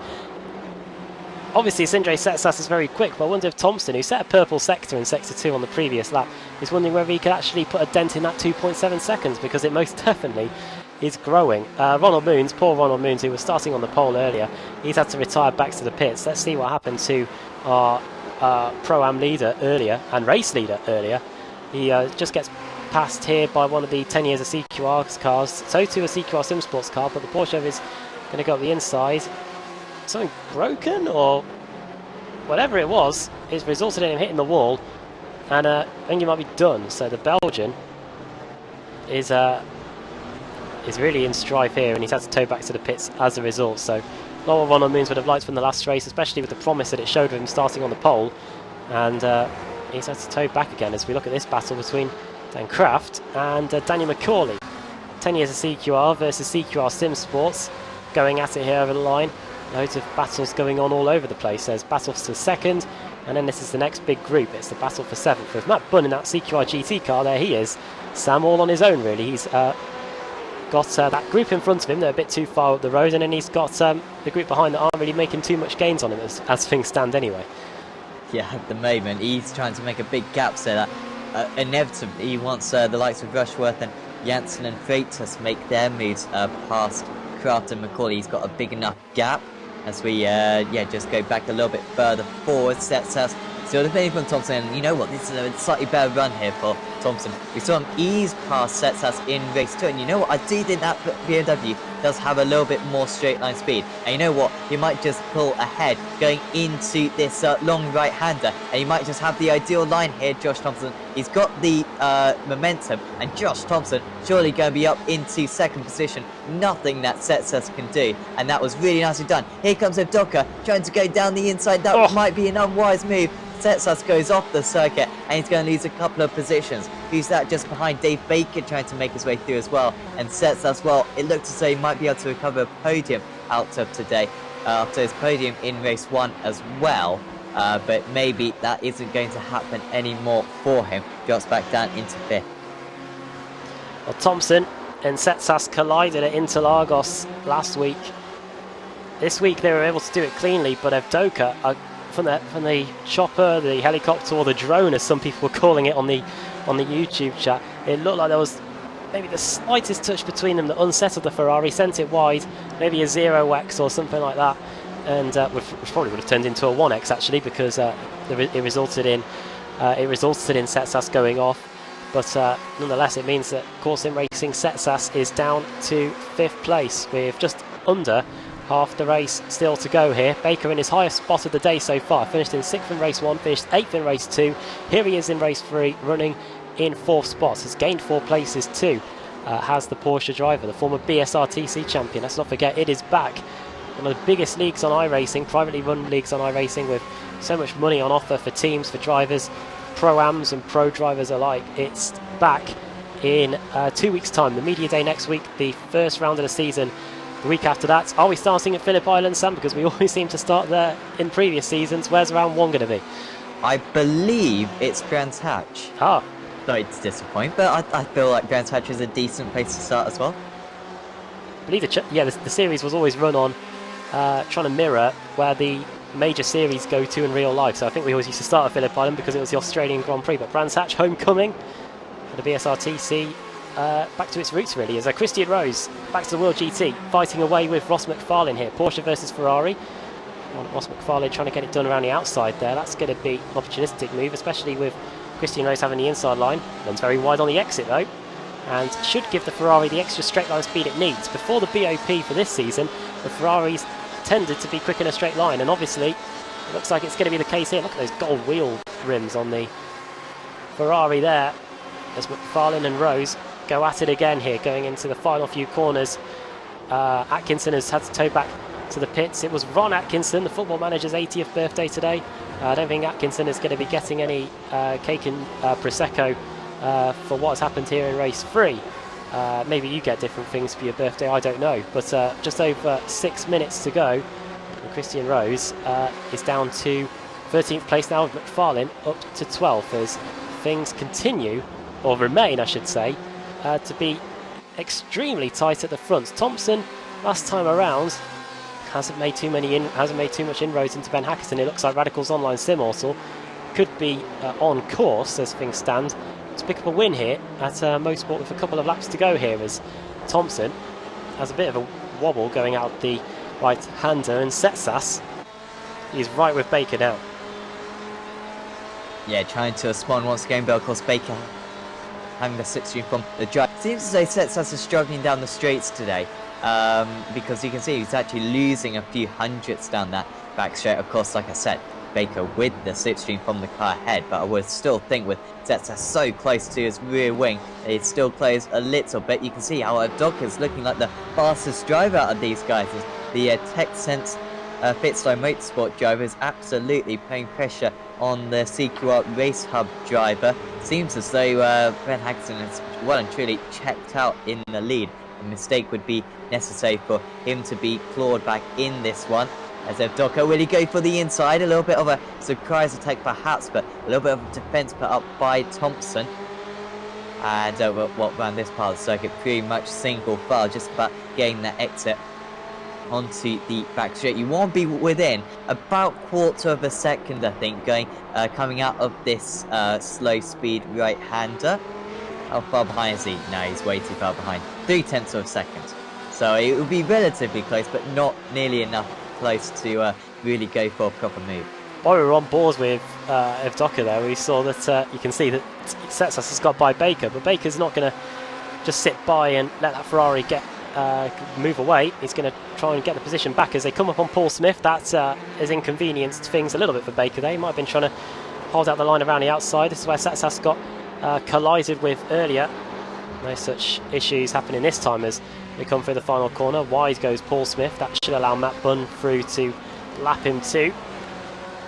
[SPEAKER 1] obviously Sindre Setsas is very quick, but I wonder if Thompson, who set a purple sector in sector 2 on the previous lap, is wondering whether he could actually put a dent in that 2.7 seconds, because it most definitely is growing. Poor Ronald Moons, who was starting on the pole earlier, he's had to retire back to the pits. Let's see what happened to our Pro-Am leader earlier, and race leader earlier. He just gets passed here by one of the 10 years of CQR cars, so too a CQR Sim Sports car, but the Porsche is going to go up the inside. Something broken, or whatever it was, it's resulted in him hitting the wall, and I think he might be done. So the Belgian is really in strife here, and he's had to tow back to the pits as a result. So not what Ronald Moons would have liked from the last race, especially with the promise that it showed of him starting on the pole, and he's had to tow back again as we look at this battle between Dan Kraft and Daniel McCauley. 10 years of CQR versus CQR Sim Sports, going at it here over the line. Loads of battles going on all over the place. There's battles to second, and then this is the next big group. It's the battle for seventh. With Matt Bunn in that CQR GT car, there he is. Sam all on his own, really. He's got that group in front of him. They're a bit too far up the road, and then he's got the group behind that aren't really making too much gains on him as things stand anyway.
[SPEAKER 2] Yeah, at the moment, he's trying to make a big gap so that inevitably he wants the likes of Rushworth and Janssen and Freitas make their moves past Kraft and McCauley. He's got a big enough gap as we just go back a little bit further forward. Sets us still defending from Thompson, and you know what, this is a slightly better run here for Thompson. We saw him ease past Setsas in race 2, and you know what, I do think that BMW does have a little bit more straight line speed, and you know what, he might just pull ahead going into this long right hander, and he might just have the ideal line here. Josh Thompson, he's got the momentum, and Josh Thompson surely going to be up into second position. Nothing that Setsas can do, and that was really nicely done. Here comes Evdoka trying to go down the inside. That might be an unwise move. Setsas goes off the circuit, and he's going to lose a couple of positions. Who's that just behind? Dave Baker trying to make his way through as well. And Setsas, well, it looked as though he might be able to recover a podium out of today, after his podium in race 1 as well. But maybe that isn't going to happen anymore for him. Drops back down into 5th.
[SPEAKER 1] Well, Thompson and Setsas collided at Interlagos last week. This week they were able to do it cleanly, but Evdoka, from the chopper, the helicopter, or the drone, as some people were calling it on the YouTube chat, it looked like there was maybe the slightest touch between them that unsettled the Ferrari, sent it wide, maybe a 0x or something like that, and which probably would have turned into a 1x actually, because it resulted in Setsas going off. But nonetheless, it means that Core Sim Racing Setsas is down to 5th place with just under half the race still to go here. Baker in his highest spot of the day so far, finished in 6th in race 1, finished 8th in race 2. Here he is in race 3, running in 4th spot, has gained 4 places too, has the Porsche driver, the former BSRTC champion. Let's not forget, it is back. One of the biggest leagues on iRacing, privately run leagues on iRacing, with so much money on offer for teams, for drivers, pro-ams and pro drivers alike. It's back in 2 weeks' time. The media day next week, the first round of the season. The week after that, are we starting at Phillip Island, Sam? Because we always seem to start there in previous seasons. Where's round 1 going to be? I
[SPEAKER 2] believe it's Brands Hatch.
[SPEAKER 1] Ah.
[SPEAKER 2] Sorry to disappoint, but I feel like Brands Hatch is a decent place to start as well.
[SPEAKER 1] I believe the series was always run on trying to mirror where the major series go to in real life. So I think we always used to start at Phillip Island because it was the Australian Grand Prix. But Brands Hatch homecoming for the BSRTC. Back to its roots really, as Christian Rose back to the World GT, fighting away with Ross McFarlane here. Porsche versus Ferrari. Ross McFarlane trying to get it done around the outside there. That's going to be an opportunistic move, especially with Christian Rose having the inside line. Runs very wide on the exit though, and should give the Ferrari the extra straight line speed it needs. Before the BOP for this season, the Ferraris tended to be quick in a straight line, and obviously it looks like it's going to be the case here. Look at those gold wheel rims on the Ferrari there, as McFarlane and Rose go at it again here, going into the final few corners. Atkinson has had to tow back to the pits. It was Ron Atkinson, the football manager's 80th birthday today. I don't think Atkinson is going to be getting any cake and Prosecco for what has happened here in race 3. Maybe you get different things for your birthday, I don't know. But just over 6 minutes to go, and Christian Rose is down to 13th place now, with McFarlane up to 12th, as things continue, or remain I should say, to be extremely tight at the front. Thompson last time around hasn't made too much inroads into Ben Hackerson. It looks like Radical's online sim also could be on course as things stand to pick up a win here at Motorsport with a couple of laps to go here, as Thompson has a bit of a wobble going out the right-hander, and Setsas is right with Baker now.
[SPEAKER 2] Yeah, trying to spawn once again, but of course Baker having the slipstream from the drive. Seems as though Setsas is struggling down the straights today, because you can see he's actually losing a few hundredths down that back straight. Of course, like I said, Baker with the slipstream from the car ahead, but I would still think with Setsas so close to his rear wing, it still plays a little bit. You can see how Docker's looking like the fastest driver out of these guys. The TechSense Fitstone Motorsport driver is absolutely putting pressure on the CQR Race Hub driver. Seems as though Ben Hagson has well and truly checked out in the lead. A mistake would be necessary for him to be clawed back in this one. As if Docker, will he go for the inside? A little bit of a surprise attack perhaps, but a little bit of defence put up by Thompson. And what ran this part of the circuit, pretty much single file, just about getting that exit onto the back straight. You want to be within about quarter of a second, I think, coming out of this slow speed right-hander. How far behind is he? No, he's way too far behind. 0.3 of a second. So it will be relatively close, but not nearly enough close to really go for a proper move.
[SPEAKER 1] While we were on board with Evdoka there, we saw that you can see that Setsas has got by Baker, but Baker's not going to just sit by and let that Ferrari move away. He's going to try and get the position back as they come up on Paul Smith. That has inconvenienced things a little bit for Baker there. He might have been trying to hold out the line around the outside. This is where Setsas got collided with earlier. No such issues happening this time as we come through the final corner. Wide goes Paul Smith. That should allow Matt Bunn through to lap him too.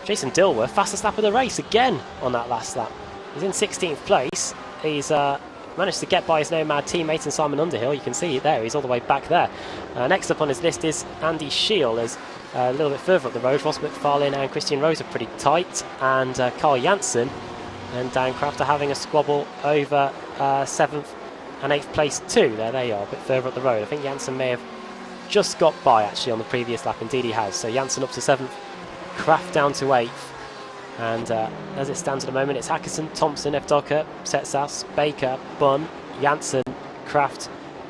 [SPEAKER 1] Jason Dilworth, fastest lap of the race again on that last lap. He's in 16th place. He's managed to get by his nomad teammate and Simon Underhill. You can see it there. He's all the way back there. Next up on his list is Andy Scheel. As a little bit further up the road, Ross McFarlane and Christian Rose are pretty tight. And Carl Janssen and Dan Kraft are having a squabble over 7th and 8th place too. There they are, a bit further up the road. I think Janssen may have just got by actually on the previous lap. Indeed he has. So Janssen up to 7th, Kraft down to 8th. And as it stands at the moment, it's Hackerson, Thompson, Evdoka, Setsas, Baker, Bunn, Janssen, Kraft,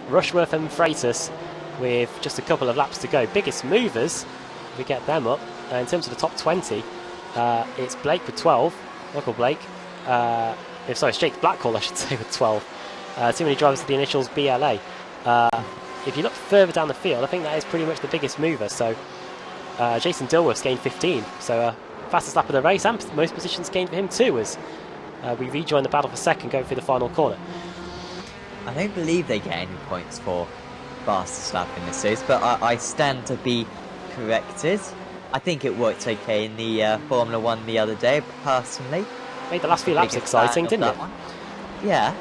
[SPEAKER 1] Rushworth and Freitas with just a couple of laps to go. Biggest movers, if we get them up, in terms of the top 20, it's Blake with 12, Michael Blake. Sorry, it's Jake Blackhall, I should say, with 12. Too many drivers with the initials BLA. If you look further down the field, I think that is pretty much the biggest mover. So Jason Dilworth's gained 15. So fastest lap of the race, and most positions gained for him too, as we rejoin the battle for second going through the final corner.
[SPEAKER 2] I don't believe they get any points for fastest lap in this series, but I stand to be corrected. I think it worked okay in the Formula 1 the other day, personally.
[SPEAKER 1] Made the last few laps exciting, didn't it?
[SPEAKER 2] One. Yeah.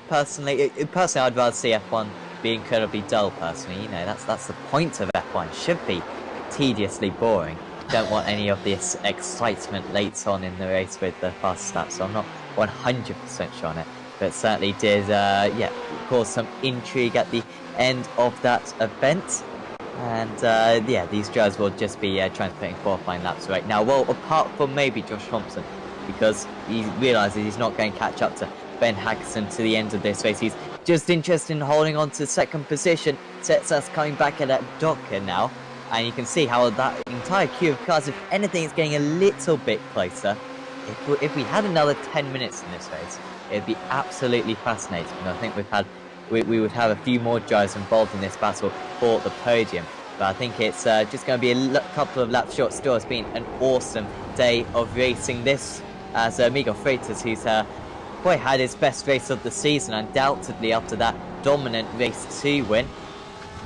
[SPEAKER 2] Personally, I'd rather see F1 be incredibly dull, personally. You know, that's the point of F1. Should be tediously boring. Don't want any of this excitement late on in the race with the fastest lap, so I'm not 100% sure on it. But it certainly did, cause some intrigue at the end of that event. And these drivers will just be trying to put in qualifying laps right now. Well, apart from maybe Josh Thompson, because he realises he's not going to catch up to Ben Hagson to the end of this race. He's just interested in holding on to second position. Setsas coming back at that Docker now. And you can see how that entire queue of cars, if anything, is getting a little bit closer. If we had another 10 minutes in this race, it'd be absolutely fascinating. And I think we would have a few more drivers involved in this battle for the podium. But I think it's just going to be a couple of laps short. Still, it's been an awesome day of racing. This as Miguel Freitas, who's had his best race of the season, undoubtedly after that dominant race 2 win.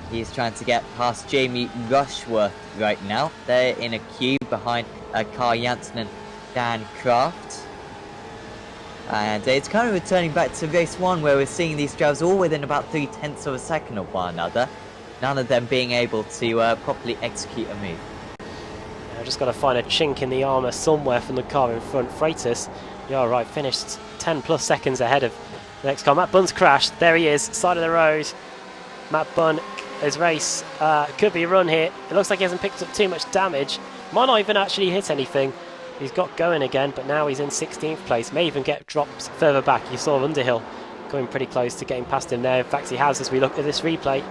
[SPEAKER 2] He's trying to get past Jamie Rushworth right now. They're in a queue behind Carl Janssen and Dan Kraft. And it's kind of returning back to race 1, where we're seeing these drivers all within about 0.3 of a second of one another. None of them being able to properly execute a move.
[SPEAKER 1] I've just got to find a chink in the armour somewhere from the car in front. Freitas, you're right, finished 10 plus seconds ahead of the next car. Matt Bunn's crashed. There he is, side of the road. Matt Bunn His race could be run here. It looks like he hasn't picked up too much damage. Might not even actually hit anything. He's got going again, but now he's in 16th place. May even get dropped further back. You saw Underhill coming pretty close to getting past him there. In fact, he has as we look at this replay.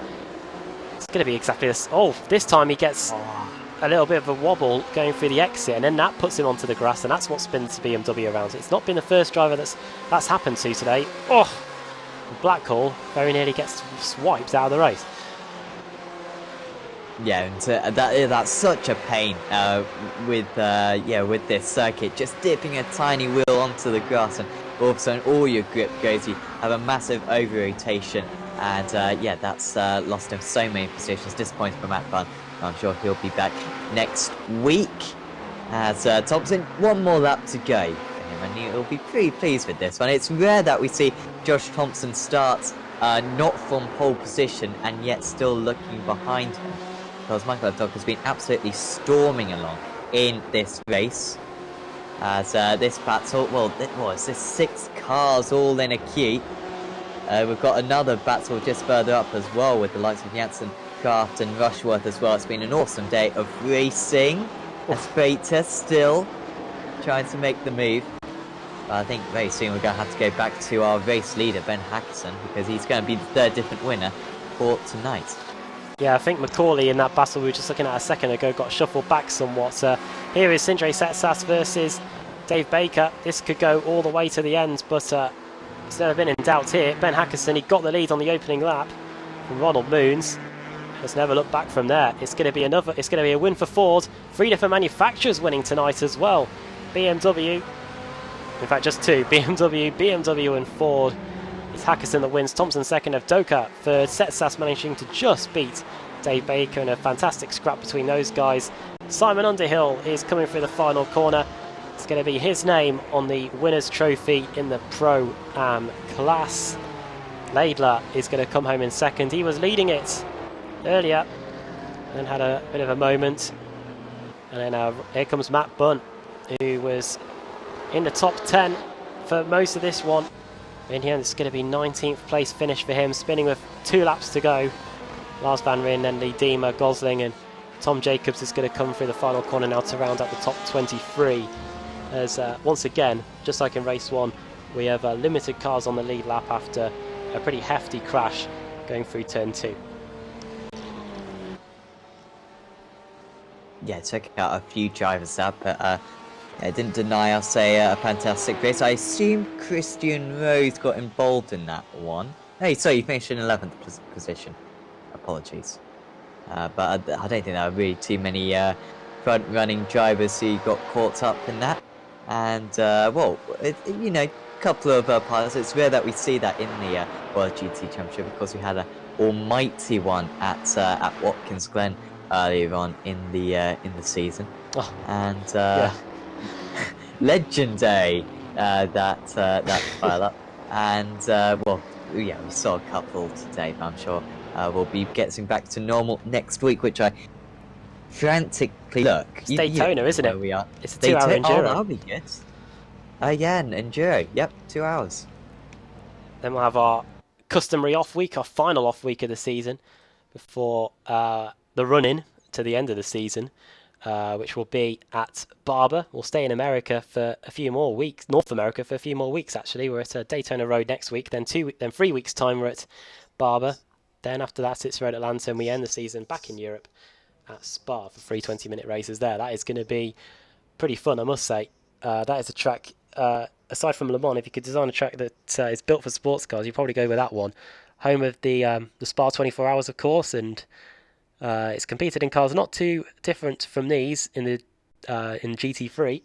[SPEAKER 1] It's going to be exactly this. Oh, this time he gets a little bit of a wobble going through the exit, and then that puts him onto the grass, and that's what spins the BMW around. It's not been the first driver that's happened to today. Oh, Blackhall very nearly gets swiped out of the race.
[SPEAKER 2] Yeah, and that's such a pain with this circuit, just dipping a tiny wheel onto the grass, and all of a sudden all your grip goes. You have a massive over rotation, and that's lost him so many positions. Disappointing for Matt Bunn. I'm sure he'll be back next week. As Thompson, one more lap to go for him, and he'll be pretty pleased with this one. It's rare that we see Josh Thompson start not from pole position and yet still looking behind him, because Michael Evdock has been absolutely storming along in this race. As this battle, is this 6 cars all in a queue? We've got another battle just further up as well with the likes of Janssen, Kraft and Rushworth as well. It's been an awesome day of racing. Aspeta still trying to make the move. But I think very soon we're going to have to go back to our race leader, Ben Hackerson, because he's going to be the third different winner for tonight.
[SPEAKER 1] Yeah, I think Macaulay in that battle we were just looking at a second ago got shuffled back somewhat. Here is Sindre Setsas versus Dave Baker. This could go all the way to the end, but it's never been in doubt here. Ben Hackerson, he got the lead on the opening lap from Ronald Moons. Has never looked back from there. It's going to be a win for Ford. 3 different manufacturers winning tonight as well. BMW, in fact just 2, BMW and Ford. It's Hackerson that wins, Thompson second, Evdoka third, Setsas managing to just beat Dave Baker in a fantastic scrap between those guys. Simon Underhill is coming through the final corner. It's going to be his name on the winner's trophy in the Pro-Am class. Laidler is going to come home in second. He was leading it earlier and had a bit of a moment. And then here comes Matt Bunn, who was in the top 10 for most of this one. In the end, it's going to be 19th place finish for him, spinning with 2 laps to go. Lars Van Ryn, then Lee Diemer, Gosling and Tom Jacobs is going to come through the final corner now to round out the top 23. As once again, just like in race 1, we have limited cars on the lead lap after a pretty hefty crash going through turn 2.
[SPEAKER 2] Yeah, check out a few drivers up, but it didn't deny us a fantastic race. I assume Christian Rose got involved in that one. Hey, so you finished in 11th position. Apologies. But I don't think there were really too many front-running drivers who got caught up in that. And, a couple of pilots. It's rare that we see that in the World GT Championship, because we had an almighty one at Watkins Glen earlier on in the season. Oh, and legendary that pilot. And we saw a couple today, but I'm sure we'll be getting back to normal next week, which I frantically look.
[SPEAKER 1] It's Daytona, isn't it?
[SPEAKER 2] We are.
[SPEAKER 1] It's a 2-hour enduro.
[SPEAKER 2] Oh, that'll be good. Yeah, an enduro. Yep, 2 hours.
[SPEAKER 1] Then we'll have our customary off week, our final off week of the season, before the run-in to the end of the season, which will be at Barber. We'll stay in America for a few more weeks, North America for a few more weeks actually. We're at Daytona Road next week, then 3 weeks time we're at Barber. Then after that it's Road Atlanta, and we end the season back in Europe at Spa for 3 20-minute races there. That is going to be pretty fun, I must say. That is a track, aside from Le Mans, if you could design a track that is built for sports cars, you'd probably go with that one. Home of the Spa 24 Hours, of course, and it's competed in cars not too different from these in GT3,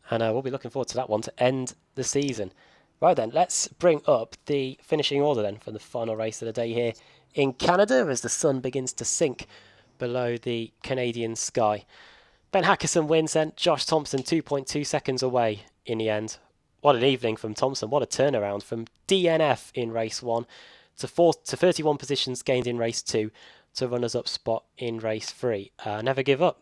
[SPEAKER 1] and we'll be looking forward to that one to end the season. Right then, let's bring up the finishing order then for the final race of the day here in Canada as the sun begins to sink below the Canadian sky. Ben Hackerson wins then, Josh Thompson 2.2 seconds away in the end. What an evening from Thompson, what a turnaround from DNF in race 1 to 31 positions gained in race 2 to runners-up spot in race 3. Never give up.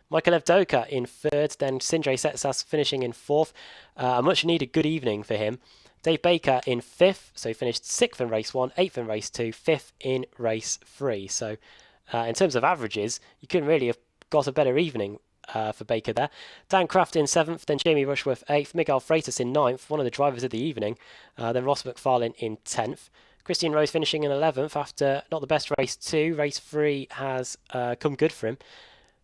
[SPEAKER 1] Michael Evdoka in 3rd, then Sindre Setsas finishing in 4th. A much-needed good evening for him Dave Baker in 5th, so he finished 6th in race 1, 8th in race 2, 5th in race 3. So in terms of averages, you couldn't really have got a better evening for Baker there. Dan Craft in 7th, then Jamie Rushworth 8th, Miguel Freitas in 9th, one of the drivers of the evening, then Ross McFarlane in 10th. Christian Rose finishing in 11th after not the best race 2. Race 3 has come good for him.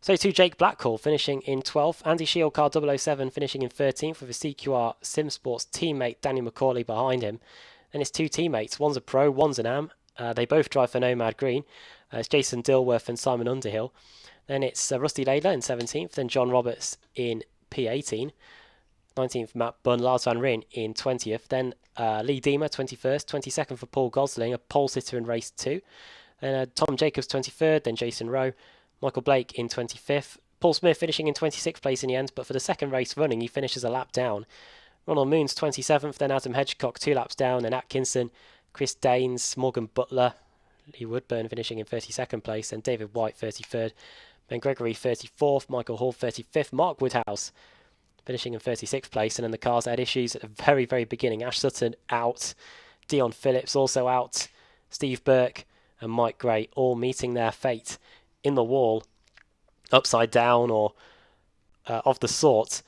[SPEAKER 1] So too Jake Blackhall finishing in 12th. Andy Shieldcar 007 finishing in 13th with his CQR SimSports teammate Daniel McCauley behind him. Then his 2 teammates, one's a pro, one's an am. They both drive for Nomad Green. It's Jason Dilworth and Simon Underhill. Then it's Rusty Laidler in 17th, then John Roberts in P18. 19th Matt Bunn, Lars Van Ryn in 20th. Then Lee Deemer 21st, 22nd for Paul Gosling, a pole sitter in race 2. Then Tom Jacobs 23rd, then Jason Rowe. Michael Blake in 25th. Paul Smith finishing in 26th place in the end, but for the second race running, he finishes a lap down. Ronald Moons 27th, then Adam Hedgecock 2 laps down, then Atkinson, Chris Daines, Morgan Butler, Lee Woodburn finishing in 32nd place, and David White 33rd, Ben Gregory 34th, Michael Hall 35th, Mark Woodhouse finishing in 36th place, and then the cars had issues at the very, very beginning. Ash Sutton out, Dion Phillips also out, Steve Burke and Mike Gray all meeting their fate in the wall, upside down or of the sort,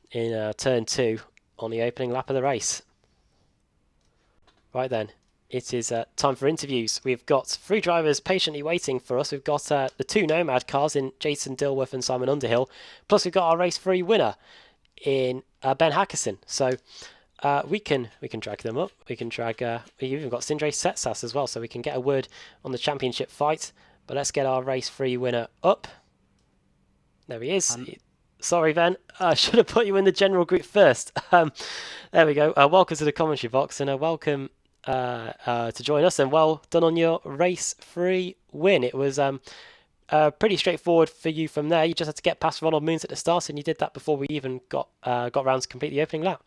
[SPEAKER 1] in turn 2 on the opening lap of the race. Right then, it is time for interviews. We've got 3 drivers patiently waiting for us. We've got the 2 Nomad cars in Jason Dilworth and Simon Underhill, plus we've got our race 3 winner in Ben Hackerson. So we can drag them up. We can drag. We've even got Sindre Setsas as well, so we can get a word on the championship fight. But let's get our race 3 winner up. There he is. Sorry, Ben. I should have put you in the general group first. There we go. Welcome to the commentary box, and welcome to join us. And well done on your race 3 win. It was pretty straightforward for you from there. You just had to get past Ronald Moons at the start, and you did that before we even got round to complete the opening lap.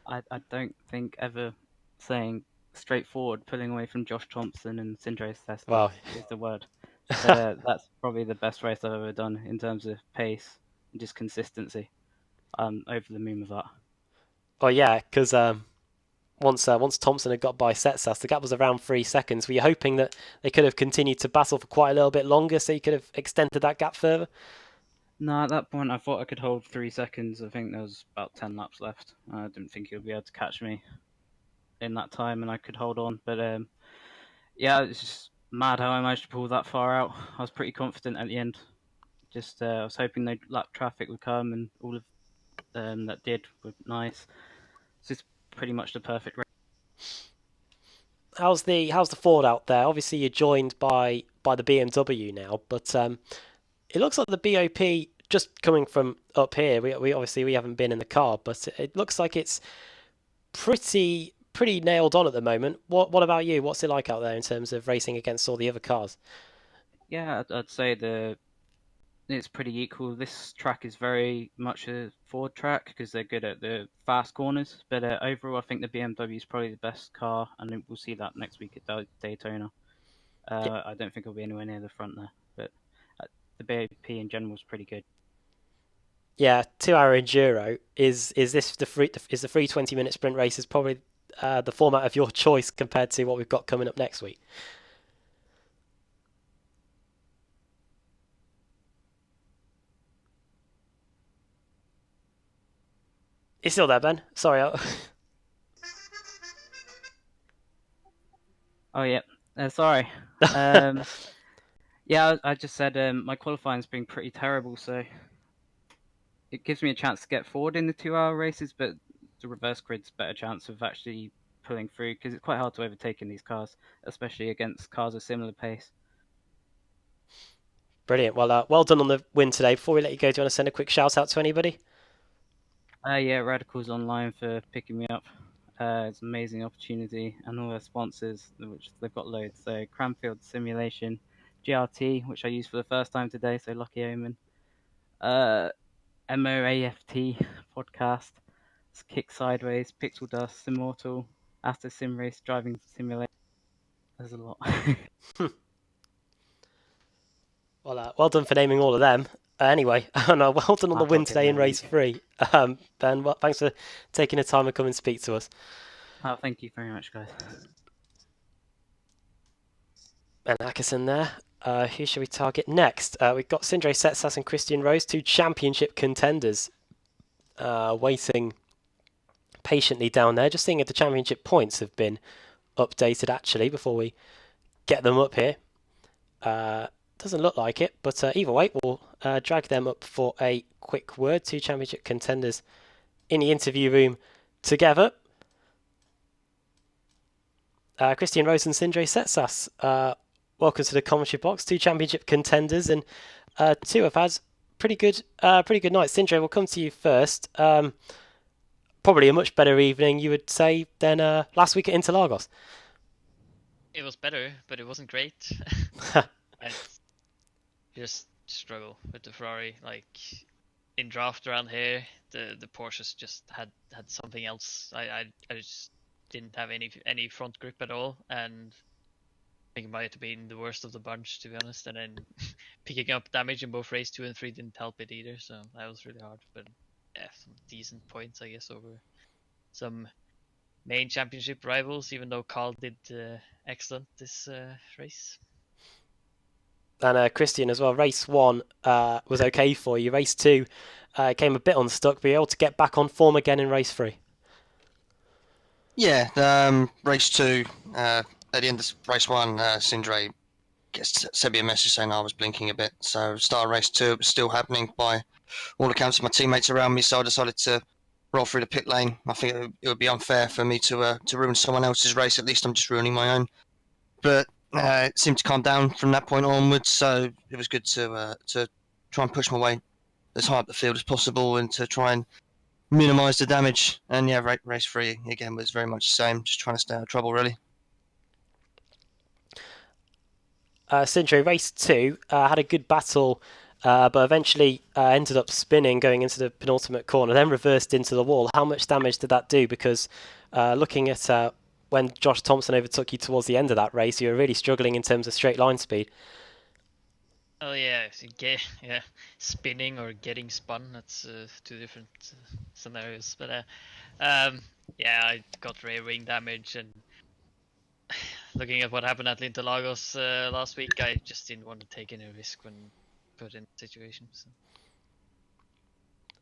[SPEAKER 4] I don't think ever saying straightforward, pulling away from Josh Thompson and Sindre Setsas is the word. That's probably the best race I've ever done in terms of pace and just consistency. I'm over the moon with that.
[SPEAKER 1] Oh yeah, because once Thompson had got by Setsas, the gap was around 3 seconds. Were you hoping that they could have continued to battle for quite a little bit longer, so you could have extended that gap further?
[SPEAKER 4] No, at that point I thought I could hold 3 seconds. I think there was about 10 laps left. I didn't think he would be able to catch me in that time, and I could hold on. But yeah, it's just mad how I managed to pull that far out. I was pretty confident at the end. Just I was hoping the lap traffic would come, and all of that did were nice. So it's pretty much the perfect race.
[SPEAKER 1] How's the Ford out there? Obviously you're joined by the BMW now, but it looks like the BOP, just coming from up here, we obviously haven't been in the car, but it looks like it's pretty nailed on at the moment. What about you? What's it like out there in terms of racing against all the other cars?
[SPEAKER 4] Yeah, I'd say it's pretty equal. This track is very much a Ford track because they're good at the fast corners. But overall, I think the BMW is probably the best car, and we'll see that next week at Daytona. I don't think it'll be anywhere near the front there, but the BOP in general is pretty good.
[SPEAKER 1] Yeah, 2-hour enduro is this the free 20-minute sprint race is probably the format of your choice compared to what we've got coming up next week. You're still there, Ben? Sorry.
[SPEAKER 4] Oh yeah, sorry. Yeah, I just said my qualifying's been pretty terrible, so it gives me a chance to get forward in the 2-hour races, but the reverse grid's better chance of actually pulling through because it's quite hard to overtake in these cars, especially against cars of similar pace.
[SPEAKER 1] Brilliant. Well, well done on the win today. Before we let you go, do you want to send a quick shout out to anybody?
[SPEAKER 4] Yeah, Radicals Online for picking me up. It's an amazing opportunity, and all their sponsors, which they've got loads. So Cranfield Simulation, GRT, which I used for the first time today, so lucky omen. MOAFT podcast, Kick Sideways, Pixel Dust, Immortal, Asta Sim Race, Driving Simulator. There's a lot.
[SPEAKER 1] Well done for naming all of them. Anyway, and well done on the win today in race 3. Ben, thanks for taking the time to come and speak to us.
[SPEAKER 4] Oh, thank you very much, guys.
[SPEAKER 1] And Ackerson there. Who should we target next? We've got Sindre Setsas and Christian Rose, two championship contenders, waiting patiently down there. Just seeing if the championship points have been updated actually before we get them up here. Doesn't look like it, but either way, we'll drag them up for a quick word. Two championship contenders in the interview room together. Christian Rose and Sindre Setsas, welcome to the commentary box. Two championship contenders, and two have had pretty good nights. Sindre, we'll come to you first. Probably a much better evening, you would say, than last week at Interlagos.
[SPEAKER 5] It was better, but it wasn't great. I just struggle with the Ferrari. Like in draft around here, the Porsches just had something else. I just didn't have any front grip at all, and I think it might have been the worst of the bunch, to be honest. And then picking up damage in both race 2 and 3 didn't help it either, so that was really hard. But yeah, some decent points, I guess, over some main championship rivals, even though Carl did excellent this race.
[SPEAKER 1] And Christian as well, race 1 was okay for you. Race 2 came a bit unstuck, but you're able to get back on form again in race 3.
[SPEAKER 6] Yeah, race 2, at the end of race 1, Sindre sent me a message saying I was blinking a bit. So start race 2, it was still happening by all accounts of my teammates around me, so I decided to roll through the pit lane. I think it would be unfair for me to ruin someone else's race. At least I'm just ruining my own. But it seemed to calm down from that point onwards, so it was good to try and push my way as high up the field as possible and to try and minimise the damage. And yeah, race 3 again was very much the same, just trying to stay out of trouble really.
[SPEAKER 1] Sindre, race 2 had a good battle, but eventually ended up spinning going into the penultimate corner, then reversed into the wall. How much damage did that do? Because looking at when Josh Thompson overtook you towards the end of that race, you were really struggling in terms of straight line speed.
[SPEAKER 5] Oh yeah, spinning or getting spun, that's two different scenarios. But yeah, I got rear wing damage, and looking at what happened at Interlagos last week, I just didn't want to take any risk when put in the situation. So.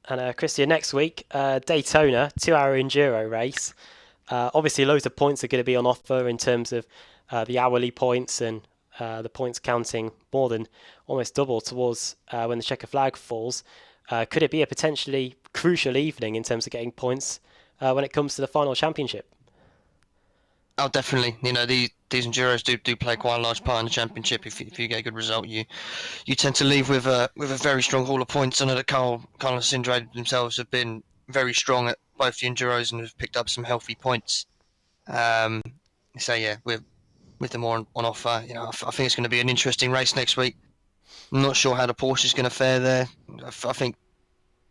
[SPEAKER 1] And Christian, next week, Daytona, 2-hour enduro race. Obviously, loads of points are going to be on offer in terms of the hourly points and the points counting more than almost double towards when the checker flag falls. Could it be a potentially crucial evening in terms of getting points when it comes to the final championship?
[SPEAKER 6] Oh, definitely. You know, these enduros do play quite a large part in the championship. If you get a good result, you tend to leave with a very strong haul of points. I know that Carl and Sindre themselves have been very strong at both the enduros and have picked up some healthy points. So yeah, with them on offer, you know, I think it's going to be an interesting race next week. I'm not sure how the Porsche is going to fare there. I think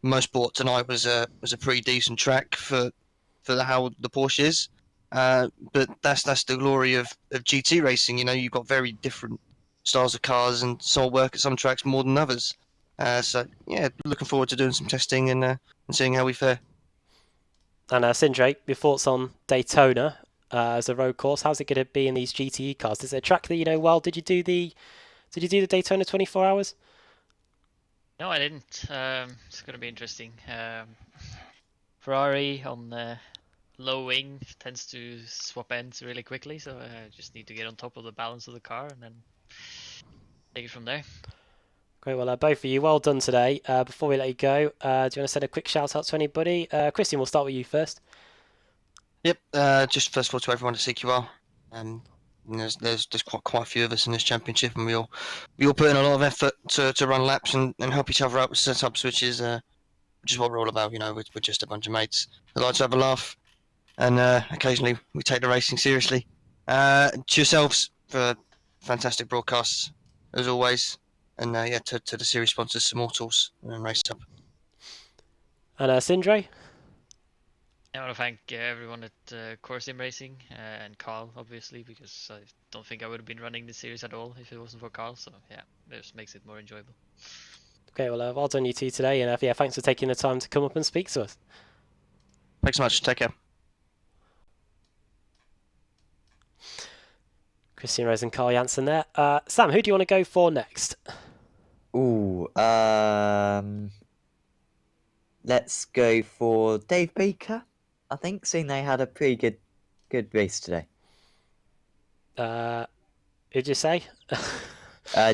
[SPEAKER 6] most bought tonight was a pretty decent track for how the Porsche is. But that's the glory of GT racing. You know, you've got very different styles of cars, and some will work at some tracks more than others. So yeah, looking forward to doing some testing and seeing how we fare.
[SPEAKER 1] And Sindre, your thoughts on Daytona as a road course? How's it going to be in these GTE cars? Is it a track that you know well? Did you do the Daytona 24 hours?
[SPEAKER 5] No, I didn't. It's going to be interesting. Ferrari on the low wing tends to swap ends really quickly, so I just need to get on top of the balance of the car and then take it from there.
[SPEAKER 1] Great, well, both of you, well done today. Before we let you go, do you want to send a quick shout out to anybody? Christian, we'll start with you first.
[SPEAKER 6] Yep. Just first of all to everyone at CQR. There's quite a few of us in this championship, and we all put in a lot of effort to run laps and help each other out with setups, which is what we're all about. You know, we're just a bunch of mates that like to have a laugh, and occasionally we take the racing seriously. To yourselves for fantastic broadcasts as always, and yeah, to the series sponsors, Motorsports and Race Up.
[SPEAKER 1] And Sindre?
[SPEAKER 5] I want to thank everyone at Core Sim Racing and Carl, obviously, because I don't think I would have been running this series at all if it wasn't for Carl. So yeah, it just makes it more enjoyable.
[SPEAKER 1] Okay, well, well done you two today, and yeah, thanks for taking the time to come up and speak to us.
[SPEAKER 6] Thanks so much. Take care.
[SPEAKER 1] Christian Rose and Carl Janssen there. Sam, who do you want to go for next?
[SPEAKER 2] Ooh, let's go for Dave Baker. I think, seeing they had a pretty good race today.
[SPEAKER 1] Who'd you say?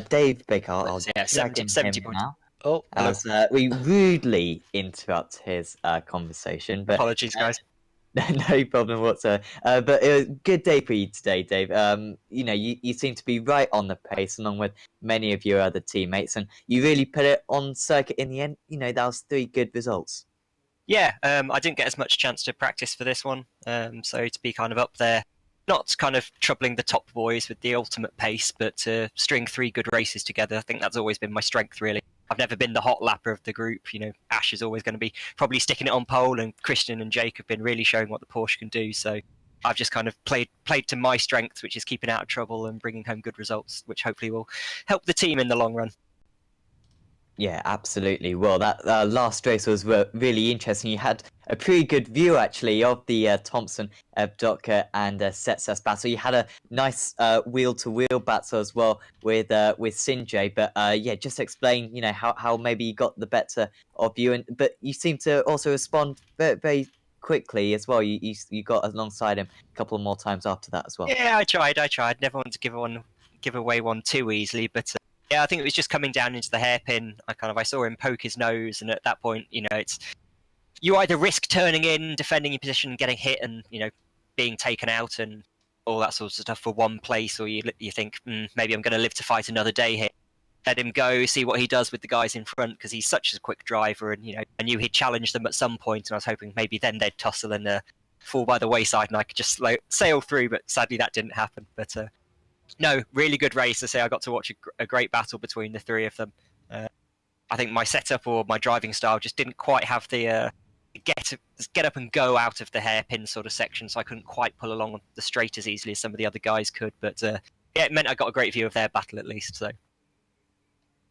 [SPEAKER 2] Dave Baker. I'll
[SPEAKER 7] Yeah, 70
[SPEAKER 2] him
[SPEAKER 7] points.
[SPEAKER 2] now.
[SPEAKER 1] Oh,
[SPEAKER 2] As we rudely interrupt his conversation, but
[SPEAKER 7] Apologies, guys.
[SPEAKER 2] no problem whatsoever. But it was a good day for you today, Dave. You know, you seem to be right on the pace along with many of your other teammates, and you really put it on circuit in the end. You know, that was 3 good results.
[SPEAKER 7] Yeah, I didn't get as much chance to practice for this one, so to be kind of up there, not kind of troubling the top boys with the ultimate pace, but to string 3 good races together, I think that's always been my strength, lapper. I've never been the hot lapper of the group. You know, Ash is always going to be probably sticking it on pole, and Christian and Jake have been really showing what the Porsche can do. So I've just kind of played to my strengths, which is keeping out of trouble and bringing home good results, which hopefully will help the team in the long run.
[SPEAKER 2] Yeah, absolutely. Well, that last race was really interesting. You had a pretty good view, actually, of the Thompson, Docker, and Setsas battle. You had a nice wheel-to-wheel battle as well with Sinjay. But yeah, just explain, you know, how maybe you got the better of you, but you seem to also respond very, very quickly as well. You got alongside him a couple more times after that as well.
[SPEAKER 7] Yeah, I tried. Never wanted to give away one too easily, but. Yeah, I think it was just coming down into the hairpin. I saw him poke his nose, and at that point, you know, you either risk turning in, defending your position, and getting hit, and you know, being taken out, and all that sort of stuff for one place, or you think maybe I'm going to live to fight another day here. Let him go, see what he does with the guys in front, because he's such a quick driver, and you know, I knew he'd challenge them at some point, and I was hoping maybe then they'd tussle and fall by the wayside, and I could just sail through. But sadly, that didn't happen. But no, really good race. I say I got to watch a great battle between the 3 of them. I think my setup or my driving style just didn't quite have the get up and go out of the hairpin sort of section, so I couldn't quite pull along the straight as easily as some of the other guys could. But yeah, it meant I got a great view of their battle at least. So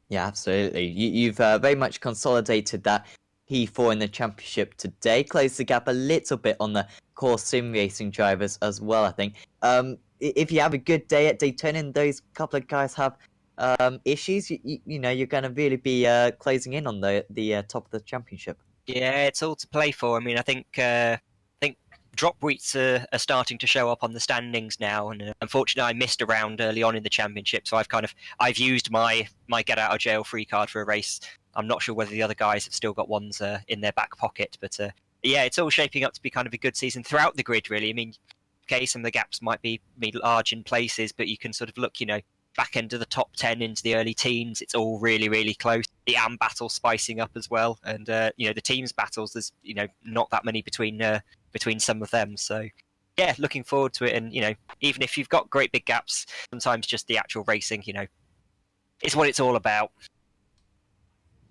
[SPEAKER 2] yeah, absolutely. You've very much consolidated that P4 in the championship today, closed the gap a little bit on the core sim racing drivers as well, I think. If you have a good day at Daytona and those couple of guys have issues, you know, you're going to really be closing in on the top of the championship.
[SPEAKER 7] Yeah, it's all to play for. I mean, I think drop weeks are starting to show up on the standings now, and unfortunately, I missed a round early on in the championship, so I've used my get out of jail free card for a race. I'm not sure whether the other guys have still got ones in their back pocket, but yeah, it's all shaping up to be kind of a good season throughout the grid, really. I mean, okay, some of the gaps might be large in places, but you can sort of look, you know, back end of the top 10 into the early teens. It's all really, really close. The AM battle spicing up as well, and you know, the teams battles. There's, you know, not that many between some of them. So yeah, looking forward to it. And you know, even if you've got great big gaps, sometimes just the actual racing, you know, is what it's all about.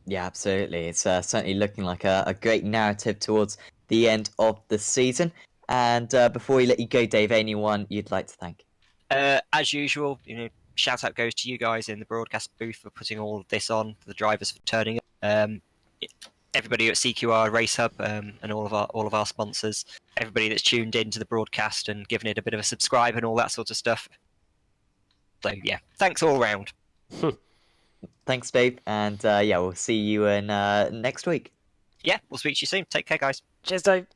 [SPEAKER 2] Yeah, absolutely. It's certainly looking like a great narrative towards the end of the season. And before we let you go, Dave, anyone you'd like to thank?
[SPEAKER 7] As usual, you know, shout out goes to you guys in the broadcast booth for putting all of this on, for the drivers for turning up, everybody at CQR Race Hub, and all of our sponsors, everybody that's tuned into the broadcast and given it a bit of a subscribe and all that sort of stuff. So yeah, thanks all round.
[SPEAKER 2] Thanks, Dave, and yeah, we'll see you in next week.
[SPEAKER 7] Yeah, we'll speak to you soon. Take care, guys.
[SPEAKER 1] Cheers, Dave.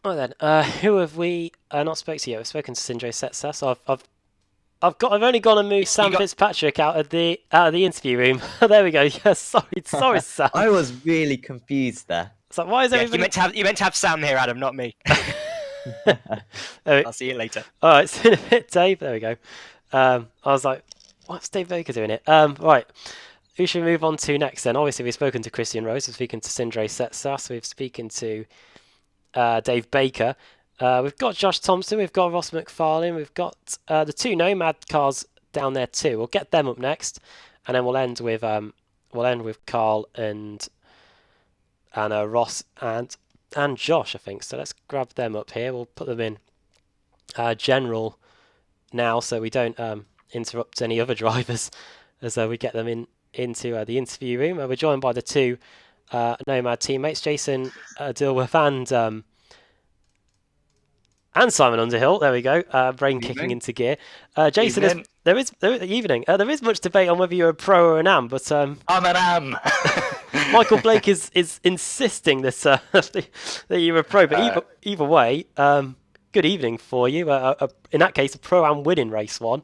[SPEAKER 1] Right then, who have we not spoken to yet? We've spoken to Sindre Setsas. I've only gone and moved Sam Fitzpatrick out of the interview room. There we go. Yeah, sorry, Sam.
[SPEAKER 2] I was really confused there.
[SPEAKER 1] So why is everybody?
[SPEAKER 7] You meant to have Sam here, Adam, not me. I'll see you later.
[SPEAKER 1] All right, see you in a bit, Dave. There we go. I was like, what's Dave Baker doing it? Right. Who should we move on to next then? Obviously, we've spoken to Christian Rose. We've spoken to Sindre Setsas. We've spoken to Dave Baker. We've got Josh Thompson. We've got Ross McFarlane. We've got the 2 Nomad cars down there too. We'll get them up next, and then we'll end with Carl and Ross and Josh, I think. So let's grab them up here. We'll put them in general now, so we don't interrupt any other drivers as we get them into the interview room. We're joined by the 2 Nomad teammates, Jason Dilworth and And Simon Underhill, there we go. Brain
[SPEAKER 8] Evening.
[SPEAKER 1] kicking into gear. Jason,
[SPEAKER 8] Evening.
[SPEAKER 1] there is much debate on whether you're a pro or an am, but
[SPEAKER 8] I'm an am.
[SPEAKER 1] Michael Blake is insisting that that you're a pro. But either way, good evening for you. In that case, a pro am win in race 1,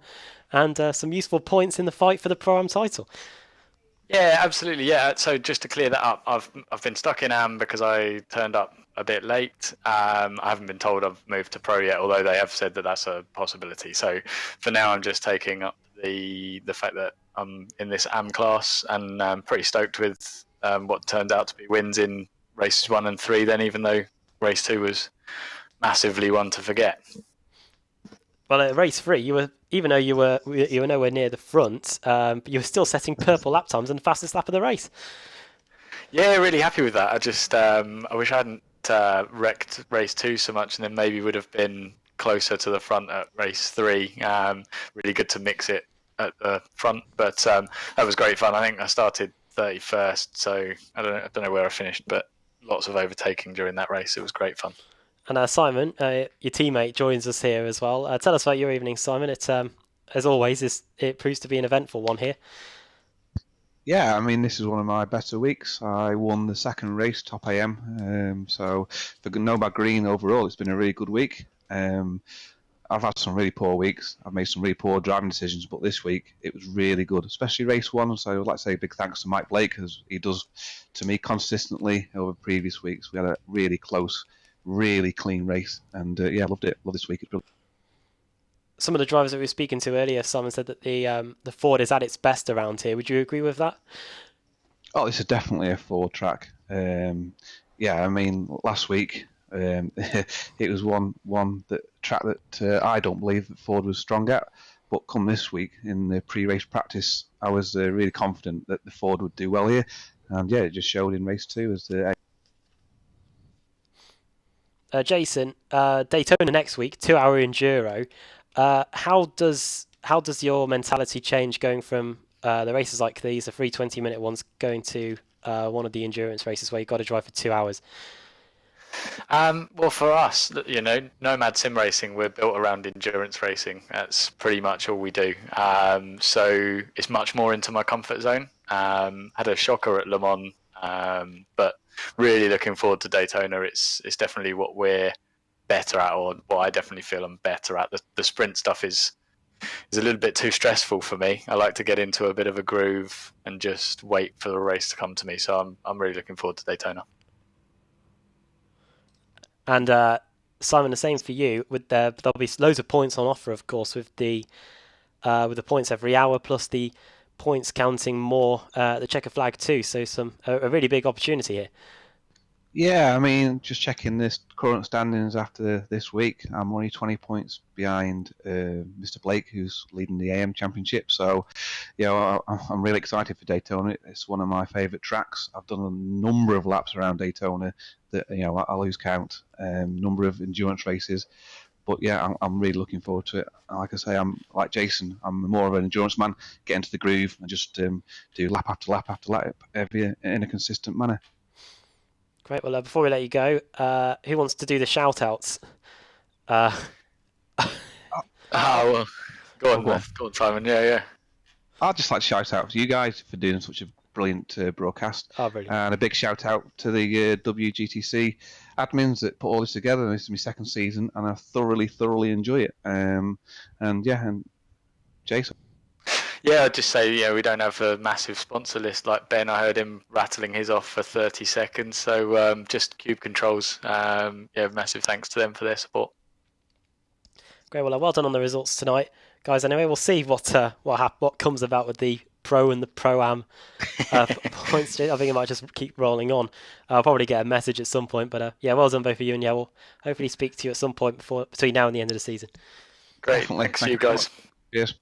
[SPEAKER 1] and some useful points in the fight for the pro am title.
[SPEAKER 8] Yeah, absolutely. Yeah. So just to clear that up, I've been stuck in AM because I turned up a bit late. I haven't been told I've moved to pro yet, although they have said that that's a possibility. So for now, I'm just taking up the fact that I'm in this AM class, and I'm pretty stoked with what turned out to be wins in races 1 and 3. Then, even though race 2 was massively one to forget.
[SPEAKER 1] Well, at race 3, even though you were nowhere near the front, but you were still setting purple lap times and the fastest lap of the race.
[SPEAKER 8] Yeah, really happy with that. I just I wish I hadn't wrecked race 2 so much, and then maybe would have been closer to the front at race 3. Really good to mix it at the front, but that was great fun. I think I started 31st, so I don't know where I finished, but lots of overtaking during that race. It was great fun.
[SPEAKER 1] And Simon, your teammate, joins us here as well. Tell us about your evening, Simon. It, as always, it proves to be an eventful one here.
[SPEAKER 9] Yeah, I mean, this is one of my better weeks. I won the second race, top AM. So for Nomad Green overall, it's been a really good week. I've had some really poor weeks. I've made some really poor driving decisions, but this week it was really good, especially race 1. So I'd like to say a big thanks to Mike Blake, as he does to me consistently over previous weeks. We had a really close, really clean race, and yeah, loved it. Love this week. It's brilliant.
[SPEAKER 1] Some of the drivers that we were speaking to earlier, Simon said that the Ford is at its best around here. Would you agree with that?
[SPEAKER 9] Oh, this is definitely a Ford track. Yeah, I mean, last week it was one track that I don't believe that Ford was strong at. But come this week in the pre-race practice, I was really confident that the Ford would do well here, and yeah, it just showed in race 2 as the.
[SPEAKER 1] Jason, Daytona next week, 2-hour enduro. How does your mentality change going from the races like these, the 3 20-minute ones, going to one of the endurance races where you've got to drive for 2 hours?
[SPEAKER 8] Well, for us, Nomad Sim Racing, we're built around endurance racing. That's pretty much all we do. So it's much more into my comfort zone. Had a shocker at Le Mans, but really looking forward to Daytona. It's definitely what we're better at, or what I definitely feel I'm better at. The sprint stuff is a little bit too stressful for me. I like to get into a bit of a groove and just wait for the race to come to me. So I'm really looking forward to Daytona.
[SPEAKER 1] And Simon, the same for you. There'll be loads of points on offer, of course, with the points every hour, plus the points counting more the checker flag too. So a really big opportunity here.
[SPEAKER 9] Yeah, I mean, just checking this current standings after this week, I'm only 20 points behind Mr. Blake, who's leading the AM Championship. So, I'm really excited for Daytona. It's one of my favourite tracks. I've done a number of laps around Daytona that I lose count. Number of endurance races, but yeah, I'm really looking forward to it. Like I say, I'm like Jason. I'm more of an endurance man. Get into the groove and just do lap after lap after lap in a consistent manner.
[SPEAKER 1] Great. Well, before we let you go, who wants to do the shout-outs?
[SPEAKER 8] Well, go on, Simon. Yeah.
[SPEAKER 9] I'd just like to shout out to you guys for doing such a brilliant broadcast.
[SPEAKER 1] Oh, brilliant.
[SPEAKER 9] And a big shout out to the WGTC admins that put all this together. This is my second season, and I thoroughly enjoy it. And Jason.
[SPEAKER 8] Yeah, I'd just say, we don't have a massive sponsor list like Ben. I heard him rattling his off for 30 seconds. So just Cube Controls. Massive thanks to them for their support.
[SPEAKER 1] Great. Well done on the results tonight, guys. Anyway, we'll see what comes about with the Pro and the Pro-Am points. I think it might just keep rolling on. I'll probably get a message at some point. But well done both of you. And we'll hopefully speak to you at some point between now and the end of the season.
[SPEAKER 8] Great. Thanks to you guys.
[SPEAKER 9] Yes.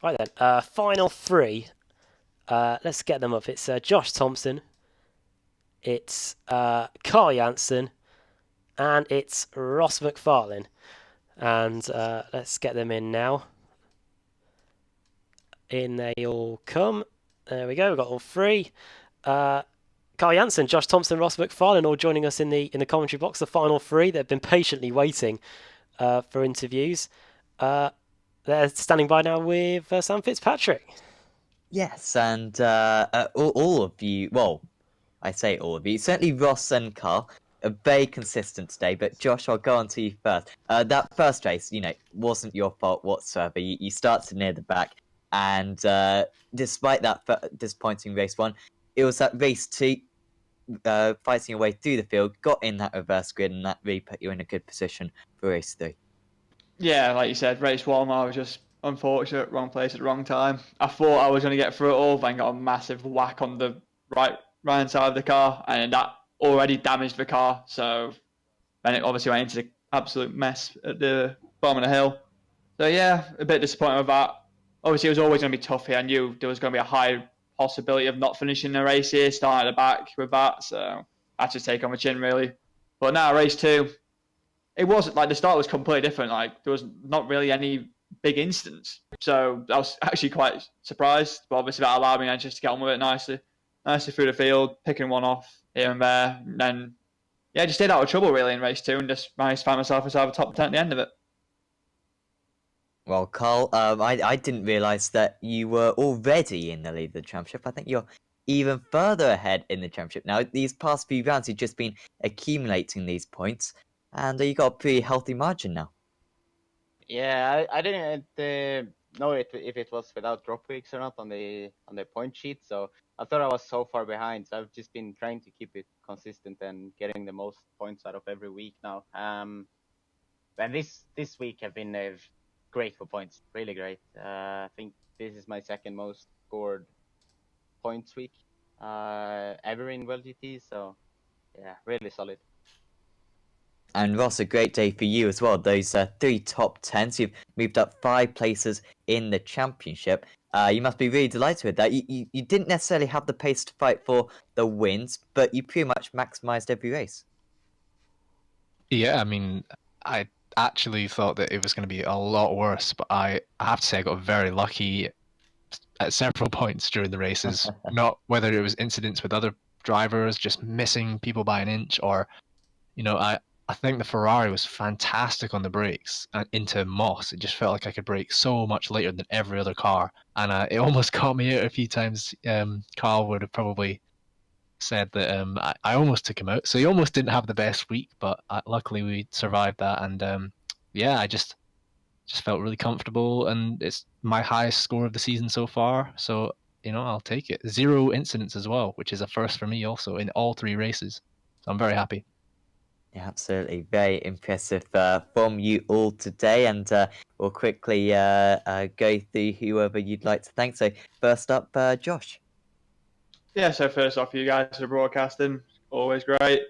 [SPEAKER 1] Right then, final 3. Let's get them up. It's Josh Thompson, it's Carl Jansen, and it's Ross McFarlane. And let's get them in now. In they all come. There we go, we've got all 3. Carl Jansen, Josh Thompson, Ross McFarlane all joining us in the commentary box. The final three that have been patiently waiting for interviews. They're standing by now with Sam Fitzpatrick.
[SPEAKER 2] Yes, and all of you, well, I say all of you, certainly Ross and Carl, are very consistent today, but Josh, I'll go on to you first. That first race, wasn't your fault whatsoever. You started near the back, and despite that disappointing race 1, it was that race 2, fighting your way through the field, got in that reverse grid, and that really put you in a good position for race 3.
[SPEAKER 10] Yeah, like you said, race 1, I was just unfortunate, wrong place at the wrong time. I thought I was going to get through it all, then got a massive whack on the right hand side of the car, and that already damaged the car. So then it obviously went into the absolute mess at the bottom of the hill. So yeah, a bit disappointed with that. Obviously, it was always going to be tough here. I knew there was going to be a high possibility of not finishing the race here, starting at the back with that. So I had to take on the chin, really. But now, race 2, it wasn't like the start was completely different. Like there was not really any big incidents. So I was actually quite surprised. But obviously that allowed me just to get on with it nicely through the field, picking one off here and there. And then, yeah, just stayed out of trouble really in race 2 and just managed to find myself as a top 10 at the end of it.
[SPEAKER 2] Well, Carl, I didn't realise that you were already in the lead of the championship. I think you're even further ahead in the championship now. These past few rounds, you've just been accumulating these points, and you got a pretty healthy margin now.
[SPEAKER 11] Yeah, I didn't know if it was without drop weeks or not on the point sheet, so I thought I was so far behind. So I've just been trying to keep it consistent and getting the most points out of every week now. And this week have been great for points, really great. I think this is my second most scored points week ever in World GT, so yeah, really solid.
[SPEAKER 2] And Ross, a great day for you as well. Those 3 top 10s, you've moved up 5 places in the championship. You must be really delighted with that. You didn't necessarily have the pace to fight for the wins, but you pretty much maximised every race.
[SPEAKER 12] Yeah, I mean, I actually thought that it was going to be a lot worse, but I have to say I got very lucky at several points during the races. Not whether it was incidents with other drivers, just missing people by an inch, or, I think the Ferrari was fantastic on the brakes and into Moss. It just felt like I could brake so much later than every other car, and it almost caught me out a few times. Carl would have probably said that I almost took him out, so he almost didn't have the best week, but luckily we survived that, and yeah, I just felt really comfortable, and it's my highest score of the season so far, so I'll take it. 0 incidents as well, which is a first for me also in all 3 races, so I'm very happy.
[SPEAKER 2] Yeah, absolutely. Very impressive from you all today, and we'll quickly go through whoever you'd like to thank. So first up, Josh.
[SPEAKER 10] Yeah, so first off, you guys for broadcasting, always great.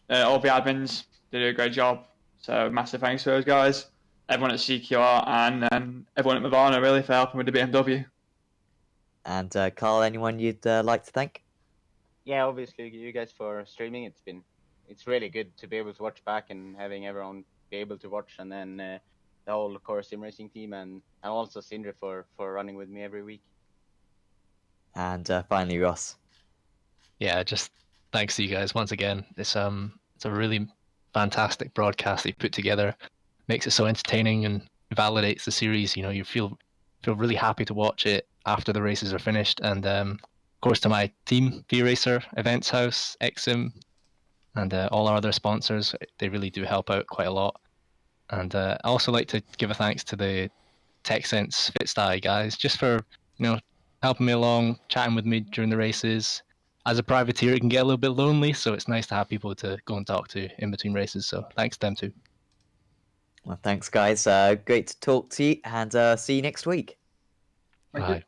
[SPEAKER 10] All the admins, they do a great job, so massive thanks to those guys. Everyone at CQR and everyone at Mavana really for helping with the BMW.
[SPEAKER 2] And Carl, anyone you'd like to thank?
[SPEAKER 11] Yeah, obviously you guys for streaming. It's really good to be able to watch back and having everyone be able to watch, and then the whole Core Sim Racing team, and also Sindre for running with me every week.
[SPEAKER 2] And finally, Ross.
[SPEAKER 12] Yeah, just thanks to you guys once again. It's a really fantastic broadcast that you put together. Makes it so entertaining and validates the series. You feel really happy to watch it after the races are finished. And of course, to my team, V-Racer, Events House, Exim, and all our other sponsors, they really do help out quite a lot. And I also like to give a thanks to the TechSense FitSty guys, just for helping me along, chatting with me during the races. As a privateer, it can get a little bit lonely, so it's nice to have people to go and talk to in between races. So thanks to them too.
[SPEAKER 2] Well, thanks, guys. Great to talk to you, and see you next week.
[SPEAKER 12] Bye.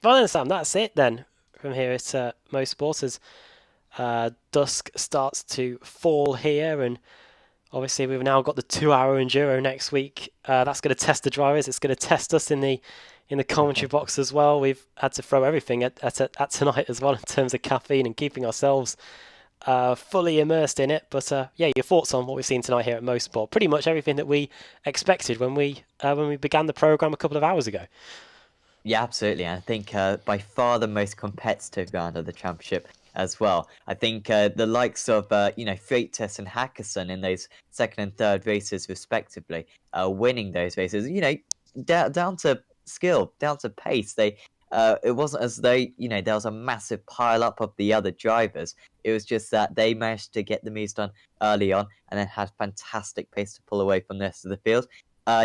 [SPEAKER 1] Well then, Sam, that's it then from here at Motorsports as dusk starts to fall here, and obviously we've now got the 2-hour enduro next week. That's going to test the drivers. It's going to test us in the commentary box as well. We've had to throw everything at tonight as well in terms of caffeine and keeping ourselves fully immersed in it. But yeah, your thoughts on what we've seen tonight here at Motorsport? Pretty much everything that we expected when we began the program a couple of hours ago.
[SPEAKER 2] Yeah, absolutely. I think by far the most competitive round of the championship as well. I think the likes of Freitas and Hackerson in those second and third races respectively, winning those races. Down to skill, down to pace. It wasn't as though there was a massive pile up of the other drivers. It was just that they managed to get the moves done early on and then had fantastic pace to pull away from the rest of the field.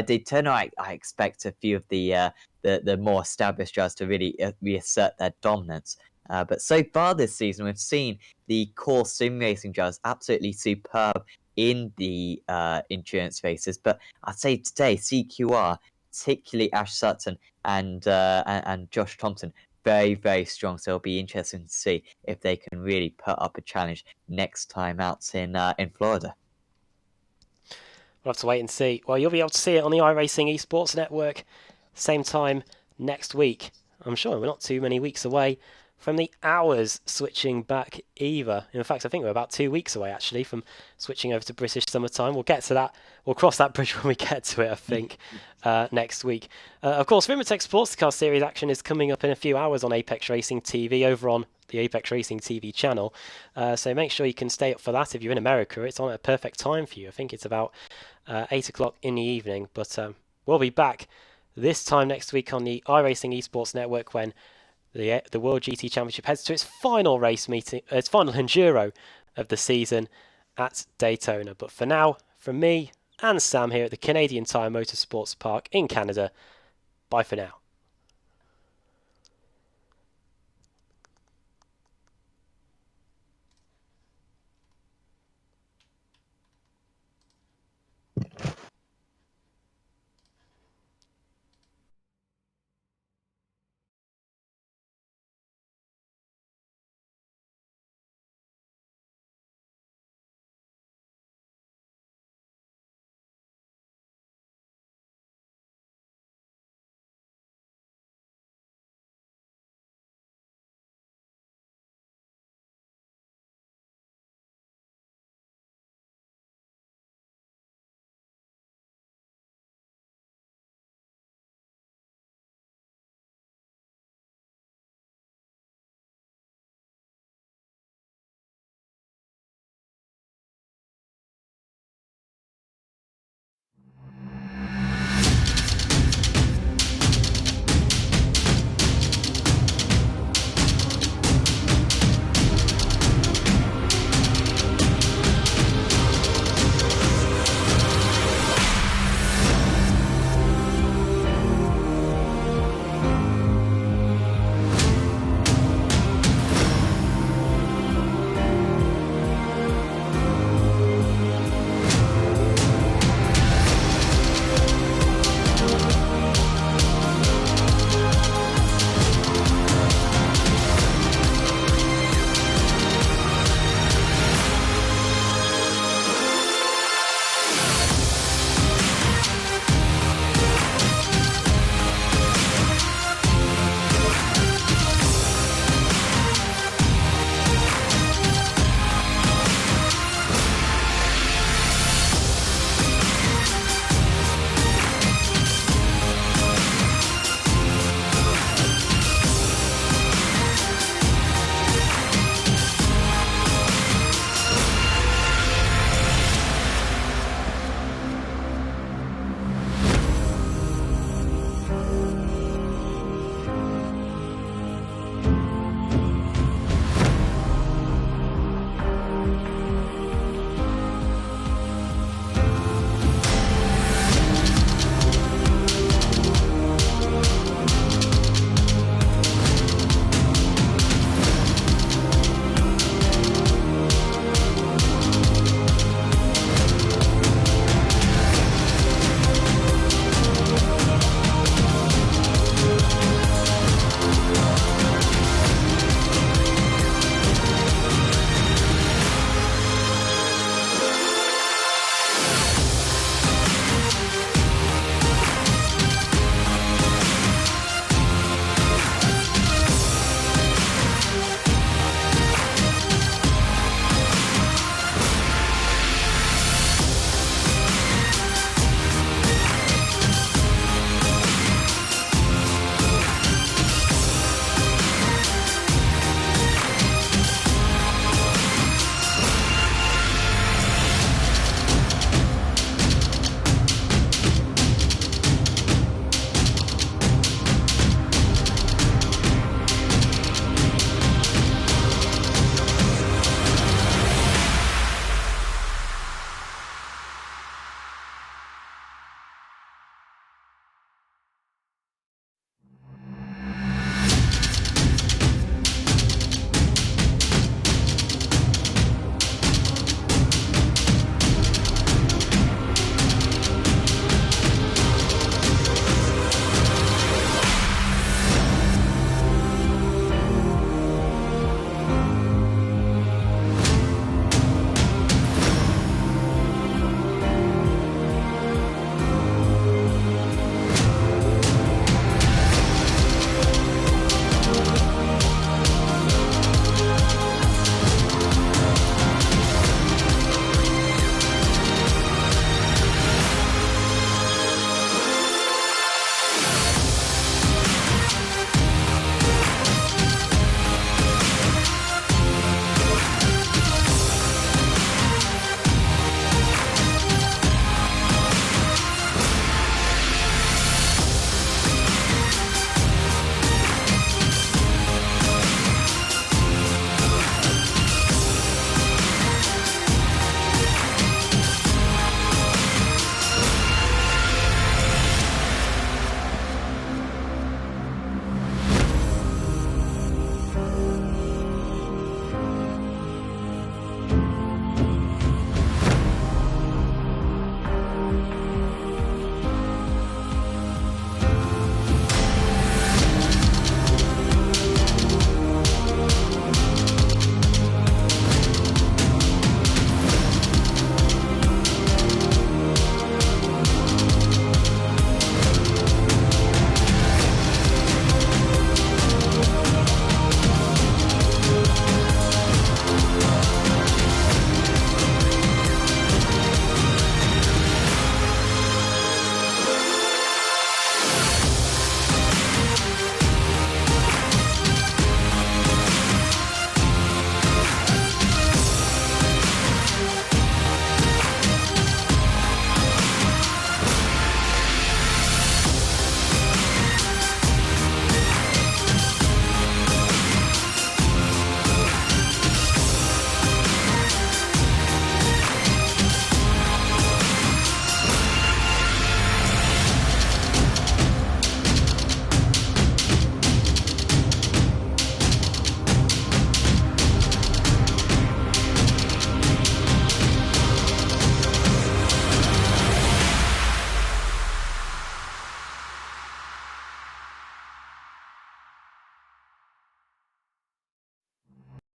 [SPEAKER 2] Daytona, I expect a few of the more established drivers to really reassert their dominance. But so far this season, we've seen the core sim racing drivers absolutely superb in the endurance races. But I'd say today, CQR, particularly Ash Sutton and Josh Thompson, very, very strong. So it'll be interesting to see if they can really put up a challenge next time out in Florida.
[SPEAKER 1] We'll have to wait and see. Well, you'll be able to see it on the iRacing Esports Network, same time next week. I'm sure we're not too many weeks away from the hours switching back either. In fact, I think we're about 2 weeks away, actually, from switching over to British summertime. We'll get to that. We'll cross that bridge when we get to it, I think, next week. Of course, Rimatech Sports Car Series action is coming up in a few hours on Apex Racing TV over on the Apex Racing TV channel. So make sure you can stay up for that. If you're in America, it's on at a perfect time for you. I think it's about 8 o'clock in the evening. But we'll be back this time next week on the iRacing Esports Network when the World GT Championship heads to its final race meeting, its final enduro of the season at Daytona. But for now, from me and Sam here at the Canadian Tire Motorsports Park in Canada, bye for now.